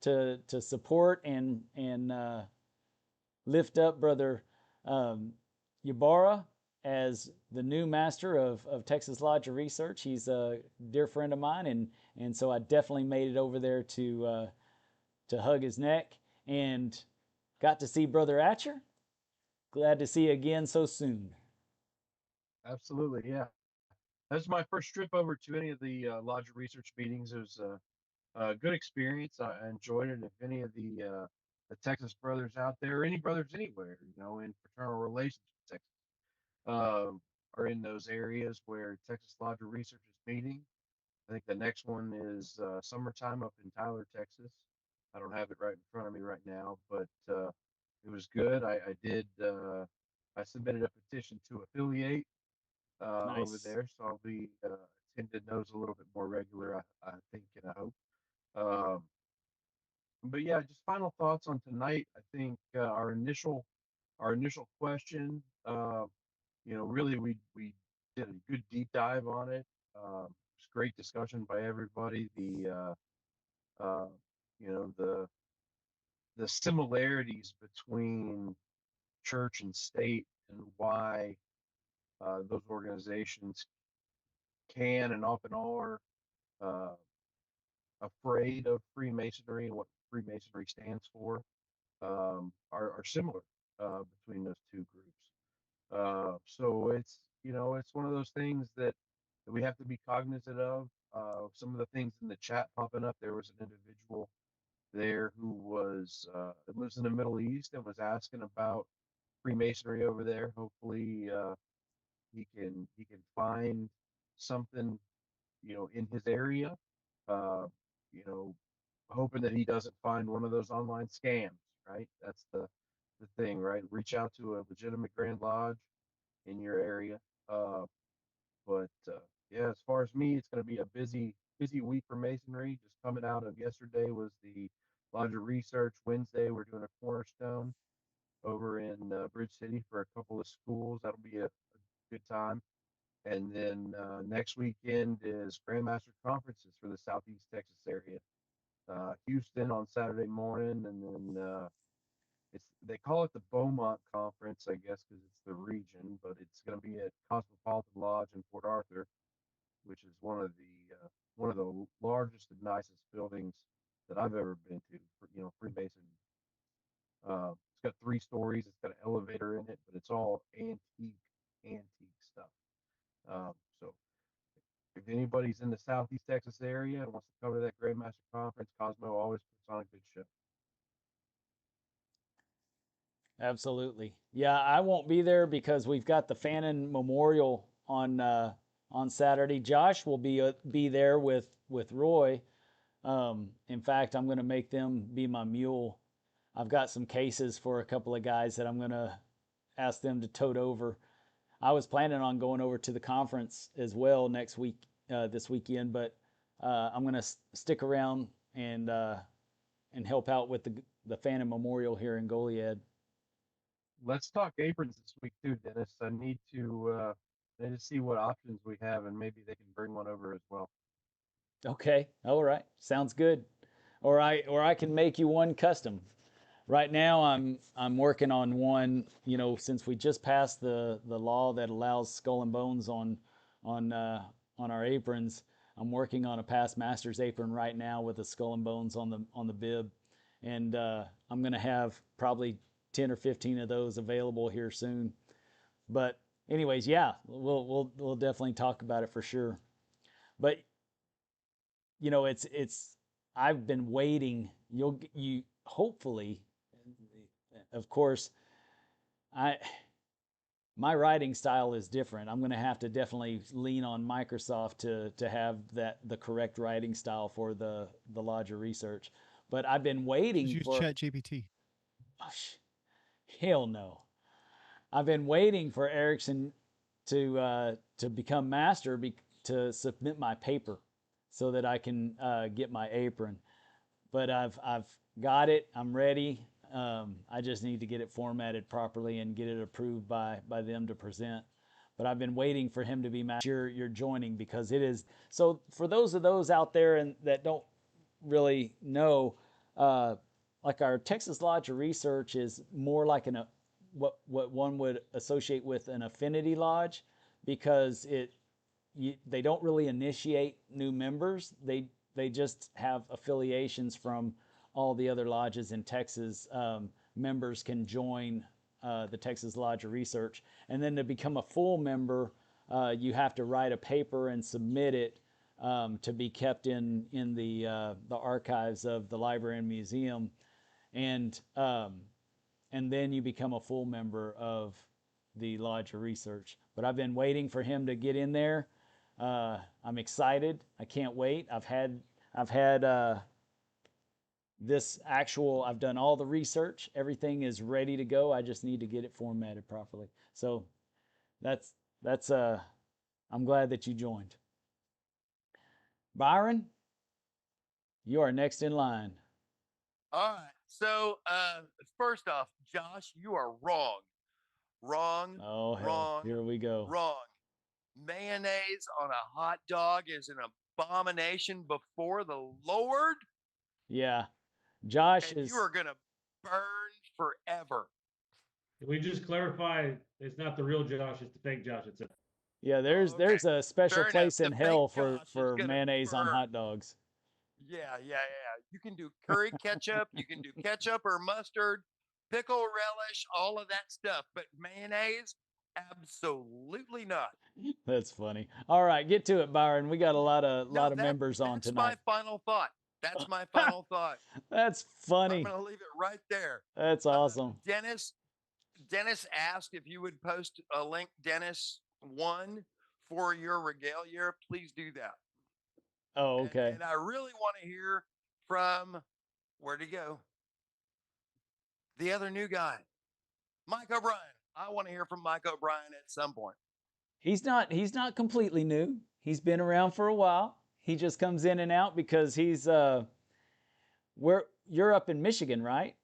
to support and lift up Brother Ybarra as the new master of Texas Lodge of Research. He's a dear friend of mine, and so I definitely made it over there to hug his neck, and got to see Brother Atcher. Glad to see you again so soon. Absolutely, yeah. That's my first trip over to any of the Lodge of Research meetings. It was a good experience. I enjoyed it. If any of the Texas brothers out there, or any brothers anywhere, in fraternal relations with Texas, are in those areas where Texas Lodge of Research is meeting. I think the next one is summertime up in Tyler, Texas. I don't have it right in front of me right now, but it was good. I submitted a petition to affiliate over Nice. there, so I'll be attending those a little bit more regular, I think, and I hope. Um, but yeah, just final thoughts on tonight. I think our initial question, really we did a good deep dive on it. It was great discussion by everybody. Uh, you know, the similarities between church and state, and why those organizations can and often are uh, afraid of Freemasonry and what Freemasonry stands for, are similar between those two groups. So it's one of those things that we have to be cognizant of. Some of the things in the chat popping up. There was an individual there who lives in the Middle East and was asking about Freemasonry over there. Hopefully, he can find something in his area. Uh, you know, Hoping that he doesn't find one of those online scams. Right, that's the thing. Right, reach out to a legitimate Grand Lodge in your area. Uh, but yeah, as far as me, it's going to be a busy week for Masonry. Just coming out of yesterday was the Lodge of Research. Wednesday, we're doing a cornerstone over in Bridge City for a couple of schools. That'll be a good time. And then next weekend is Grandmaster Conferences for the Southeast Texas area. Houston on Saturday morning, and then they call it the Beaumont Conference, I guess, because it's the region, but it's going to be at Cosmopolitan Lodge in Port Arthur, which is one of the largest and nicest buildings that I've ever been to. For, Freemason. It's got 3 stories. It's got an elevator in it, but it's all antique stuff. So if anybody's in the Southeast Texas area and wants to come to that Grandmaster Conference, Cosmo always puts on a good show. Absolutely. Yeah, I won't be there because we've got the Fannin Memorial on Saturday. Josh will be there with Roy. In fact, I'm going to make them be my mule. I've got some cases for a couple of guys that I'm going to ask them to tote over. I was planning on going over to the conference as well next week, this weekend, but I'm going to stick around and help out with the Fannin Memorial here in Goliad. Let's talk aprons this week too, Dennis. I need to and to see what options we have, and maybe they can bring one over as well. Okay. All right. Sounds good. Or I can make you one custom. Right now, I'm working on one. Since we just passed the law that allows skull and bones on our aprons, I'm working on a past master's apron right now with a skull and bones on the bib, and I'm gonna have probably 10 or 15 of those available here soon. But anyways, yeah, we'll definitely talk about it for sure. But it's I've been waiting. You hopefully, of course, I my writing style is different. I'm going to have to definitely lean on Microsoft to have the correct writing style for the Lodger research. But I've been Just waiting use for Chat GPT. oh, hell no. I've been waiting for Erickson to become master to submit my paper so that I can get my apron. But I've got it. I'm ready. I just need to get it formatted properly and get it approved by them to present. But I've been waiting for him to be master. You're joining because it is so. For those out there and that don't really know, like our Texas Lodge of Research is more like what one would associate with an affinity lodge, because they don't really initiate new members. They just have affiliations from all the other lodges in Texas. Members can join the Texas Lodge of Research, and then to become a full member, you have to write a paper and submit it to be kept in the archives of the library and museum, and then you become a full member of the Lodge of Research. But I've been waiting for him to get in there. I'm excited. I can't wait. I've had I've done all the research. Everything is ready to go. I just need to get it formatted properly. So that's I'm glad that you joined. Byron, you are next in line. All right. So, first off, Josh, you are wrong. Wrong, Oh hell, wrong, here we go. wrong. Mayonnaise on a hot dog is an abomination before the Lord, Yeah, Josh and you is. are going to burn forever. Can we just clarify? It's not the real Josh; it's the fake Josh. It's a Yeah, Oh, okay. there's a special Fair enough. place The in fake hell Josh is for going to mayonnaise on burn. hot dogs. Yeah. You can do curry ketchup, you can do ketchup or mustard, pickle relish, all of that stuff, but mayonnaise, absolutely not. That's funny. All right, get to it, Byron. We got a No, lot of members on that's my tonight. final thought. That's my final thought. That's I'm funny. going to leave it right there. That's awesome. Dennis asked if you would post a link, Dennis one, for your regalia. Please do that. Oh, okay. And I really want to hear from, where'd he go? The other new guy, Mike O'Brien. I want to hear from Mike O'Brien at some point. He's not completely new. He's been around for a while. He just comes in and out because he's where you're up in Michigan, right?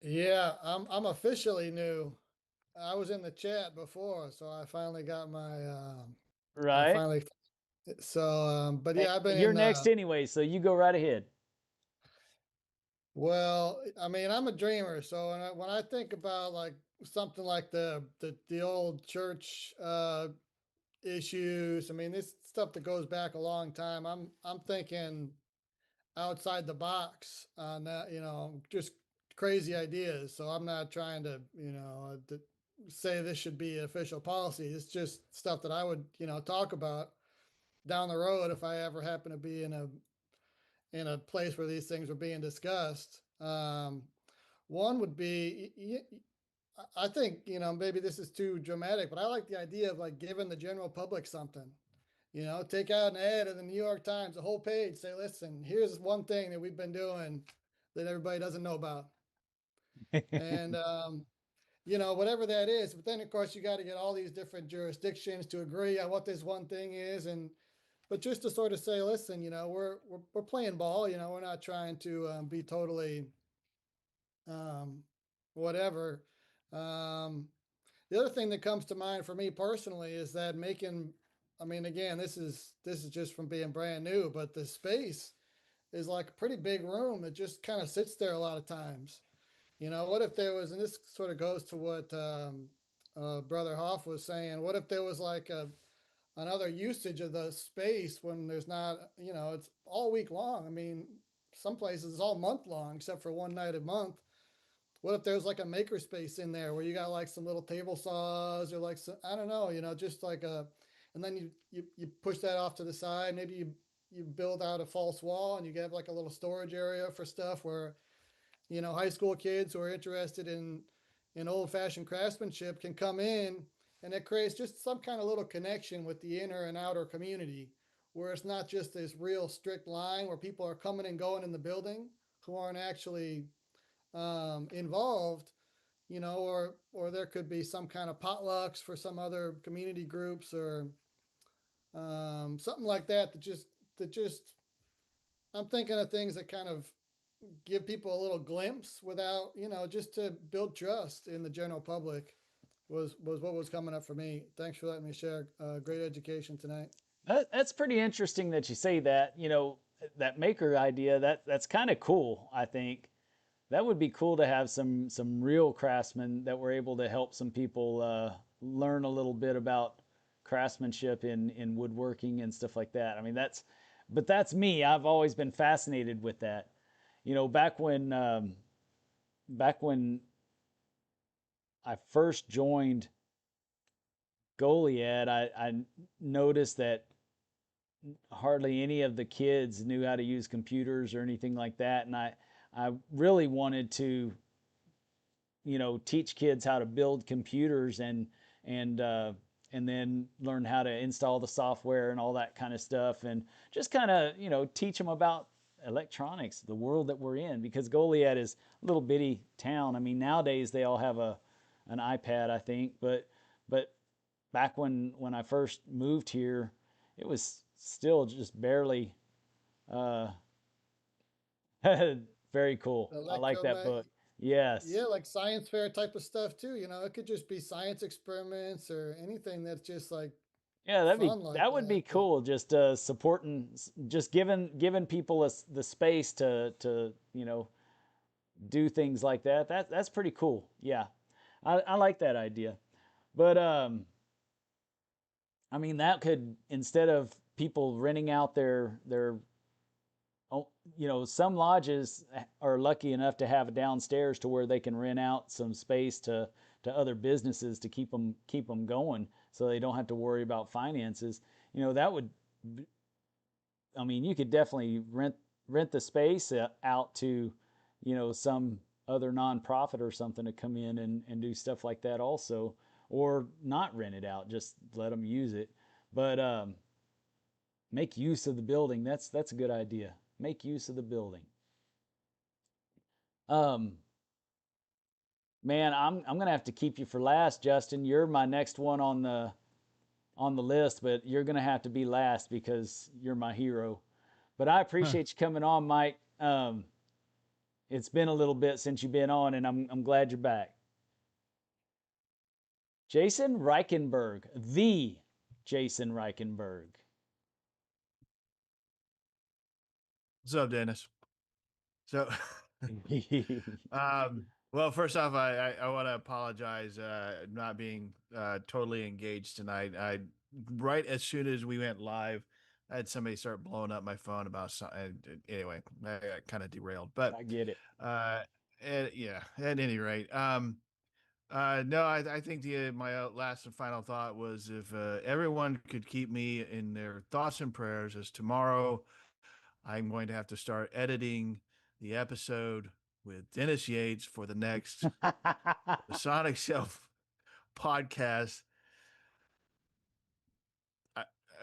Yeah, I'm officially new. I was in the chat before, so I finally got my I Right. finally but yeah, I've been You're in next anyway, so you go right ahead. well, I mean, I'm a dreamer, so when I think about like something like the old church issues, I mean, this stuff that goes back a long time. I'm thinking outside the box on that, just crazy ideas. So I'm not trying to, say this should be official policy. It's just stuff that I would, talk about down the road if I ever happen to be in a place where these things were being discussed. One would be, I think, maybe this is too dramatic, but I like the idea of like giving the general public something. Take out an ad in the New York Times, a whole page, say, listen, here's one thing that we've been doing that everybody doesn't know about. And, whatever that is. But then, of course, you got to get all these different jurisdictions to agree on what this one thing is. But just to sort of say, listen, we're playing ball, we're not trying to be totally whatever. The other thing that comes to mind for me personally is that making, I mean, again, this is just from being brand new, but the space is like a pretty big room that just kind of sits there a lot of times. You know, what if there was, and this sort of goes to what Brother Hoff was saying, what if there was like another usage of the space when there's not, you know, it's all week long. I mean, some places it's all month long except for one night a month. What if there's like a maker space in there where you got like some little table saws or like some, I don't know, you know, just like a, and then you push that off to the side. Maybe you build out a false wall and you get like a little storage area for stuff where, you know, high school kids who are interested in old fashioned craftsmanship can come in, and it creates just some kind of little connection with the inner and outer community where it's not just this real strict line where people are coming and going in the building who aren't actually involved, you know, or there could be some kind of potlucks for some other community groups or something like that. That just I'm thinking of things that kind of give people a little glimpse without, you know, just to build trust in the general public was what was coming up for me. Thanks for letting me share. Great education tonight. That's pretty interesting that you say that. You know, that maker idea, that's kind of cool, I think. That would be cool to have some real craftsmen that were able to help some people learn a little bit about craftsmanship in woodworking and stuff like that. I mean, but that's me. I've always been fascinated with that. You know, back when I first joined Goliad, I noticed that hardly any of the kids knew how to use computers or anything like that, and I really wanted to, you know, teach kids how to build computers and and then learn how to install the software and all that kind of stuff, and just kind of, you know, teach them about electronics, the world that we're in, because Goliad is a little bitty town. I mean, nowadays they all have an iPad, I think, but back when I first moved here, it was still just barely. Uh, Very cool. I like that Electromag, book. Yes. yeah, like science fair type of stuff too. You know, it could just be science experiments or anything that's just like Yeah, fun like that would be that. cool. Just supporting, just giving people the space to, you know, do things like that. That's pretty cool. Yeah, I like that idea. But I mean, that could, instead of people renting out their you know, some lodges are lucky enough to have downstairs to where they can rent out some space to other businesses to keep them going, so they don't have to worry about finances. You know, that would, I mean, you could definitely rent the space out to, you know, some other nonprofit or something to come in and do stuff like that also, or not rent it out, just let them use it. But make use of the building. That's a good idea. Make use of the building. Um, Man, I'm gonna have to keep you for last, Justin. You're my next one on the list, but you're gonna have to be last because you're my hero. But I appreciate you coming on, Mike. It's been a little bit since you've been on, and I'm glad you're back. Jason Reichenberg, the Jason Reichenberg. What's up, Dennis? So, well, first off, I want to apologize not being totally engaged tonight. I right as soon as we went live, I had somebody start blowing up my phone about something. Anyway, I kind of derailed, but I get it. yeah. At any rate, no, I think my last and final thought was if everyone could keep me in their thoughts and prayers, as tomorrow I'm going to have to start editing the episode with Dennis Yates for the next Masonic Self podcast.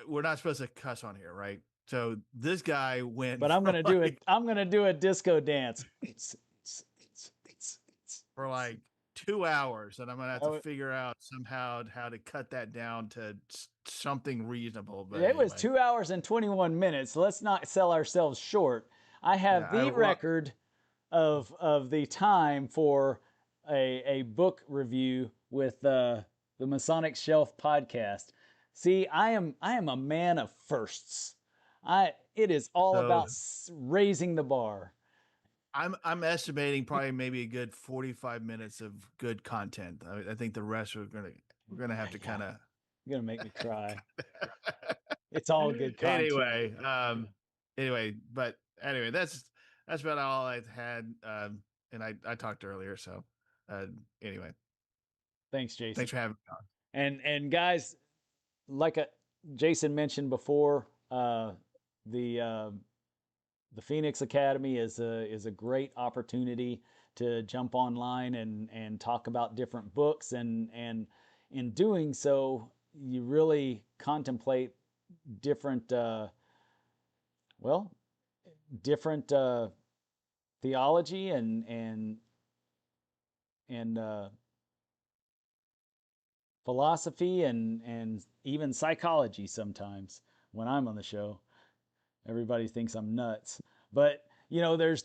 We're not supposed to cuss on here, right? So this guy went But I'm gonna do it. I'm gonna do a disco dance for like 2 hours, and I'm gonna have to figure out somehow how to cut that down to something reasonable. But it was anyway, 2 hours and 21 minutes. So let's not sell ourselves short. I have yeah, the record of the time for a book review with Masonic Shelf podcast. See, I am a man of firsts. It is all So about raising the bar. I'm estimating probably maybe a good 45 minutes of good content. I think the rest we're gonna have to Yeah. kind of. You're gonna make me cry. It's all good content. Anyway, that's about all I had. And I talked earlier, so anyway, Thanks, Jason. thanks for having me on. And guys, like Jason mentioned before, the Phoenix Academy is a great opportunity to jump online and talk about different books, and in doing so, you really contemplate different different theology and philosophy and even psychology sometimes when I'm on the show. Everybody thinks I'm nuts, but there's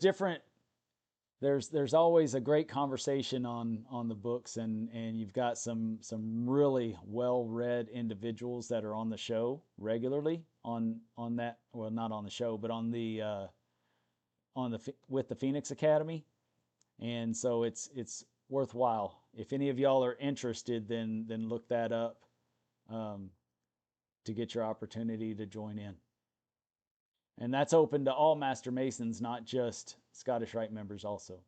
always a great conversation on the books, and you've got some really well-read individuals that are on the show regularly on that, well, not on the show, but on the with the Phoenix Academy. And so it's worthwhile. If any of y'all are interested, then look that up to get your opportunity to join in. And that's open to all Master Masons, not just Scottish Rite members also.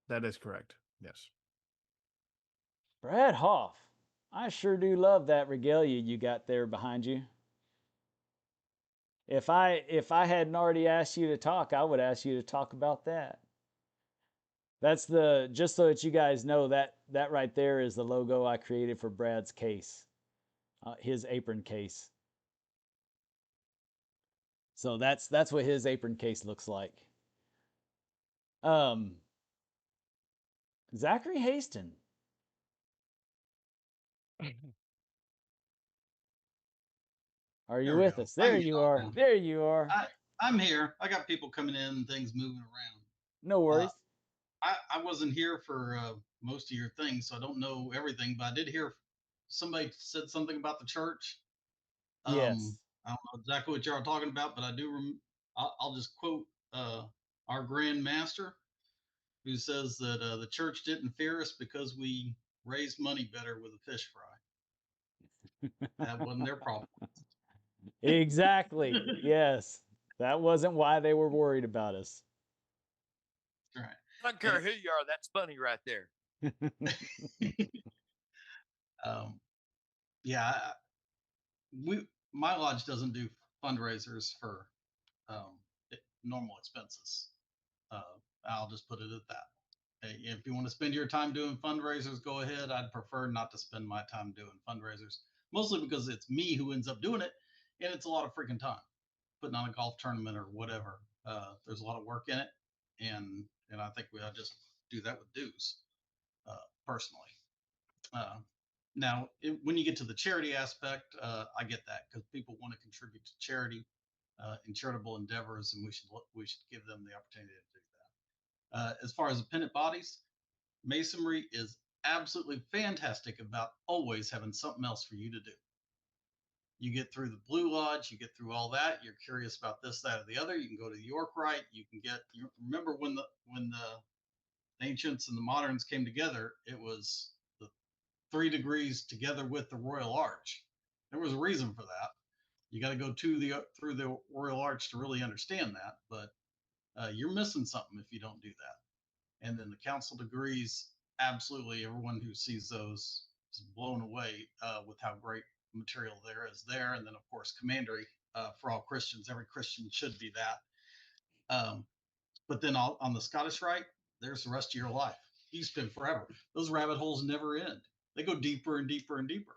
That is correct. Yes. Brad Hoff, I sure do love that regalia you got there behind you. If I hadn't already asked you to talk, I would ask you to talk about that. That's just so that you guys know, that right there is the logo I created for Brad's case, his apron case. So that's what his apron case looks like. Zachary Haston. Are you with us? There you are. There you are. I'm here. I got people coming in and things moving around. No worries. I wasn't here for most of your things, so I don't know everything, but I did hear somebody said something about the church. Yes. I don't know exactly what y'all are talking about, but I do. I'll just quote our Grand Master, who says that the church didn't fear us because we raised money better with a fish fry. That wasn't their problem. Exactly. Yes. That wasn't why they were worried about us. That's right. I don't care who you are. That's funny right there. Yeah, my lodge doesn't do fundraisers for normal expenses. I'll just put it at that. If you want to spend your time doing fundraisers, go ahead. I'd prefer not to spend my time doing fundraisers, mostly because it's me who ends up doing it, and it's a lot of freaking time. Putting on a golf tournament or whatever, there's a lot of work in it, and I think we ought to just do that with dues, personally. Now, when you get to the charity aspect, I get that, because people want to contribute to charity and charitable endeavors, and we should give them the opportunity to do that. As far as appendant bodies, Masonry is absolutely fantastic about always having something else for you to do. You get through the Blue Lodge, you get through all that. You're curious about this, that, or the other. You can go to the York Rite. You can get. You remember when the ancients and the moderns came together? It was the 3 degrees together with the Royal Arch. There was a reason for that. You got to go through the Royal Arch to really understand that, but you're missing something if you don't do that. And then the Council degrees, absolutely, everyone who sees those is blown away with how great material there is there. And then, of course, Commandery for all Christians. Every Christian should be that. But then on the Scottish Rite, there's the rest of your life. You spend forever. Those rabbit holes never end. They go deeper and deeper and deeper.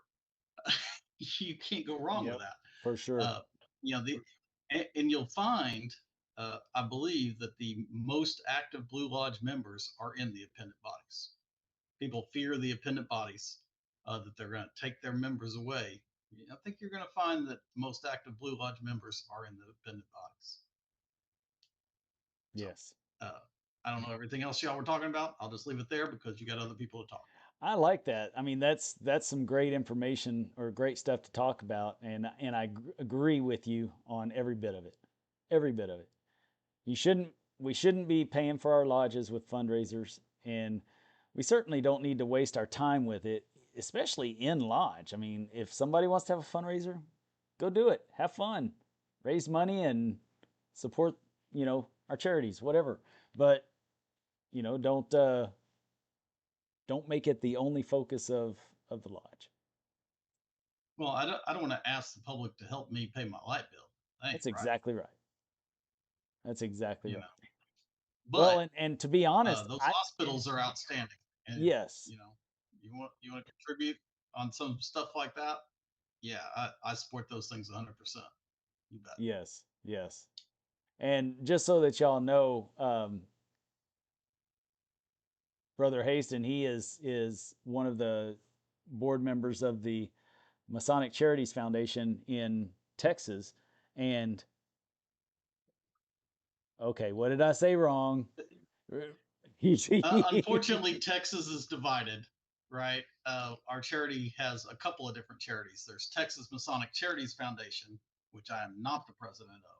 You can't go wrong with that. For sure. And you'll find, I believe, that the most active Blue Lodge members are in the appendant bodies. People fear the appendant bodies, that they're going to take their members away. I think you're going to find that most active Blue Lodge members are in the appendant bodies. Yes. I don't know everything else y'all were talking about. I'll just leave it there because you got other people to talk. I like that. I mean, that's some great information or great stuff to talk about, and I agree with you on every bit of it. Every bit of it. You shouldn't we shouldn't be paying for our lodges with fundraisers, and we certainly don't need to waste our time with it, especially in lodge. I mean, if somebody wants to have a fundraiser, go do it. Have fun. Raise money and support, our charities, whatever. But, don't make it the only focus of the lodge. Well, I don't want to ask the public to help me pay my light bill. That's Right. exactly right. That's exactly You right. know, Well, but and to be honest, those hospitals are outstanding, and yes, you want to contribute on some stuff like that. Yeah, I support those things 100%. You bet. yes, yes. And just so that y'all know, Brother Haston, he is one of the board members of the Masonic Charities Foundation in Texas. And okay, what did I say wrong? Unfortunately, Texas is divided, right? Our charity has a couple of different charities. There's Texas Masonic Charities Foundation, which I am not the president of.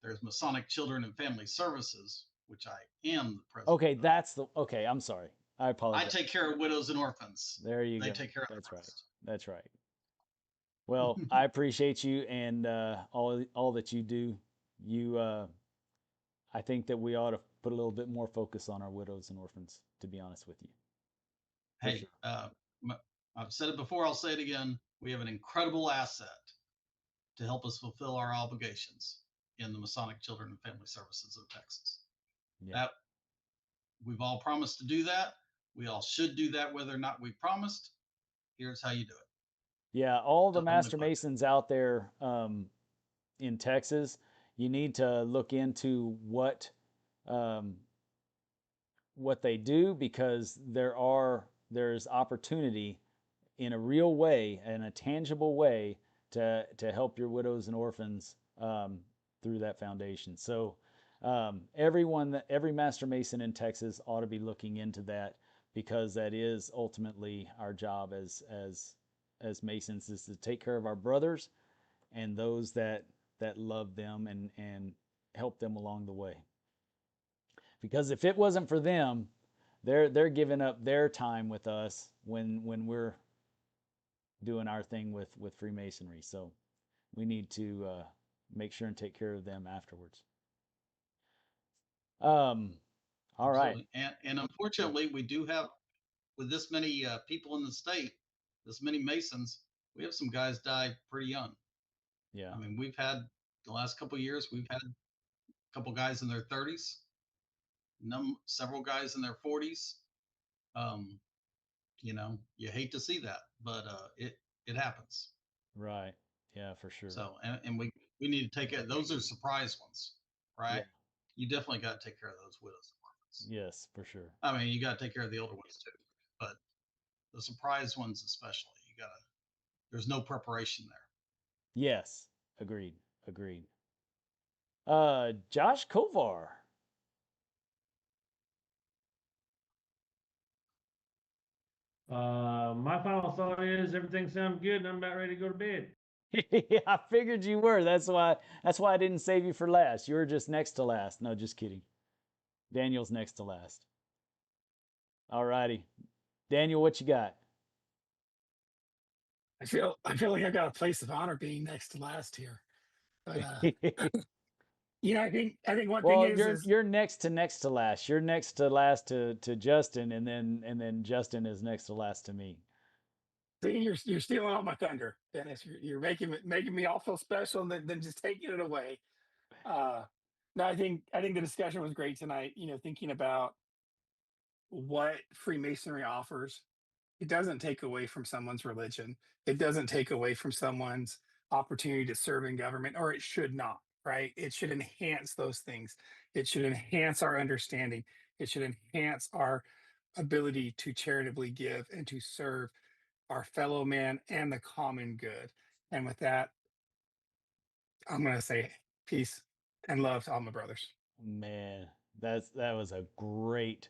There's Masonic Children and Family Services, which I am the president Okay, of. okay. I'm sorry. I I apologize. take care of widows and orphans. There you They go. take care of the That's right. rest. That's right. Well, I appreciate you and all that you do. I think that we ought to put a little bit more focus on our widows and orphans. To be honest with you. For Hey, sure. I've said it before. I'll say it again. We have an incredible asset to help us fulfill our obligations in the Masonic Children and Family Services of Texas. Yeah. That we've all promised to do that. We all should do that, whether or not we promised. Here's how you do it. Yeah, all the Up on the Master budget. Masons out there in Texas, you need to look into um, what they do, because there's opportunity in a real way, in a tangible way, to help your widows and orphans through that foundation. So every Master Mason in Texas ought to be looking into that, because that is ultimately our job as Masons, is to take care of our brothers and those that love them and help them along the way. Because if it wasn't for them, they're giving up their time with us when we're doing our thing with Freemasonry. So we need to make sure and take care of them afterwards. All right. Absolutely. And unfortunately, we do have, with this many people in the state, this many Masons, we have some guys die pretty young. Yeah. I mean, we've had the last couple of years, we've had a couple guys in their 30s, several guys in their 40s. You hate to see that, but it happens. Right. Yeah, for sure. So, and we need to take it. Those are surprise ones, right? Yeah. You definitely got to take care of those widows and orphans. Yes, for sure. I mean, you got to take care of the older ones too, but the surprise ones especially, there's no preparation there. Yes. Agreed. Josh Kovar. My final thought is everything sounds good, and I'm about ready to go to bed. I figured you were. That's why I didn't save you for last. You were just next to last. No, just kidding. Daniel's next to last. All righty. Daniel, what you got? I feel like I've got a place of honor being next to last here. But I think one thing Well, is you're next to last. You're next to last to Justin, and then Justin is next to last to me. see, you're stealing all my thunder, Dennis. You're making me all feel special, and then just taking it away. No, I think the discussion was great tonight. Thinking about what Freemasonry offers. It doesn't take away from someone's religion. It doesn't take away from someone's opportunity to serve in government, or it should not, right? It should enhance those things. It should enhance our understanding. It should enhance our ability to charitably give and to serve our fellow man and the common good. And with that, I'm going to say peace and love to all my brothers. Man, that was a great,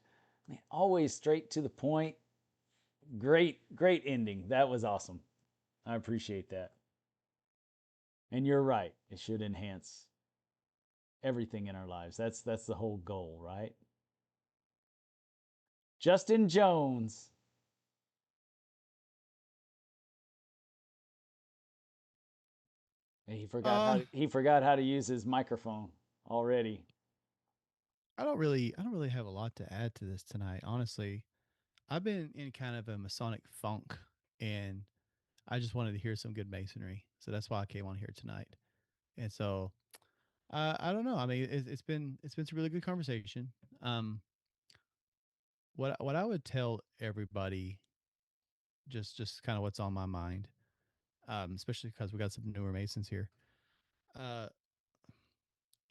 always straight to the point, great ending. That was awesome. I appreciate that. And you're right. It should enhance everything in our lives. That's the whole goal, right? Justin Jones. He forgot how to use his microphone already. I don't really have a lot to add to this tonight. Honestly, I've been in kind of a Masonic funk, and I just wanted to hear some good masonry. So that's why I came on here tonight. And so I don't know. I mean, it's been some really good conversation. Um, what I would tell everybody, just kind of what's on my mind, especially because we got some newer masons here. Uh,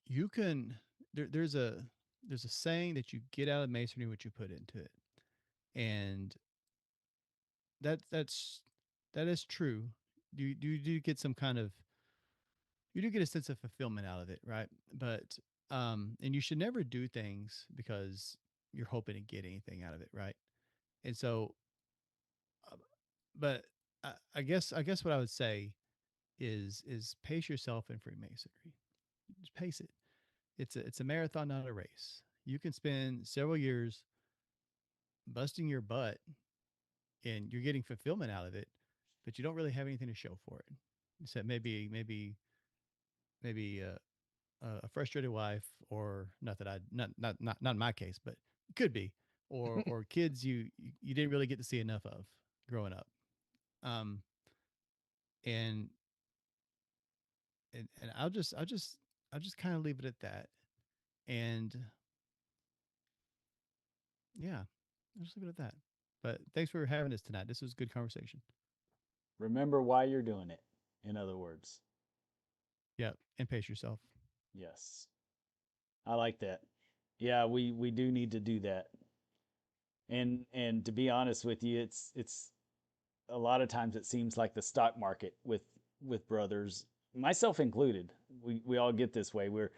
you can there's a saying that you get out of masonry what you put into it, and that's that is true. You do get some kind of you do get a sense of fulfillment out of it, right? But and you should never do things because you're hoping to get anything out of it, right? And so, uh, but I guess what I would say is pace yourself in Freemasonry. Just pace it. It's a marathon, not a race. You can spend several years busting your butt and you're getting fulfillment out of it, but you don't really have anything to show for it. Except maybe a frustrated wife, or not that I not in my case, but it could be, or kids you didn't really get to see enough of growing up, um, and and I'll just kind of leave it at that, and yeah, I'll just leave it at that. But thanks for having us tonight. This was a good conversation. Remember why you're doing it. In other words, Yeah, and pace yourself. yes, I like that. Yeah, we do need to do that. And to be honest with you, it's a lot of times it seems like the stock market with brothers, myself included. We all get this way. We're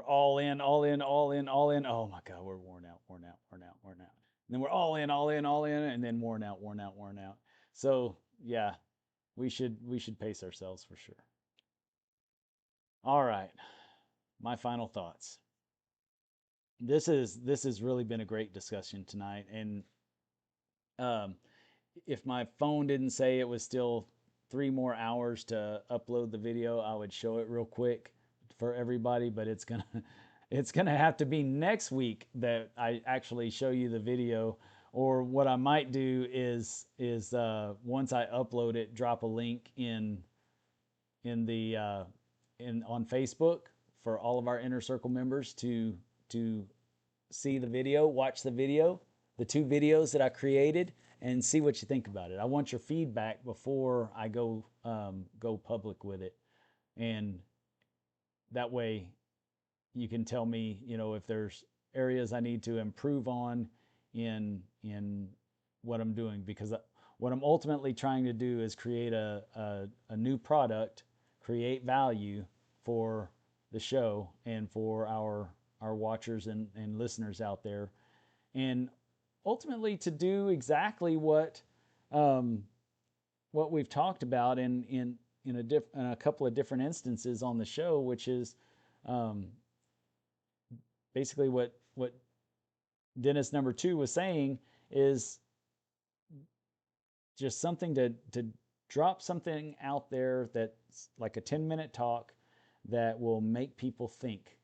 all in, all in, all in, all in. Oh my God, we're worn out, worn out, worn out, worn out. And then we're all in, all in, all in, and then worn out, worn out, worn out. So yeah, we should pace ourselves for sure. All right, my final thoughts. This has really been a great discussion tonight, and um, if my phone didn't say it was still 3 more hours to upload the video, I would show it real quick for everybody, but it's gonna it's gonna have to be next week that I actually show you the video. Or what I might do is once I upload it, drop a link in the in on Facebook for all of our inner circle members to see the video, watch the video, the 2 videos that I created, and see what you think about it. I want your feedback before I go public with it, and that way you can tell me, if there's areas I need to improve on in what I'm doing, because what I'm ultimately trying to do is create a new product, create value for the show and for our watchers and listeners out there, and ultimately to do exactly um, what we've talked about in a couple of different instances on the show, which is um, basically what Dennis number 2 was saying, is just something to drop something out there that's like a 10-minute talk that will make people think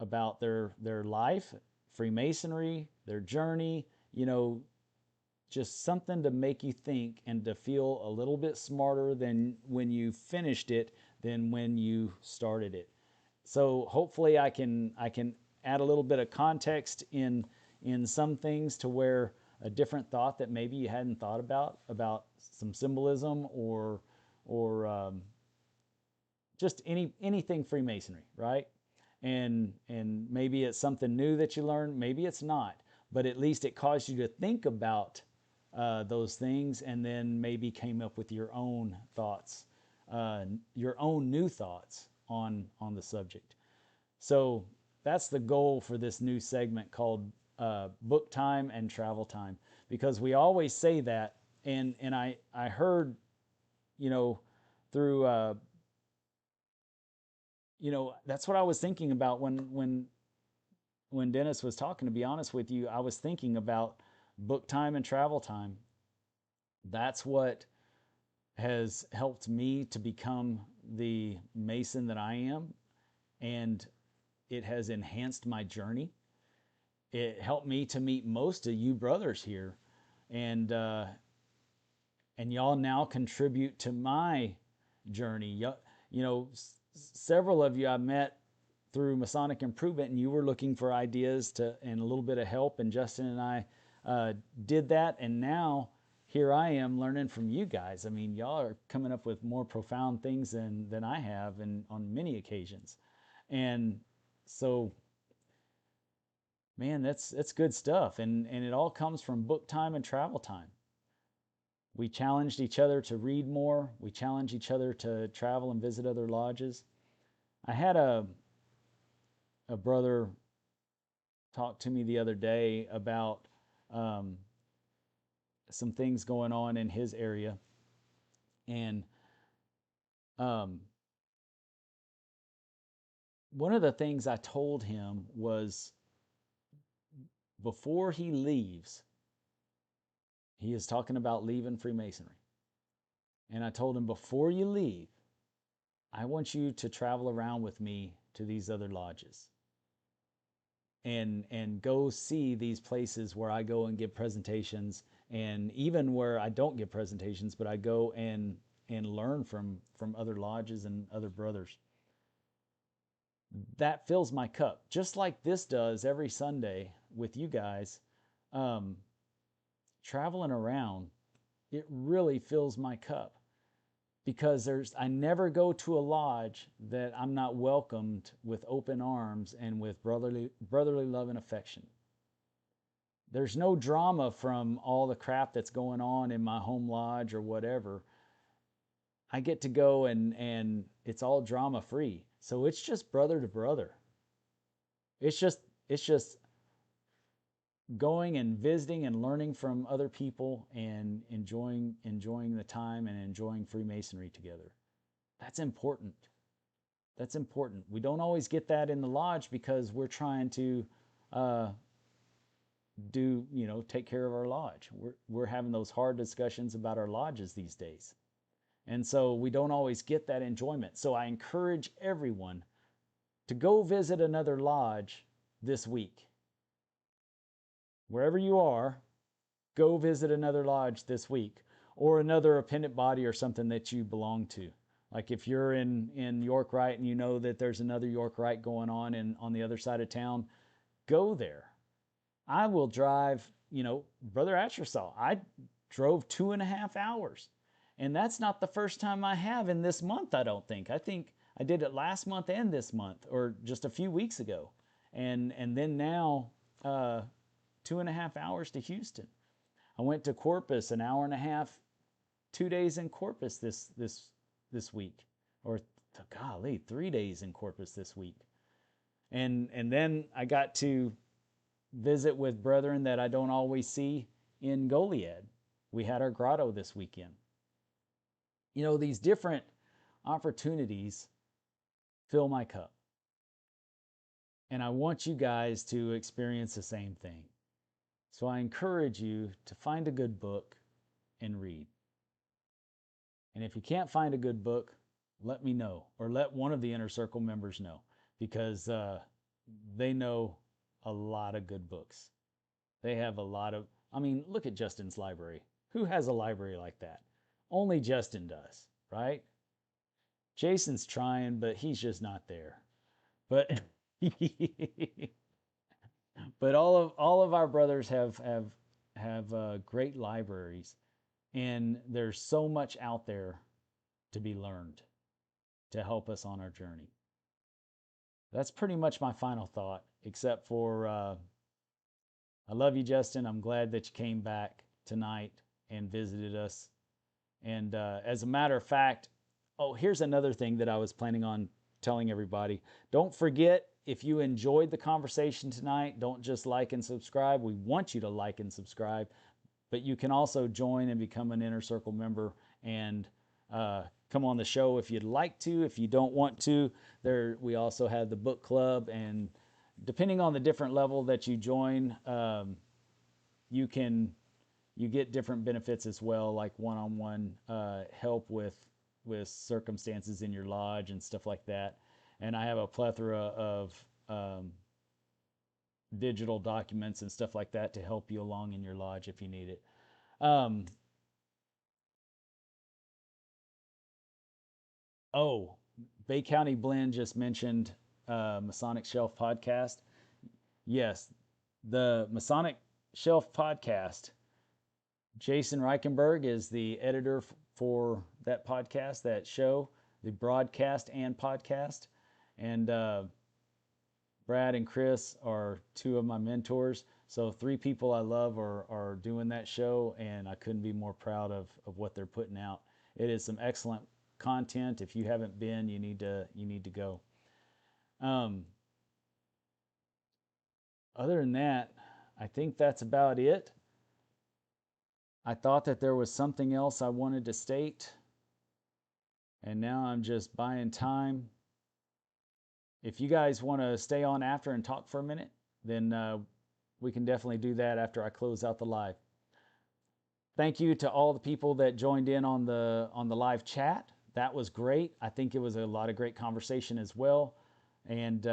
about their life, Freemasonry, their journey, just something to make you think and to feel a little bit smarter than when you finished it than when you started it. So hopefully I can add a little bit of context in some things, to where a different thought that maybe you hadn't thought about some symbolism, or just anything Freemasonry, right? And maybe it's something new that you learned, maybe it's not, but at least it caused you to think about those things, and then maybe came up with your own thoughts, your own new thoughts on the subject. So that's the goal for this new segment called Book Time and Travel Time. because we always say that. And I heard, you know, through, you know, that's what I was thinking about when Dennis was talking. To be honest with you, I was thinking about book time and travel time. That's what has helped me to become the Mason that I am, and it has enhanced my journey. It helped me to meet most of you brothers here, and y'all now contribute to my journey. You know, several of you I met through Masonic Improvement, and you were looking for ideas to and a little bit of help, and Justin and I did that, and now here I am learning from you guys. I mean, y'all are coming up with more profound things than I have, and on many occasions. And so, man, that's good stuff, and it all comes from book time and travel time. We challenged each other to read more. We challenged each other to travel and visit other lodges. I had a brother talk to me the other day about some things going on in his area, and one of the things I told him was, before he leaves, he is talking about leaving Freemasonry. And I told him, before you leave, I want you to travel around with me to these other lodges and go see these places where I go and give presentations, and even where I don't give presentations, but I go and learn from other lodges and other brothers. That fills my cup, just like this does every Sunday with you guys. Traveling around, it really fills my cup, because I never go to a lodge that I'm not welcomed with open arms and with brotherly love and affection. There's no drama from all the crap that's going on in my home lodge or whatever. I get to go and it's all drama free. So it's just brother to brother. It's just going and visiting and learning from other people and enjoying the time and enjoying Freemasonry together. That's important. That's important. We don't always get that in the lodge because we're trying to take care of our lodge. We're having those hard discussions about our lodges these days. And so we don't always get that enjoyment. So I encourage everyone to go visit another lodge this week. Wherever you are, go visit another lodge this week, or another appendant body or something that you belong to. Like if you're in York Rite and you know that there's another York Rite going on the other side of town, go there. I will drive, Brother Asher saw, I drove 2.5 hours. And that's not the first time I have in this month, I don't think. I think I did it last month and this month, or just a few weeks ago. And then now 2.5 hours to Houston. I went to Corpus, an hour and a half, 2 days in Corpus this week, or golly, 3 days in Corpus this week. And then I got to visit with brethren that I don't always see in Goliad. We had our grotto this weekend. These different opportunities fill my cup. And I want you guys to experience the same thing. So I encourage you to find a good book and read. And if you can't find a good book, let me know, or let one of the Inner Circle members know, because they know a lot of good books. They have a lot of, look at Justin's library. Who has a library like that? Only Justin does, right? Jason's trying, but he's just not there. But but all of our brothers have great libraries, and there's so much out there to be learned to help us on our journey. That's pretty much my final thought, except for I love you, Justin. I'm glad that you came back tonight and visited us. And as a matter of fact, here's another thing that I was planning on telling everybody. Don't forget, if you enjoyed the conversation tonight, don't just like and subscribe. We want you to like and subscribe. but you can also join and become an Inner Circle member and come on the show if you'd like to. If you don't want to, we also have the book club, and depending on the different level that you join, you get different benefits as well, like one-on-one help with circumstances in your lodge and stuff like that. And I have a plethora of digital documents and stuff like that to help you along in your lodge if you need it. Bay County Blend just mentioned Masonic Shelf Podcast. Yes, the Masonic Shelf Podcast. Jason Reichenberg is the editor for that podcast, that show, the broadcast and podcast. And Brad and Chris are two of my mentors. So 3 people I love are doing that show, and I couldn't be more proud of what they're putting out. It is some excellent content. If you haven't been, you need to go. Other than that, I think that's about it. I thought that there was something else I wanted to state, and now I'm just buying time. If you guys want to stay on after and talk for a minute, then we can definitely do that after I close out the live. Thank you to all the people that joined in on the live chat. That was great. I think it was a lot of great conversation as well. And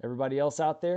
everybody else out there,